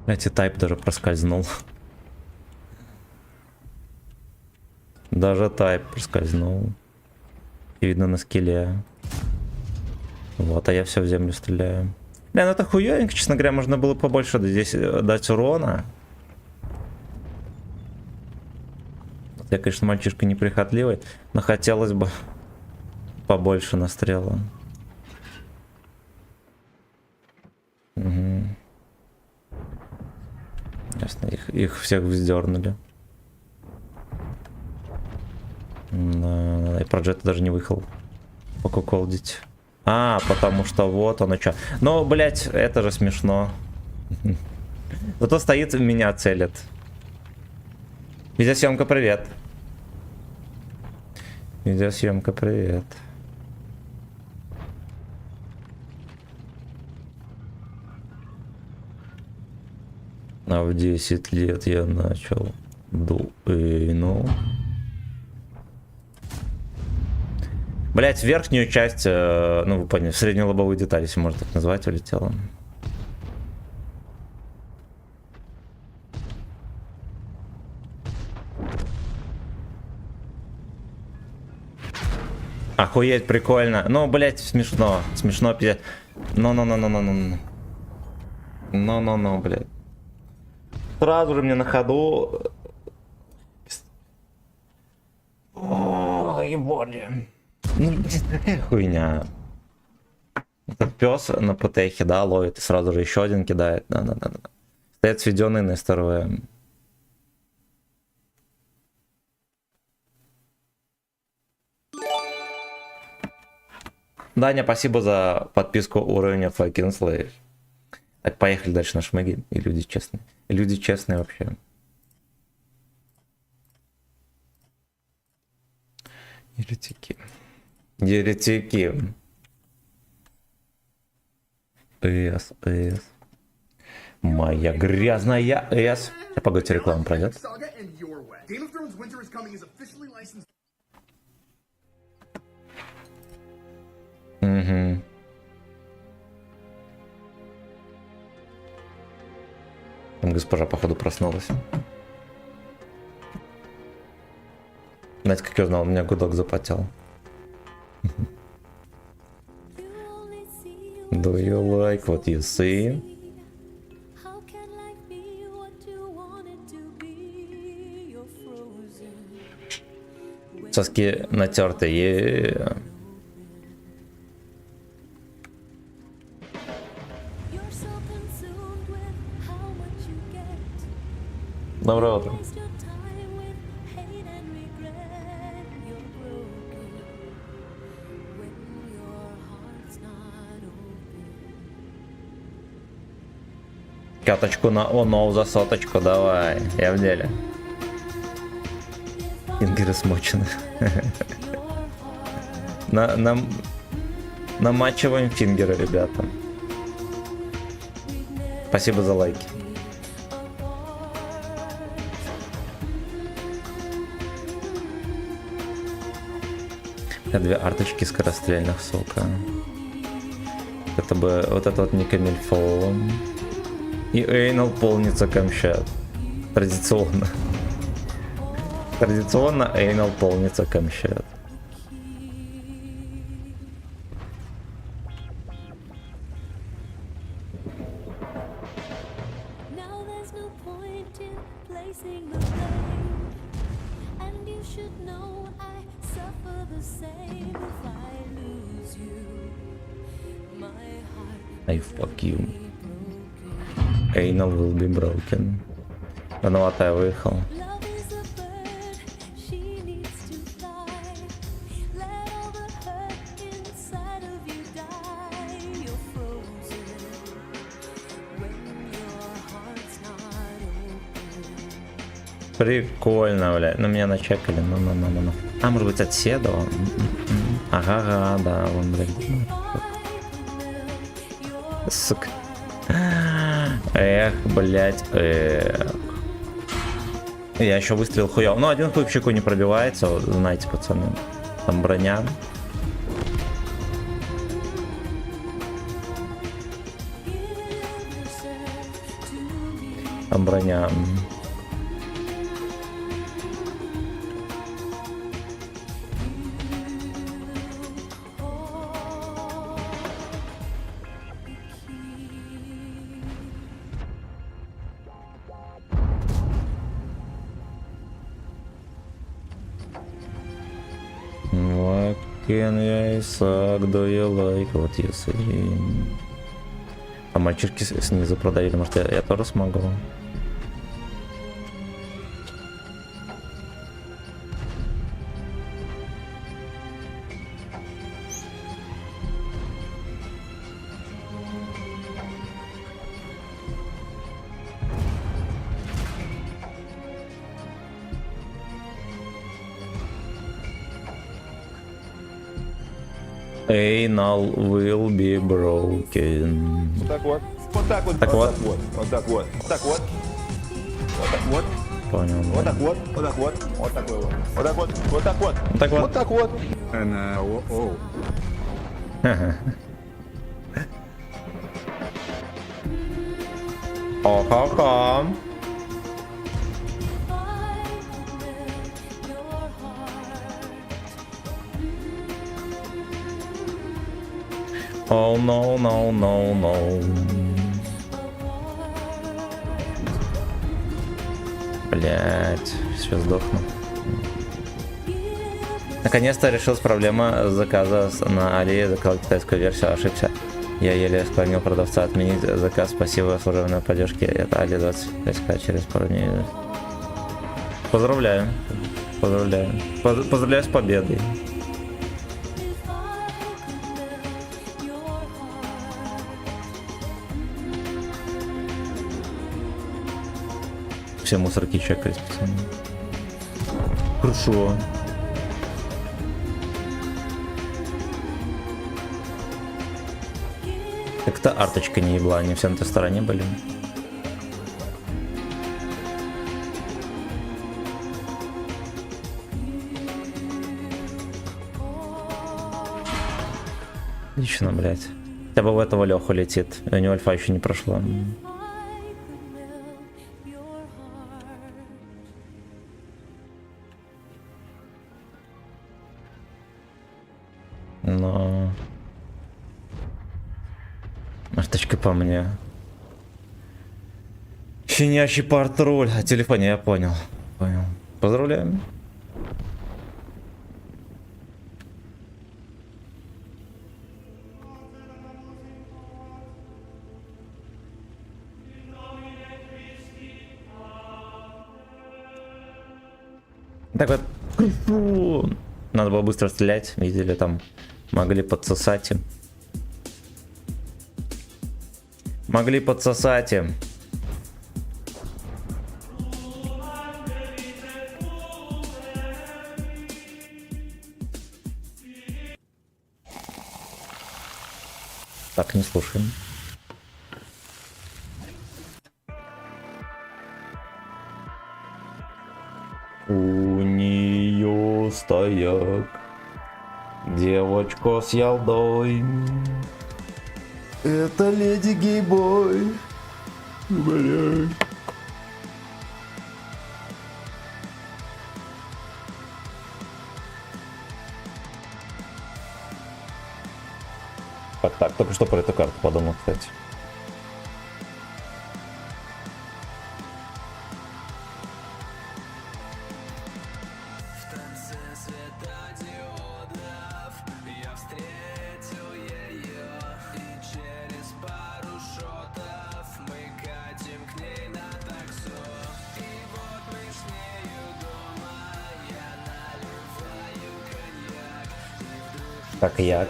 Эти тайп даже проскользнул. Даже тайп проскользнул. И видно на скилле. Вот, а я все в землю стреляю. Бля, ну это хуёвенько, честно говоря, можно было побольше здесь дать урона. Я, конечно, мальчишка неприхотливый, но хотелось бы побольше настрела. Угу. Ясно, их всех вздернули. Да, и Проджет даже не выехал покуколдить. А, потому что вот оно что. Ну, блять, это же смешно. Зато стоит, меня целит. Видеосъемка, привет. Видеосъемка, привет. А в 10 лет я начал дуэну. Блять, верхнюю часть, ну вы поняли, среднелобовую деталь, если можно так назвать, улетела. Охуеть, прикольно. Ну, блять, смешно. Смешно, пиздец. Ну, блять. Сразу же мне на ходу. Ой, боли. Ну, какая хуйня. Этот пес на ПТХе, да, ловит и сразу же еще один кидает. Да. Стоят сведенные на СТРВ. Даня, спасибо за подписку уровня Fucking Slave. Так, поехали дальше на шмыги. И люди честные. Люди честные вообще. Еретики. Еретики. Эс. Моя грязная Эс. Погодите, реклама пройдет. Угу. Там госпожа, походу, проснулась. Знаете, как я узнал? У меня гудок запотел. Do you like what you see? Соски натертые. Доброе утро. Каточку на оно за соточку, давай, я в деле. Фингеры смочены. Намачиваем фингеры, ребята. Спасибо за лайки. Две арточки скорострельных, сука. Это бы вот это вот не камильфо. И Эйнал полнится камщат. Традиционно. Традиционно Эйнал полнится камщат. I fuck you. Anal will be broken. Рановато я выехал. Прикольно, блядь. Ну меня начекали. Ну. А, может быть, отседал? Ага, да, вон, блядь. Сука. Эх, блять, эх. Я еще выстрелил хуёв. Ну, один хуй в щеку не пробивается, вот, знаете, пацаны. Там броня. Там броня. What can I suck, do you like what you see? А мальчишки снизу продавили, может я тоже смогу? Anal will be broken. Вот так вот. Вот так вот. Так вот. Вот так вот. Вот так вот. Вот так вот. Понял. Вот так вот. Вот так вот. Вот такой вот. Вот так вот. Вот так вот. Вот так вот. Вот так вот. Она о-о. О-хо-хо. Oh no, no, no, no. Блять, сейчас сдохну. Наконец-то решилась проблема заказа на Али, заказал китайскую версию, ошибся. Я еле склонил продавца отменить заказ, спасибо служебной поддержке. Это Али 25к через пару дней. Поздравляю. Поздравляю. Поздравляю с победой. Все мусорки чекались, пацаны. Хорошо. Так-то арточка не ебла, они все на той стороне были. Отлично, блядь. Хотя бы в этого Леху летит. У него альфа еще не прошла. Но... Марточка по мне. Щенячий патруль. О телефоне я понял. Понял. Поздравляем. Так вот, надо было быстро стрелять, видели, там могли подсосать им. Могли подсосать им. Так, не слушаем. У нее стояк, девочка с ялдой. Это леди гейбой. Блядь. Так, только что про эту карту подумал, кстати. Так, як?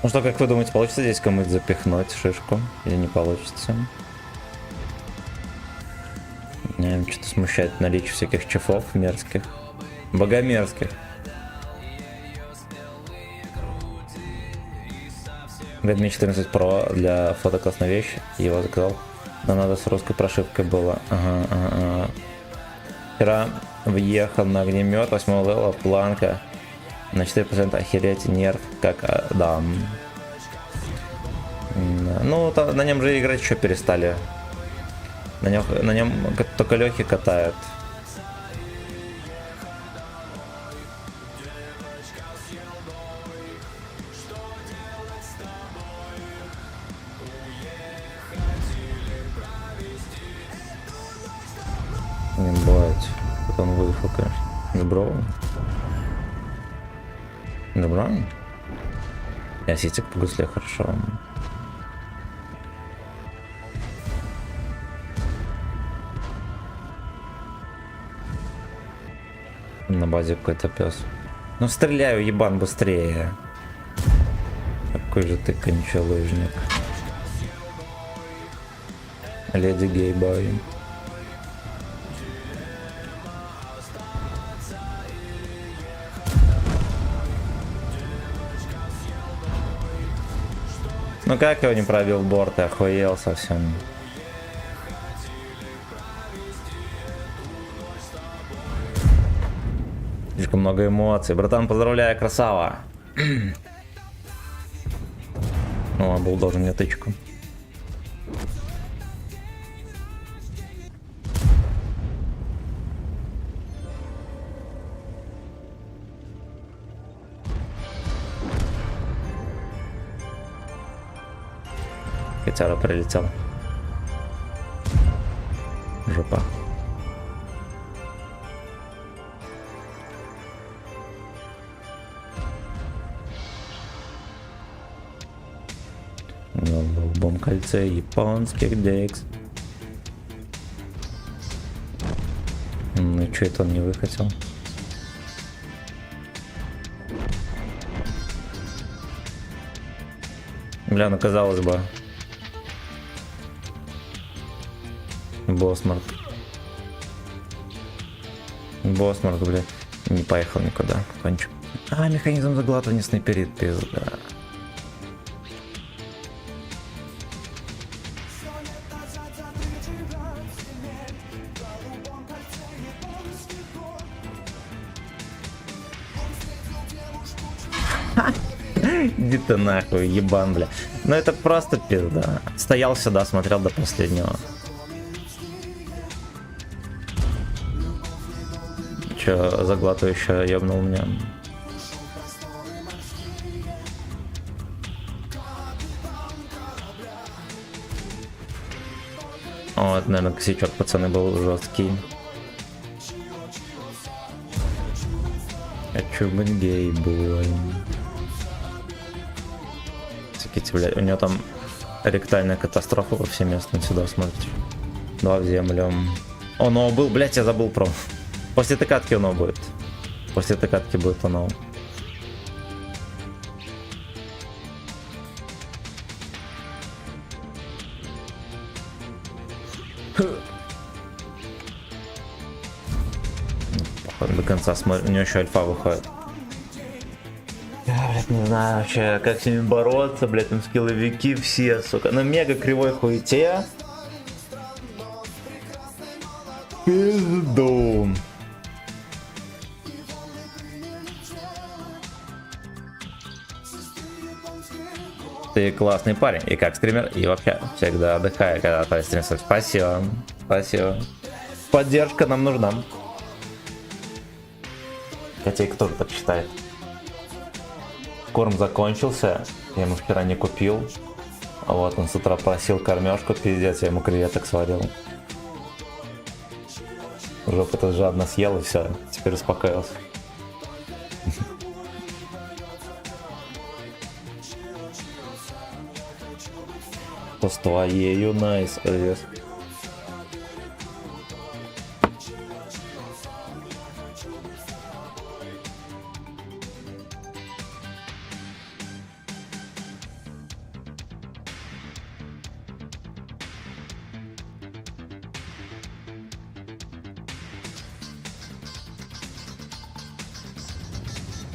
Ну что, как вы думаете, получится здесь кому-то запихнуть шишку? Или не получится? Меня что-то смущает наличие всяких чефов мерзких. Богомерзких. Redmi 14 Pro для фото классная вещь. Его заказал. Но надо с русской прошивкой было. Ага. Вчера въехал на огнемет 8 левела, планка. На 4% охереть, нерв, как да. Ну, на нем же играть еще перестали. На нем только Лехи катают. Не бывает. Вот он вышел, конечно. Добро. Добро? Я сетик по гусле хорошо. На базе какой-то пес. Ну стреляю, ебан, быстрее. Какой же ты кончалыжник. Леди гейбой. Ну как его не пробил борт, ты охуел совсем. Слишком много эмоций. Братан, поздравляю, красава. Ну, он был должен мне тычку. Котяра прилетела. Жопа. На голубом кольце японских декс. Ну и что это он не выхотел? Бля, ну казалось бы. Босмарк. Босмарк, бля. Не поехал никуда. Кончу. А, механизм заглатывания снайперит, пизда. Иди ты нахуй, ебан, бля. Ну это просто пизда. Стоял сюда, смотрел до последнего. Че, заглатывающая ебнул меня. О, это, наверное, косячок, пацаны, был жесткий. Хочу быть гей-бой. Блядь, у него там ректальная катастрофа повсеместно, сюда смотрите. 2 в землю. О, но был, блядь, я забыл про. После этой катки оно будет. После этой катки будет оно. Походу до конца смотрю, у него еще альфа выходит. Я, блядь, не знаю вообще, как с ними бороться, блядь, там скилловики все, сука. На мега кривой хуете. Пизду. Ты классный парень, и как стример, и вообще всегда отдыхаю, когда твои стримы. Спасибо, спасибо. Поддержка нам нужна. Котейка тоже так считает. Корм закончился, я ему вчера не купил. Вот, он с утра просил кормежку, пиздец, я ему креветок сварил. Уже это жадно съел и все, теперь успокоился. С твоею найс, Эльвес.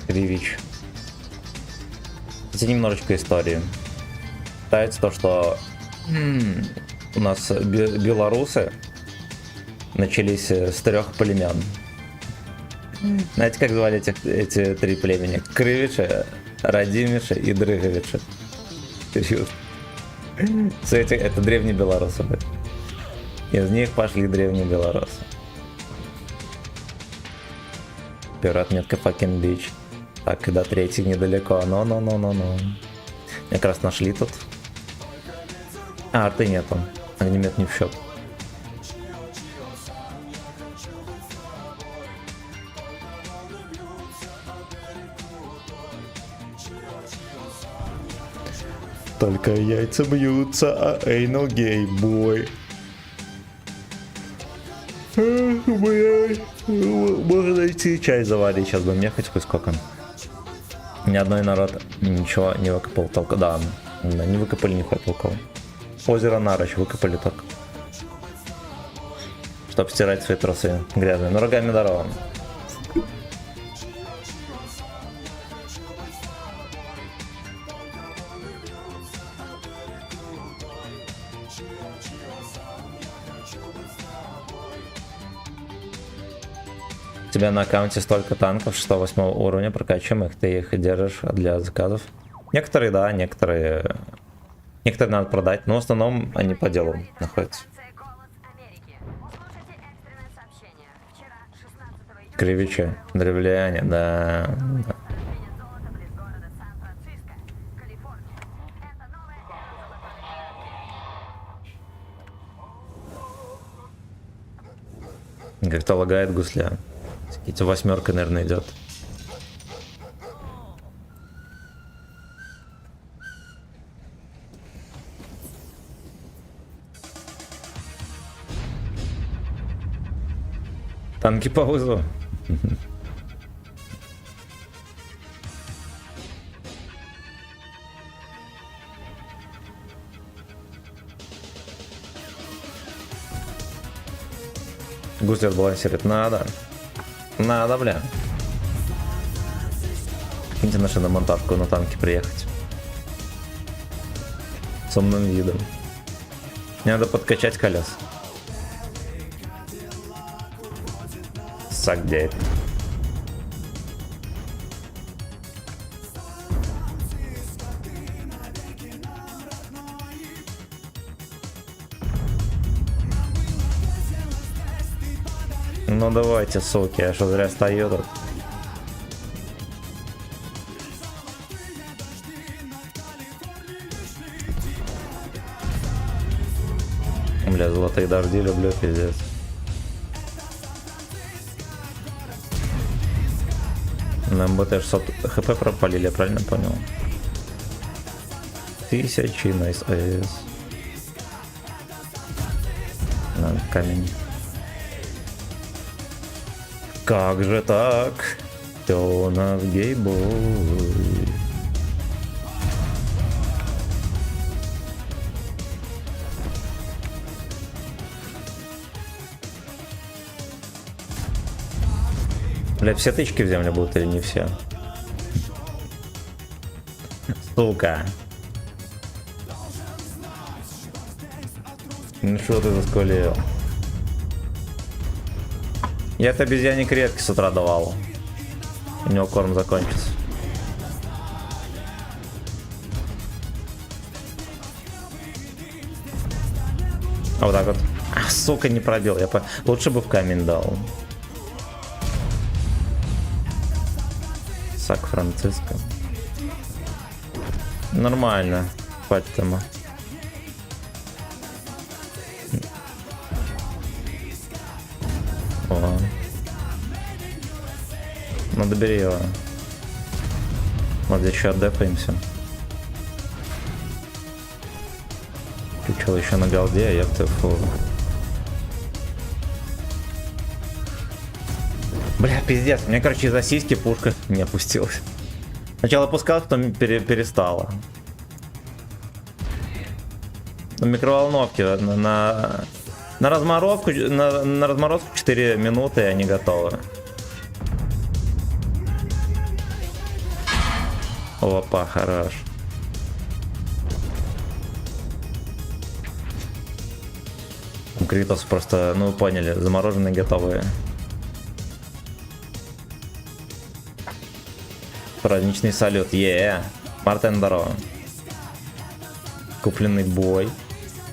Кривич. Это немножечко истории. Считается то, что у нас белорусы начались с 3 племен. Знаете, как звали эти 3 племени? Кривичи, Радимиши и Дрыговичи. Это древние белорусы были. Из них пошли древние белорусы. Первая отметка fucking bitch. Так, до 3 недалеко. Но. Как раз нашли тут. А, арты нету. Огнемет не в счет. Только яйца бьются, а эйно гей бой. Можно идти чай заварить, сейчас бы мехать хоть сколько. Ни одной народ ничего не выкопал толком. Да, не выкопали нихуя толком. Озеро Нарочь выкопали только. Чтоб стирать свои трусы грязные. Но рогами здорово. У тебя на аккаунте столько танков 6-8 уровня прокачиваемых, ты их держишь для заказов? Некоторые да, некоторые надо продать, но в основном они по делу находятся. Кривичи, древляне, да. Как-то лагает гусля. Какие-то 8, наверное, идет. Танки по вызову. Гусь балансирует. Надо. Надо, бля. Киньте наши на монтажку на танке приехать. С умным видом. Мне надо подкачать колес. Сагдеет. Ну давайте, суки, я что зря стою тут. Бля, золотые дожди люблю, пиздец. На МБТ 600 хп пропалили, я правильно понял? 1000 найс АЭС. На камень. Как же так? Все у нас гейбой. Бля, все тычки в землю будут или не все? Сука. Ну что ты заскулил? Я это обезьяне креветки с утра давал. У него корм закончится. А вот так вот. А, сука, не пробил. Лучше бы в камень дал. Сан-Франциско. Нормально. Хватит ему. О. Ну добери его. Вот здесь еще отдефаемся. Чучело еще на голде, а я в ТФУ. Бля, пиздец. Мне, короче, из-за сиськи пушка не опустилась. Сначала опускалась, потом перестала. На микроволновке на разморозку, на разморозку 4 минуты, и они готовы. Опа, хорош. Критос просто, ну вы поняли, замороженные готовые. Праздничный салют, Мартен, здорово. Купленный бой.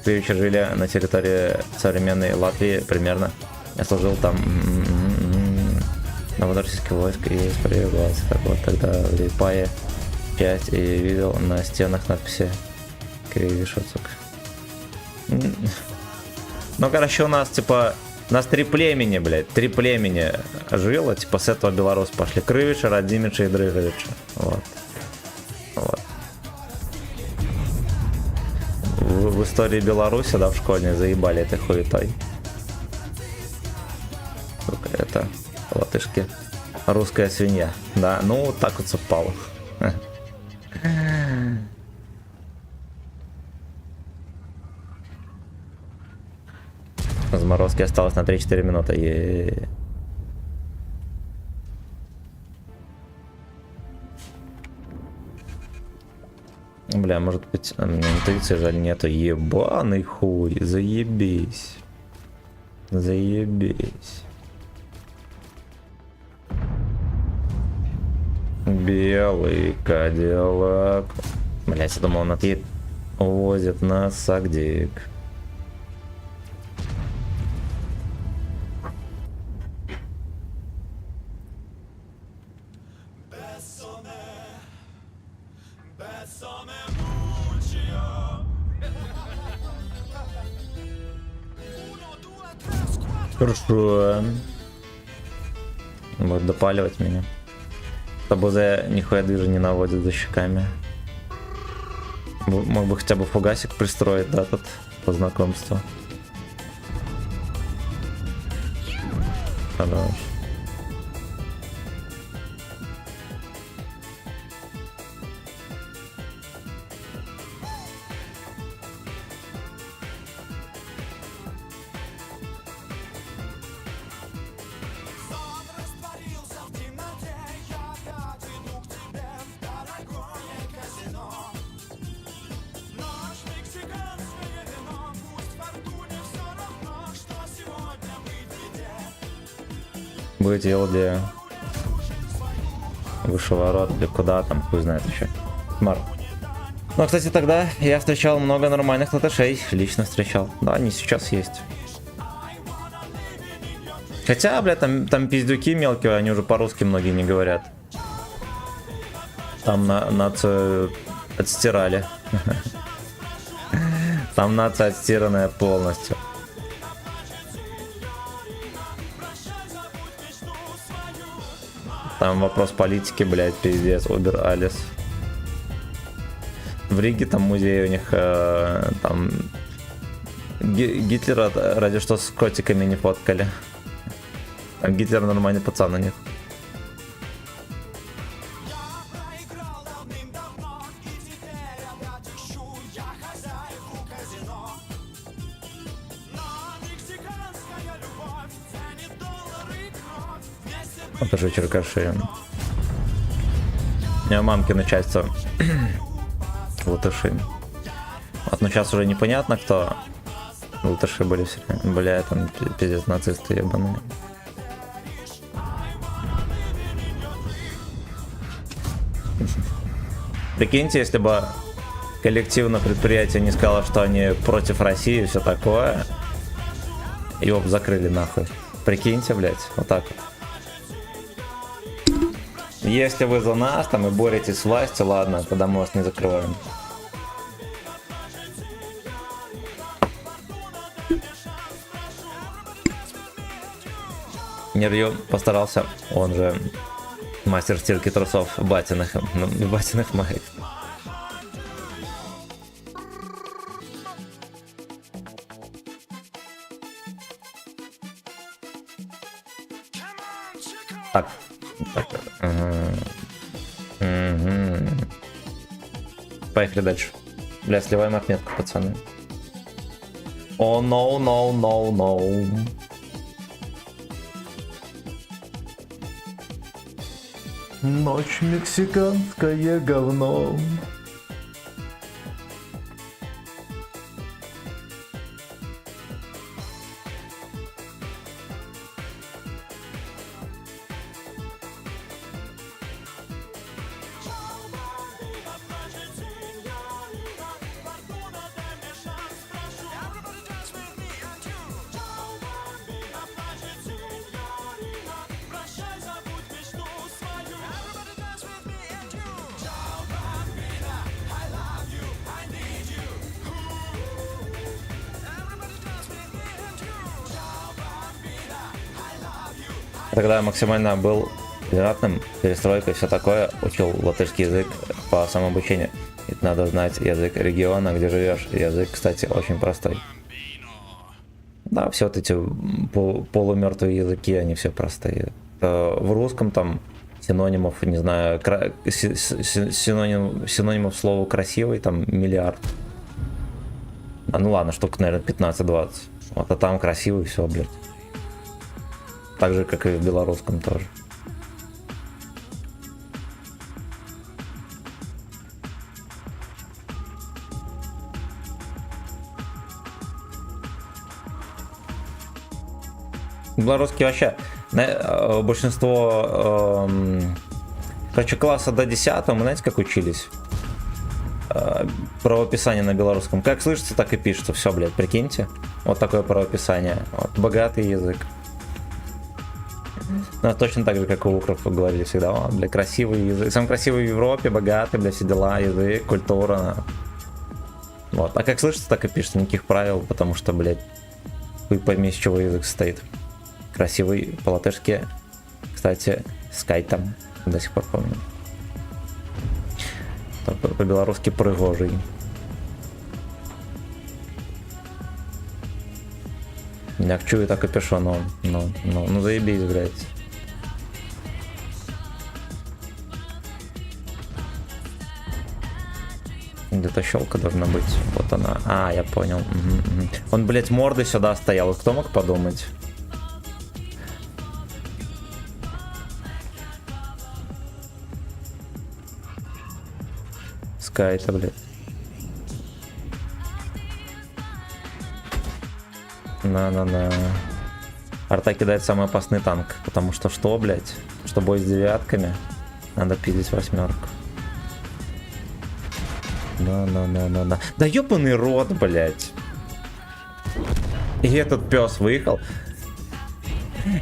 Вы вечер жили на территории современной Латвии примерно. Я служил там на российских войск и спрятался. Так вот, тогда в Липае часть и видел на стенах надписи Кривишоцок. Ну, короче, у нас, типа, нас 3 племени, блядь, 3 племени жило, типа, с этого белорусы пошли. Крывича, Радимича и Дрыговича. Вот. Вот. В истории Беларуси, да, в школьной заебали этой хуетой. Сука, это латышки. Русская свинья. Да, ну, вот так вот совпало. Заморозки осталось на 3-4 минуты. Бля, может быть, интуиции жаль нету. Ебаный хуй, заебись. Заебись. Белый Кадиллак. Блять, я думал, он отъедет. Увозит нас Сагдик. Хорошо. Будет допаливать меня. Табузе нихуя движа не наводит за щеками. Мог бы хотя бы фугасик пристроить, да, тут по знакомству. Хорош. Будете елде выше ворот или куда там, хуй знает еще. Марк. Ну, кстати, тогда я встречал много нормальных латышей. Лично встречал. Да, они сейчас есть. Хотя, блядь, там пиздюки мелкие, они уже по-русски многие не говорят. Там нацию отстирали. Там нация отстиранная полностью. Там вопрос политики, блядь, пиздец, Убер Алис. В Риге там музей у них, там Гитлера ради что с котиками не фоткали. Там Гитлер нормальный пацан у них. Вот уже черкаши. У меня мамкино часто латыши. Вот, но сейчас уже непонятно, кто латыши были все время. Бля, там пиздец нацисты ебаные. Прикиньте, если бы коллективно предприятие не сказало, что они против России и все такое, его бы закрыли нахуй. Прикиньте, блядь, вот так вот. Если вы за нас там и боретесь с властью, ладно, тогда мы вас не закрываем. Нерью постарался, он же мастер стирки трусов батиных моих. Так. Поехали дальше. Бля, сливаем отметку, пацаны. О, no. Ночь мексиканское говно. Тогда я максимально был толерантным, перестройкой, все такое, учил латышский язык по самообучению. Ведь надо знать язык региона, где живешь. Язык, кстати, очень простой. Да, все вот эти полумертвые языки, они все простые. В русском там синонимов, не знаю, синонимов слова красивый там миллиард. Ну ладно, штук, наверное, 15-20. Вот, а там красивый, все, блядь. Так же, как и в белорусском тоже. Белорусский вообще, большинство, короче, класса до 10, мы знаете, как учились? Правописание на белорусском. Как слышится, так и пишется. Все, блядь, прикиньте. Вот такое правописание. Вот, богатый язык. Ну, точно так же, как у укров говорили всегда. О, бля, красивый язык. Самый красивый в Европе, богатый, бля, все дела, язык, культура. Вот. А как слышится, так и пишется. Никаких правил, потому что, блядь, вы пойми, с чего язык состоит. Красивый по-латышски. Кстати, скай там. До сих пор помню. По-белорусски прыгожий. Як чую, так и пишу, ну заебись, блядь. Где-то щелка должна быть. Вот она. А, я понял. Угу. Он, блядь, мордой сюда стоял. Кто мог подумать? Скай-то, блядь. На. Арта кидает самый опасный танк. Потому что, блядь? Что бой с девятками? Надо пилить восьмерку. Да. Да ёбаный рот, блядь. И этот пес выехал.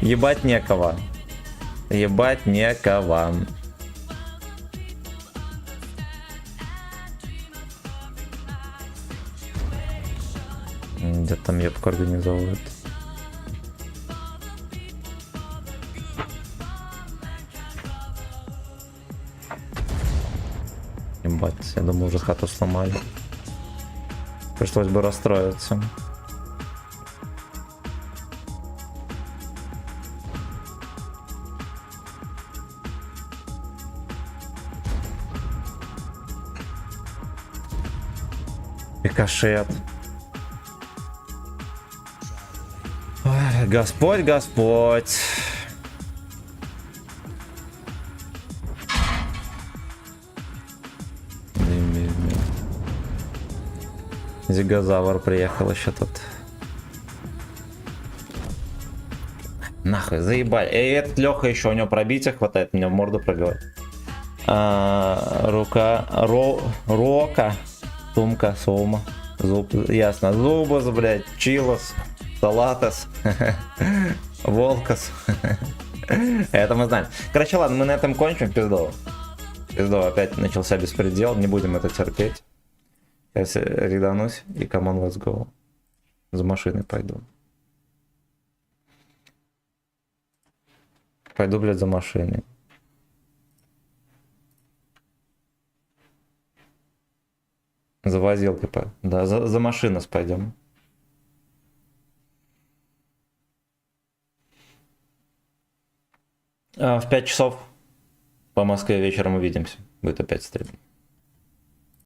Ебать некого. Ебать некого. Где там ебку организовывают? Ебать, я думаю, уже хату сломали. Пришлось бы расстроиться. Рикошет. Ой, Господь, Господь. Зигозавр приехал еще тут. Нахуй, заебали. Этот Леха еще, у него пробития хватает, меня в морду пробивать. Рока. Сумка, сома. Зуб, ясно. Зубас, блядь, чилос, салатос, волкос. Это мы знаем. Короче, ладно, мы на этом кончим, пиздово. Пиздово, опять начался беспредел, не будем это терпеть. Сейчас риданусь и come on, let's go. За машиной пойду. Пойду, блядь, за машиной. За возилкой, да, за машиной пойдем. В 5 часов по Москве вечером увидимся. Будет опять стрим.